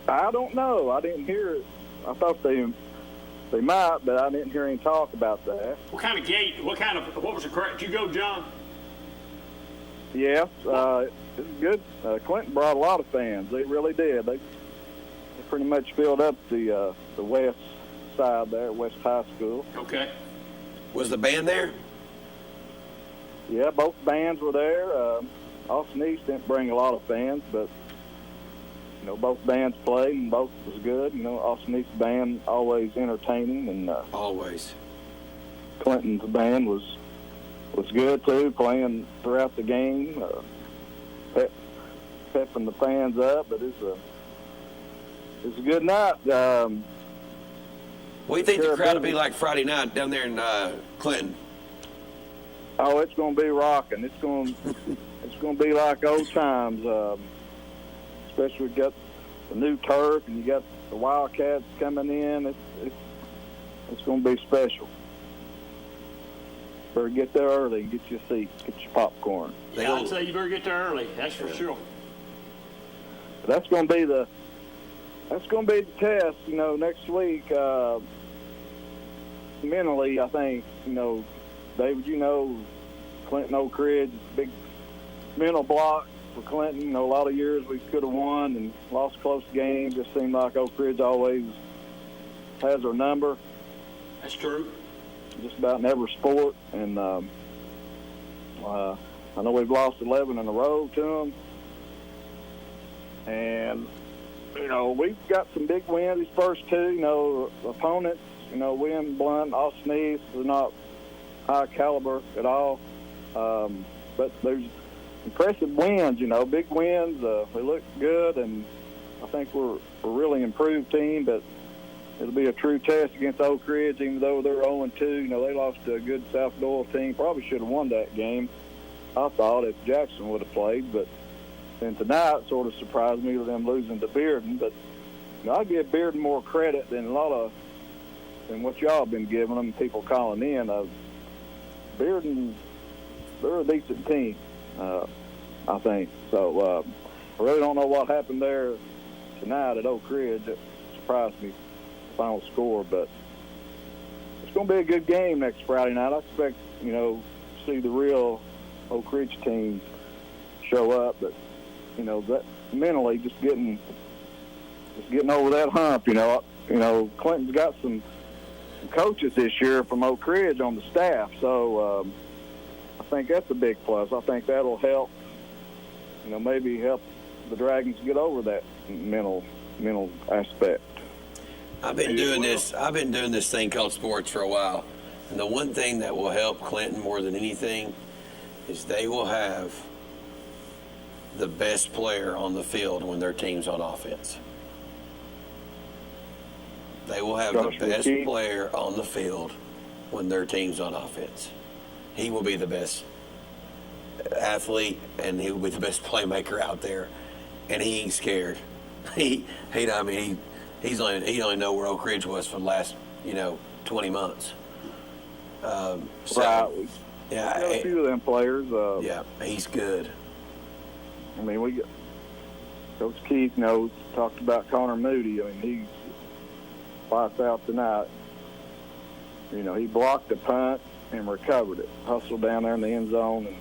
I don't know. I didn't hear it. I thought they might, but I didn't hear any talk about that. What kind of gate? What was the correct? Did you go, John? Yes, it was good. Clinton brought a lot of fans. They really did. They pretty much filled up the west side there, West High School. Okay. Was the band there? Yeah, both bands were there. Austin East didn't bring a lot of fans, but both bands played and both was good. Austin East band always entertaining, and always. Clinton's band was good too, playing throughout the game, pepping the fans up. But it's a good night. What do you think the crowd will be like Friday night down there in Clinton? Oh, it's going to be rocking. It's going to be like old times. Especially we got the new turf and you got the Wildcats coming in. It's going to be special. Better get there early and get your seat, get your popcorn. Yeah, I'd say you better get there early. That's for sure. That's going to be the test. Next week. Mentally, I think David. Clinton Oak Ridge is a big mental block for Clinton. A lot of years we could have won and lost close games. Just seemed like Oak Ridge always has our number. That's true. Just about in every sport. And I know we've lost 11 in a row to them. And, we've got some big wins these first two. Opponents, Win, Blunt, Austin East, they're not high caliber at all. But there's impressive wins, big wins. We look good, and I think we're a really improved team, but it'll be a true test against Oak Ridge, even though they're 0-2. They lost to a good South Doyle team. Probably should have won that game, I thought, if Jackson would have played. But then tonight sort of surprised me with them losing to Bearden. But I give Bearden more credit than what y'all have been giving them, people calling in. Bearden, they're a decent team, I think. So I really don't know what happened there tonight at Oak Ridge. It surprised me, the final score. But it's going to be a good game next Friday night. I expect, to see the real Oak Ridge team show up. But, that mentally just getting over that hump, Clinton's got some coaches this year from Oak Ridge on the staff. So I think that's a big plus. I think that'll help, maybe help the Dragons get over that mental aspect. I've been doing this thing called sports for a while. And the one thing that will help Clinton more than anything is they will have the best player on the field when their team's on offense. They will have the best player on the field when their team's on offense. He will be the best athlete, and he will be the best playmaker out there. And he ain't scared. He only know where Oak Ridge was for the last 20 months. Right. Yeah, a few of them players. Yeah, he's good. I mean, Coach Keith talked about Connor Moody. I mean, he's lights out tonight. He blocked the punt and recovered it. Hustled down there in the end zone and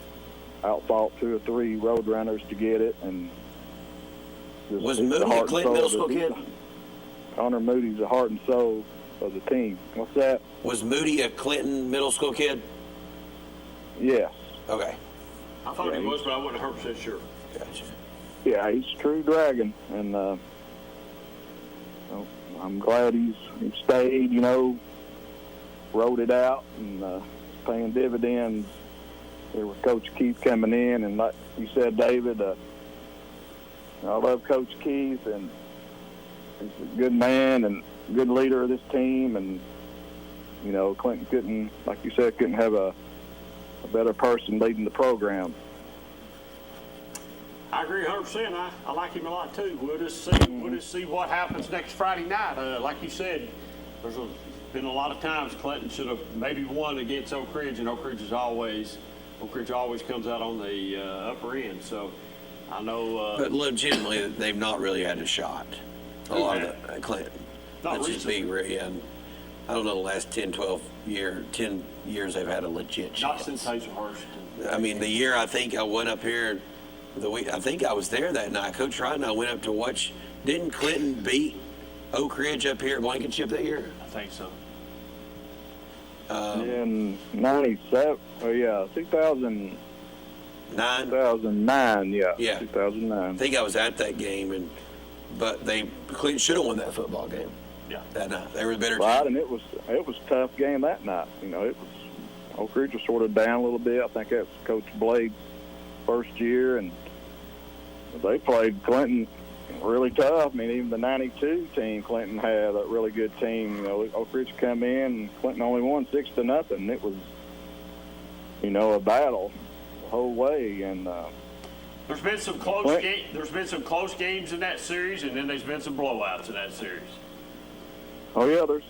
outfought 2 or 3 road runners to get it. And was Moody a Clinton Middle School kid? Connor Moody's the heart and soul of the team. What's that? Was Moody a Clinton Middle School kid? Yes. Okay. I thought he was, but I wasn't 100% sure. Gotcha. Yeah, he's a true Dragon, and I'm glad he stayed, wrote it out, and paying dividends there with Coach Keith coming in. And like you said, David, I love Coach Keith, and he's a good man and good leader of this team. And, Clinton couldn't, like you said, couldn't have a better person leading the program. I agree 100%. I like him a lot too. We'll just see what happens next Friday night. Like you said, there's been a lot of times Clinton should have maybe won against Oak Ridge, and Oak Ridge always comes out on the upper end. So I know. But legitimately, they've not really had a shot. A lot of Clinton. Not Let's just be I don't know, the last 10 years they've had a legit chance. Not since Hazelhurst. I mean, the year I think I went up here, I think I was there that night. Coach Wright and I went up to watch. Didn't Clinton beat Oak Ridge up here at Blankenship that year? I think so. In 97, 2009. 2009, yeah. 2009. I think I was at that game, but Clinton should have won that football game. Yeah. That night. They were the better right, team. And it was a tough game that night. Oak Ridge was sort of down a little bit. I think that was Coach Blade's first year, and they played Clinton really tough. I mean, even the 92 team, Clinton had a really good team. Oak Ridge come in, and Clinton only won 6-0. It was, a battle the whole way. And there's been some close games in that series, and then there's been some blowouts in that series. Oh yeah, there's.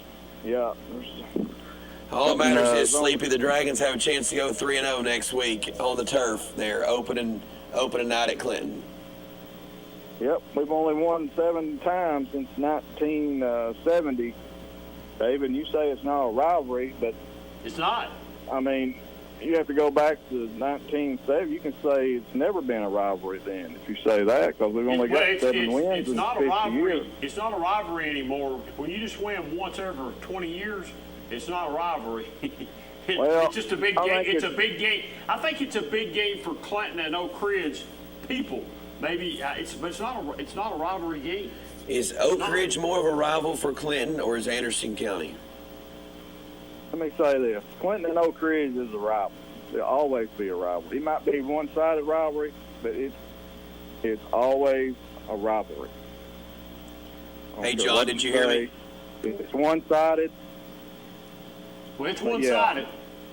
All that matters is Sleepy the Dragons have a chance to go 3-0 next week on the turf. They're opening night at Clinton. Yep, we've only won 7 times since 1970. David, you say it's not a rivalry, but it's not. I mean, you have to go back to 1970. You can say it's never been a rivalry then, if you say that, because we've only got 7 wins in 50 years. It's not a rivalry anymore. When you just win once every 20 years, it's not a rivalry. It's just a big game. It's a big game. I think it's a big game for Clinton and Oak Ridge people. Maybe but it's not a rivalry game. Is Oak Ridge more of a rival for Clinton, or is Anderson County? Let me say this: Clinton and Oak Ridge is a rival. There'll always be a rivalry. It might be one-sided rivalry, but it's always a rivalry. Hey, John, did you hear me? It's one-sided. Well, it's one-sided.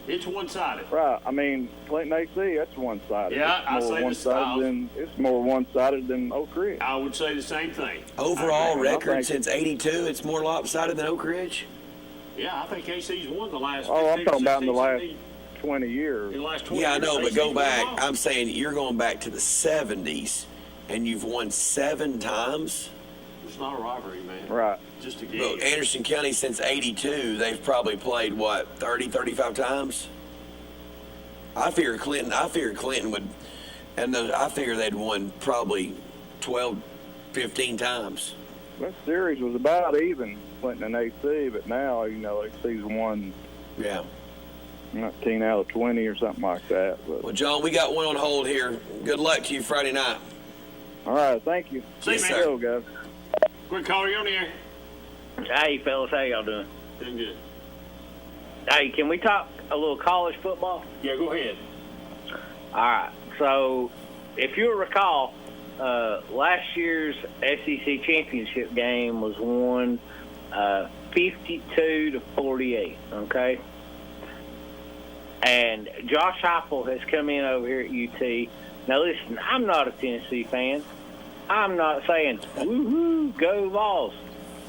It's one-sided. Right. I mean, Clinton AC, that's one-sided. Yeah, I say it's more one-sided than Oak Ridge. I would say the same thing. Overall record since '82, it's more lopsided than Oak Ridge? Yeah, I think AC's won the last. I'm talking about in the last 20 years. In the last 20 years. I know, but go back. I'm saying you're going back to the 70s, and you've won 7 times. It's not a rivalry, man. Right. Just a game. But Anderson County since '82, they've probably played 30, 35 times. I figure Clinton would, and I figure they'd won probably 12, 15 times. That series was about even, Clinton and AC, but now AC's won. Yeah. 19 out of 20 or something like that. But. Well, John, we got one on hold here. Good luck to you Friday night. All right, thank you. See you, man. Guys. Quick call, you on the air. Hey, fellas, how y'all doing? Doing good. Hey, can we talk a little college football? Yeah, go ahead. All right. So, if you'll recall, last year's SEC championship game was won 52-48. Okay. And Josh Heupel has come in over here at UT. Now, listen, I'm not a Tennessee fan. I'm not saying, woohoo, go Vols.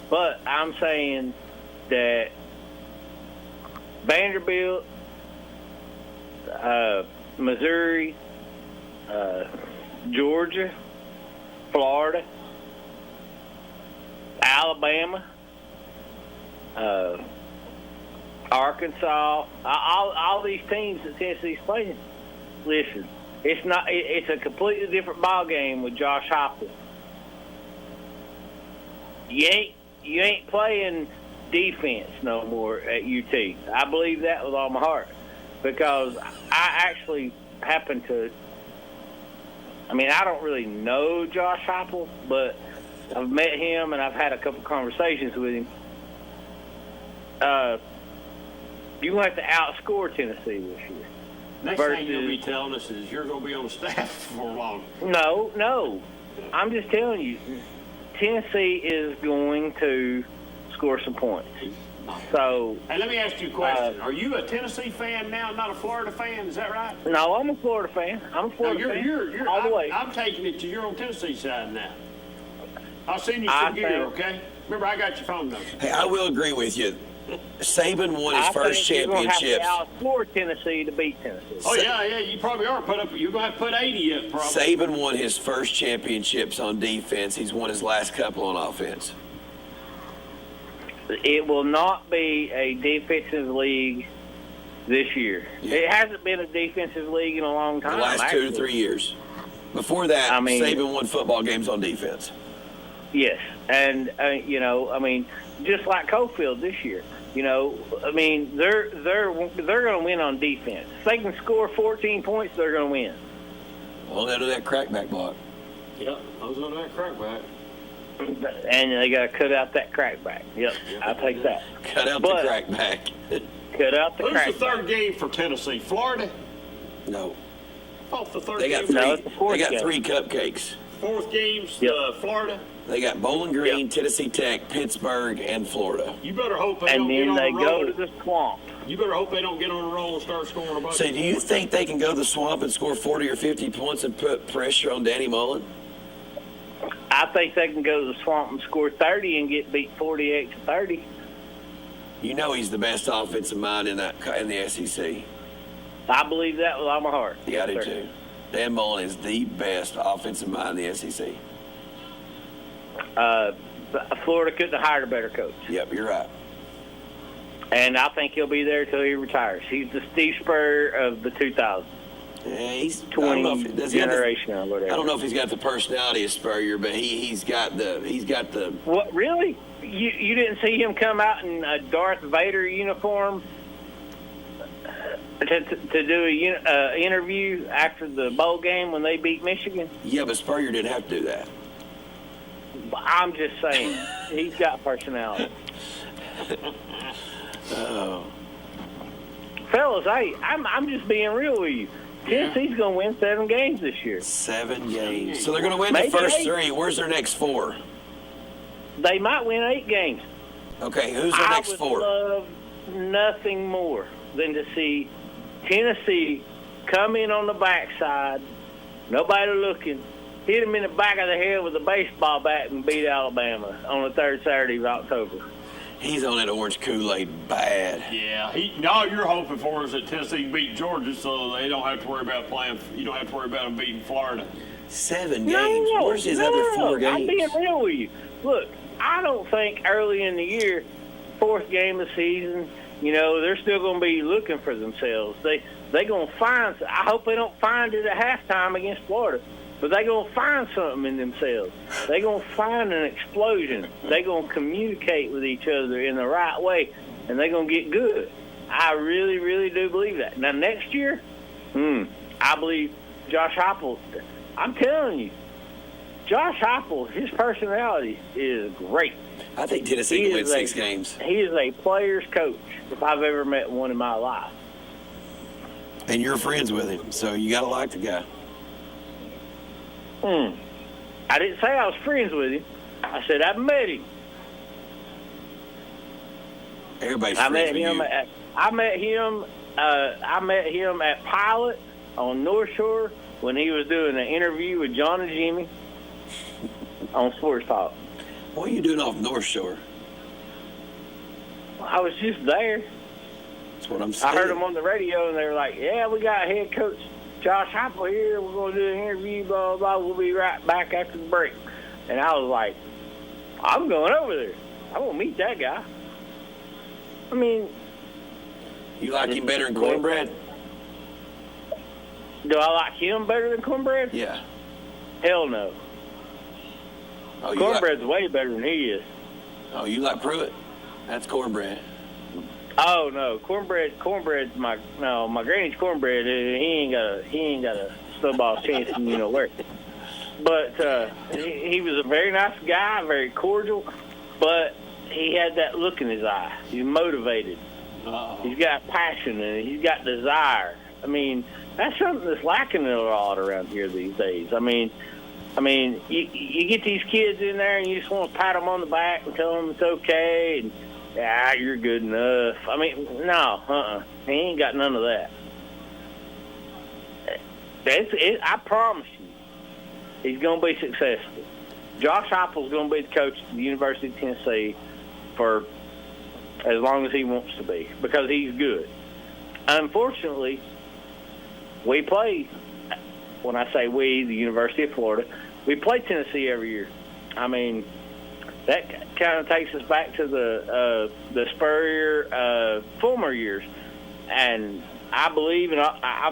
But I'm saying that Vanderbilt, Missouri, Georgia, Florida, Alabama, Arkansas, all these teams that Tennessee's playing. Listen, it's a completely different ball game with Josh Heupel. You ain't playing defense no more at UT. I believe that with all my heart, because I actually happen to. I mean, I don't really know Josh Heupel, but I've met him and I've had a couple conversations with him. You're going to have to outscore Tennessee this year. Next thing you'll be telling us is you're going to be on the staff for long. No. I'm just telling you, Tennessee is going to score some points. So, hey, let me ask you a question. Are you a Tennessee fan now, not a Florida fan? Is that right? No, I'm a Florida fan. I'm a Florida fan. You're all the way. I'm taking it to your on Tennessee side now. I'll send you some gear, okay? Remember, I got your phone number. Hey, I will agree with you. Saban won his first championship. You're going to have to outscore Tennessee to beat Tennessee. Oh, yeah, you probably are. You're going to have to put 80 up, probably. Saban won his first championships on defense. He's won his last couple on offense. It will not be a defensive league this year. Yeah. It hasn't been a defensive league in a long time. The last 2 to 3 years. Before that, Saban won football games on defense. Yes, and just like Cofield this year. They're going to win on defense. If they can score 14 points, they're going to win. Well, they'll do that crackback block. Yeah, I was on that crackback. And they got to cut out that crackback. Yep, I'll take that. Cut out the crackback. Cut out the crackback. Who's the third game for Tennessee? Florida? No. Oh, the third they got game. They got three cupcakes. Fourth game's Florida? They got Bowling Green, Tennessee Tech, Pittsburgh, and Florida. You better hope they don't get on the roll. And then they go to the swamp. You better hope they don't get on the roll and start scoring a bunch. So do you think they can go to the swamp and score 40 or 50 points and put pressure on Danny Mullen? I think they can go to the swamp and score 30 and get beat 48-30. You know he's the best offensive mind in the SEC. I believe that with all my heart. Yeah, I do too. Dan Mullen is the best offensive mind in the SEC. Florida couldn't have hired a better coach. Yep, you're right. And I think he'll be there until he retires. He's the Steve Spurrier of the 2000s. Yeah, he's 20 generation or whatever. I don't know if he's got the personality of Spurrier, but he's got the. What, really? You didn't see him come out in a Darth Vader uniform to do a interview after the bowl game when they beat Michigan? Yeah, but Spurrier didn't have to do that. I'm just saying, he's got personality. Oh. Fellas, I'm just being real with you. Tennessee's going to win 7 games this year. 7 games. So they're going to win the first 3. Where's their next 4? They might win 8 games. Okay, who's their next 4? I would love nothing more than to see Tennessee come in on the backside, nobody looking, hit them in the back of the head with a baseball bat and beat Alabama on the 3rd Saturday of October. He's on that orange Kool-Aid bad. Yeah, all you're hoping for is that Tennessee can beat Georgia, so they don't have to worry about playing. You don't have to worry about them beating Florida. 7 games. Where's his other 4 games? I'm being real with you. Look, I don't think early in the year, 4th game of the season, they're still going to be looking for themselves. They going to find. I hope they don't find it at halftime against Florida. But they're going to find something in themselves. They're going to find an explosion. They're going to communicate with each other in the right way, and they're going to get good. I really, really do believe that. Now, next year, I believe Josh Heupel, I'm telling you, Josh Heupel, his personality is great. I think Tennessee can win 6 games. He is a player's coach, if I've ever met one in my life. And you're friends with him, so you got to like the guy. I didn't say I was friends with him. I said I met him. Everybody's friends with you. I met him at Pilot on North Shore when he was doing an interview with John and Jimmy on Sports Talk. What are you doing off North Shore? I was just there. That's what I'm saying. I heard them on the radio, and they were like, yeah, we got head coach Josh Heupel here. We're going to do an interview, blah, blah, blah. We'll be right back after the break. And I was like, I'm going over there. I want to meet that guy. I mean... You like him better than Cornbread? Do I like him better than Cornbread? Yeah. Hell no. Oh, Cornbread's way better than he is. Oh, you like Pruitt? That's Cornbread. Oh no, Cornbread's my granny's Cornbread. He ain't got a snowball chance in where. But he was a very nice guy, very cordial, but he had that look in his eye. He was motivated. He's got passion and he's got desire. I mean, that's something that's lacking a lot around here these days. I mean, you get these kids in there and you just want to pat them on the back and tell them it's okay and you're good enough. I mean, no, he ain't got none of that. I promise you, he's going to be successful. Josh Heupel's going to be the coach at the University of Tennessee for as long as he wants to be because he's good. Unfortunately, we play, when I say we, the University of Florida, we play Tennessee every year. I mean, that kind of takes us back to the Spurrier former years, and I believe it. I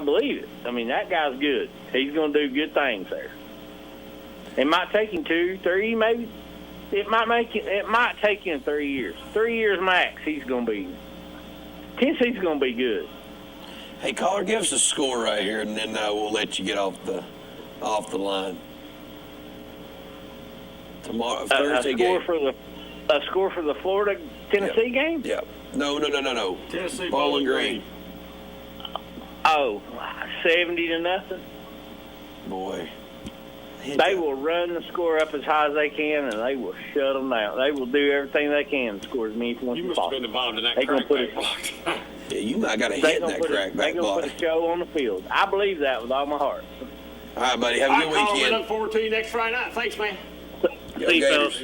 mean, that guy's good. He's going to do good things there. It might take him 2, 3, maybe. It might take him 3 years. 3 years max. Tennessee's going to be good. Hey, caller, give us a score right here, and then we'll let you get off the line. Tomorrow, Thursday game. A score for the Florida Tennessee game? Yeah. No. Tennessee Bowling Green. 70-0. Boy. They will run the score up as high as they can, and they will shut them down. They will do everything they can to score as many points as possible. You must have been involved in that crackback block. Yeah, you might got a hit in that crackback block. They're going to put a show on the field. I believe that with all my heart. All right, buddy. Have a good weekend. We look forward to you next Friday night. Thanks, man. See you, fellas.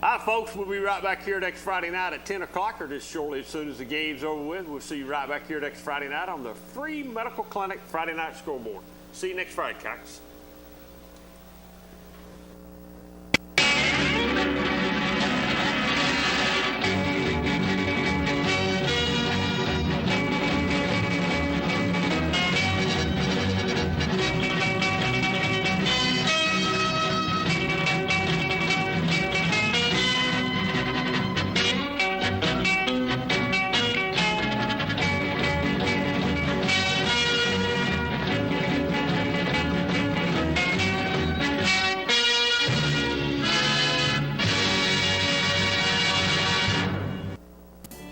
All right, folks, we'll be right back here next Friday night at 10 o'clock or just shortly as soon as the game's over with. We'll see you right back here next Friday night on the free medical clinic Friday night scoreboard. See you next Friday, Cox.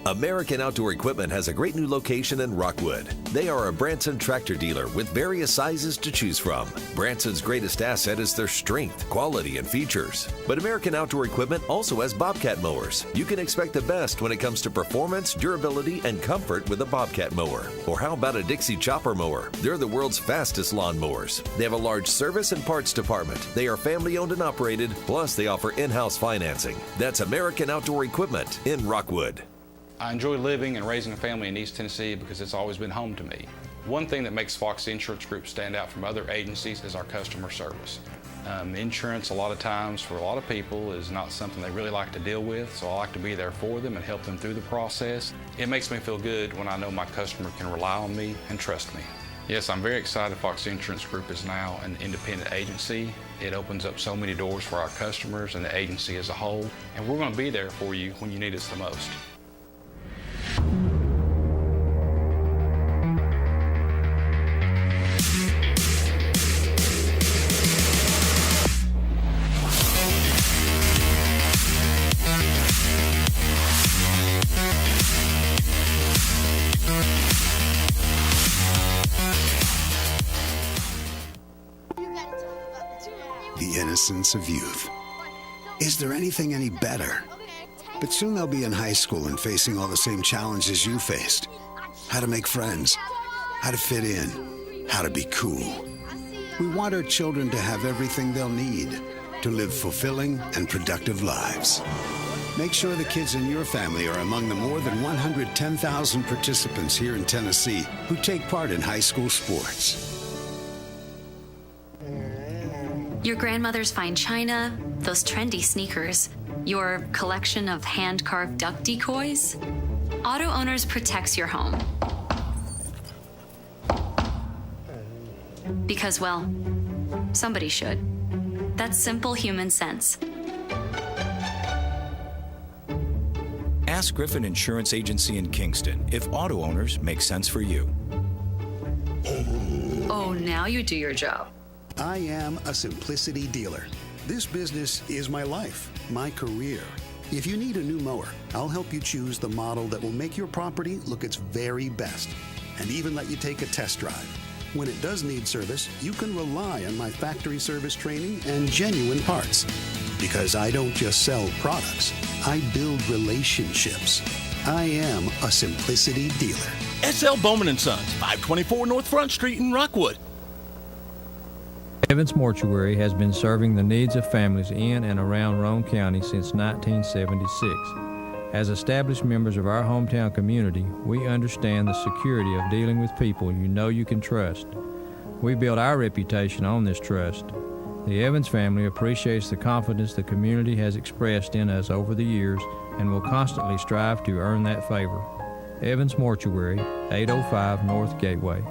American Outdoor Equipment has a great new location in Rockwood. They are a Branson tractor dealer with various sizes to choose from. Branson's greatest asset is their strength, quality, and features. But American Outdoor Equipment also has Bobcat mowers. You can expect the best when it comes to performance, durability, and comfort with a Bobcat mower. Or how about a Dixie chopper mower? They're the world's fastest lawn mowers. They have a large service and parts department. They are family owned and operated, plus they offer in-house financing. That's American Outdoor Equipment in Rockwood. I enjoy living and raising a family in East Tennessee because it's always been home to me. One thing that makes Fox Insurance Group stand out from other agencies is our customer service. Insurance, a lot of times, for a lot of people, is not something they really like to deal with, so I like to be there for them and help them through the process. It makes me feel good when I know my customer can rely on me and trust me. Yes, I'm very excited Fox Insurance Group is now an independent agency. It opens up so many doors for our customers and the agency as a whole, and we're going to be there for you when you need us the most. The innocence of youth. Is there anything any better? But soon they'll be in high school and facing all the same challenges you faced. How to make friends, how to fit in, how to be cool. We want our children to have everything they'll need to live fulfilling and productive lives. Make sure the kids in your family are among the more than 110,000 participants here in Tennessee who take part in high school sports. Your grandmother's fine china, those trendy sneakers, your collection of hand-carved duck decoys. Auto Owners protects your home. Because, well, somebody should. That's simple human sense. Ask Griffin Insurance Agency in Kingston if auto owners make sense for you. Oh, now you do your job. I am a Simplicity dealer. This business is my life, my career. If you need a new mower, I'll help you choose the model that will make your property look its very best and even let you take a test drive. When it does need service, you can rely on my factory service training and genuine parts. Because I don't just sell products, I build relationships. I am a Simplicity dealer. SL Bowman & Sons, 524 North Front Street in Rockwood. Evans Mortuary has been serving the needs of families in and around Roane County since 1976. As established members of our hometown community, we understand the security of dealing with people you know you can trust. We build our reputation on this trust. The Evans family appreciates the confidence the community has expressed in us over the years and will constantly strive to earn that favor. Evans Mortuary, 805 North Gateway.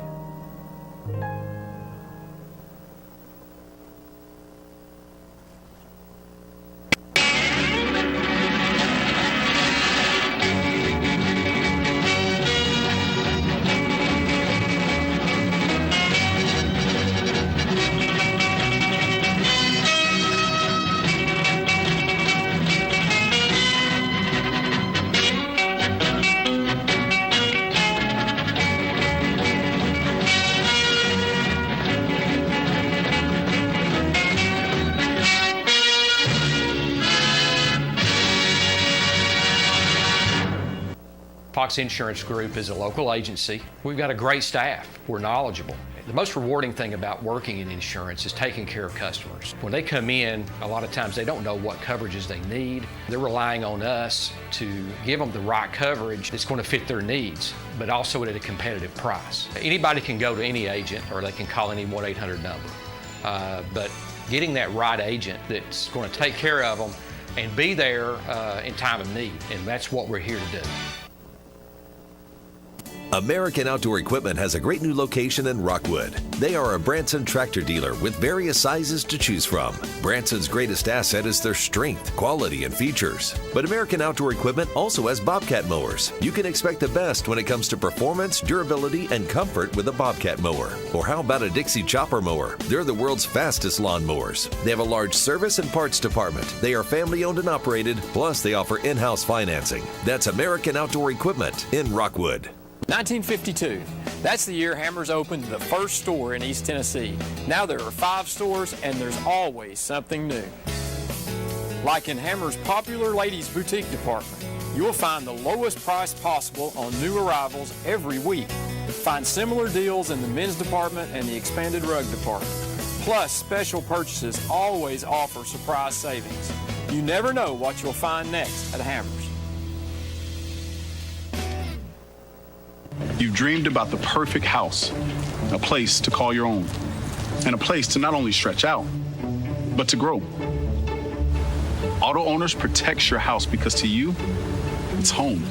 Fox Insurance Group is a local agency. We've got a great staff. We're knowledgeable. The most rewarding thing about working in insurance is taking care of customers. When they come in, a lot of times they don't know what coverages they need. They're relying on us to give them the right coverage that's going to fit their needs, but also at a competitive price. Anybody can go to any agent or they can call any 1-800 number. But getting that right agent that's going to take care of them and be there in time of need, and that's what we're here to do. American Outdoor Equipment has a great new location in Rockwood. They are a Branson tractor dealer with various sizes to choose from. Branson's greatest asset is their strength, quality, and features. But American Outdoor Equipment also has Bobcat mowers. You can expect the best when it comes to performance, durability, and comfort with a Bobcat mower. Or how about a Dixie Chopper mower? They're the world's fastest lawn mowers. They have a large service and parts department. They are family owned and operated, plus they offer in-house financing. That's American Outdoor Equipment in Rockwood. 1952. That's the year Hammers opened the first store in East Tennessee. Now there are 5 stores and there's always something new. Like in Hammers' popular ladies boutique department, you'll find the lowest price possible on new arrivals every week. Find similar deals in the men's department and the expanded rug department. Plus, special purchases always offer surprise savings. You never know what you'll find next at Hammers. You've dreamed about the perfect house, a place to call your own, and a place to not only stretch out, but to grow. Auto Owners protects your house because to you, it's home.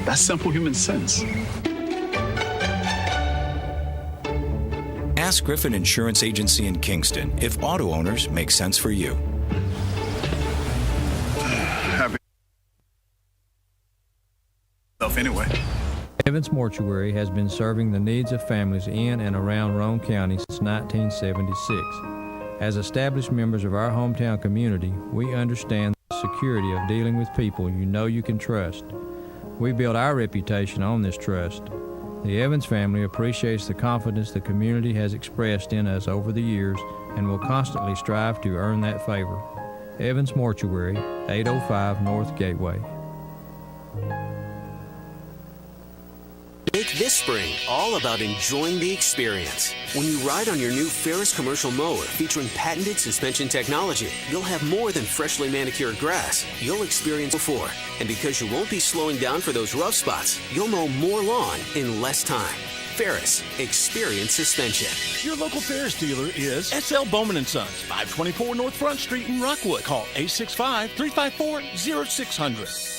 That's simple human sense. Ask Griffin Insurance Agency in Kingston if auto owners make sense for you. Happy anyway. Evans Mortuary has been serving the needs of families in and around Roane County since 1976. As established members of our hometown community, we understand the security of dealing with people you know you can trust. We build our reputation on this trust. The Evans family appreciates the confidence the community has expressed in us over the years and will constantly strive to earn that favor. Evans Mortuary, 805 North Gateway. Make this spring all about enjoying the experience. When you ride on your new Ferris commercial mower featuring patented suspension technology, you'll have more than freshly manicured grass. You'll experience before. And because you won't be slowing down for those rough spots, you'll mow more lawn in less time. Ferris, experience suspension. Your local Ferris dealer is SL Bowman & Sons, 524 North Front Street in Rockwood. Call 865-354-0600.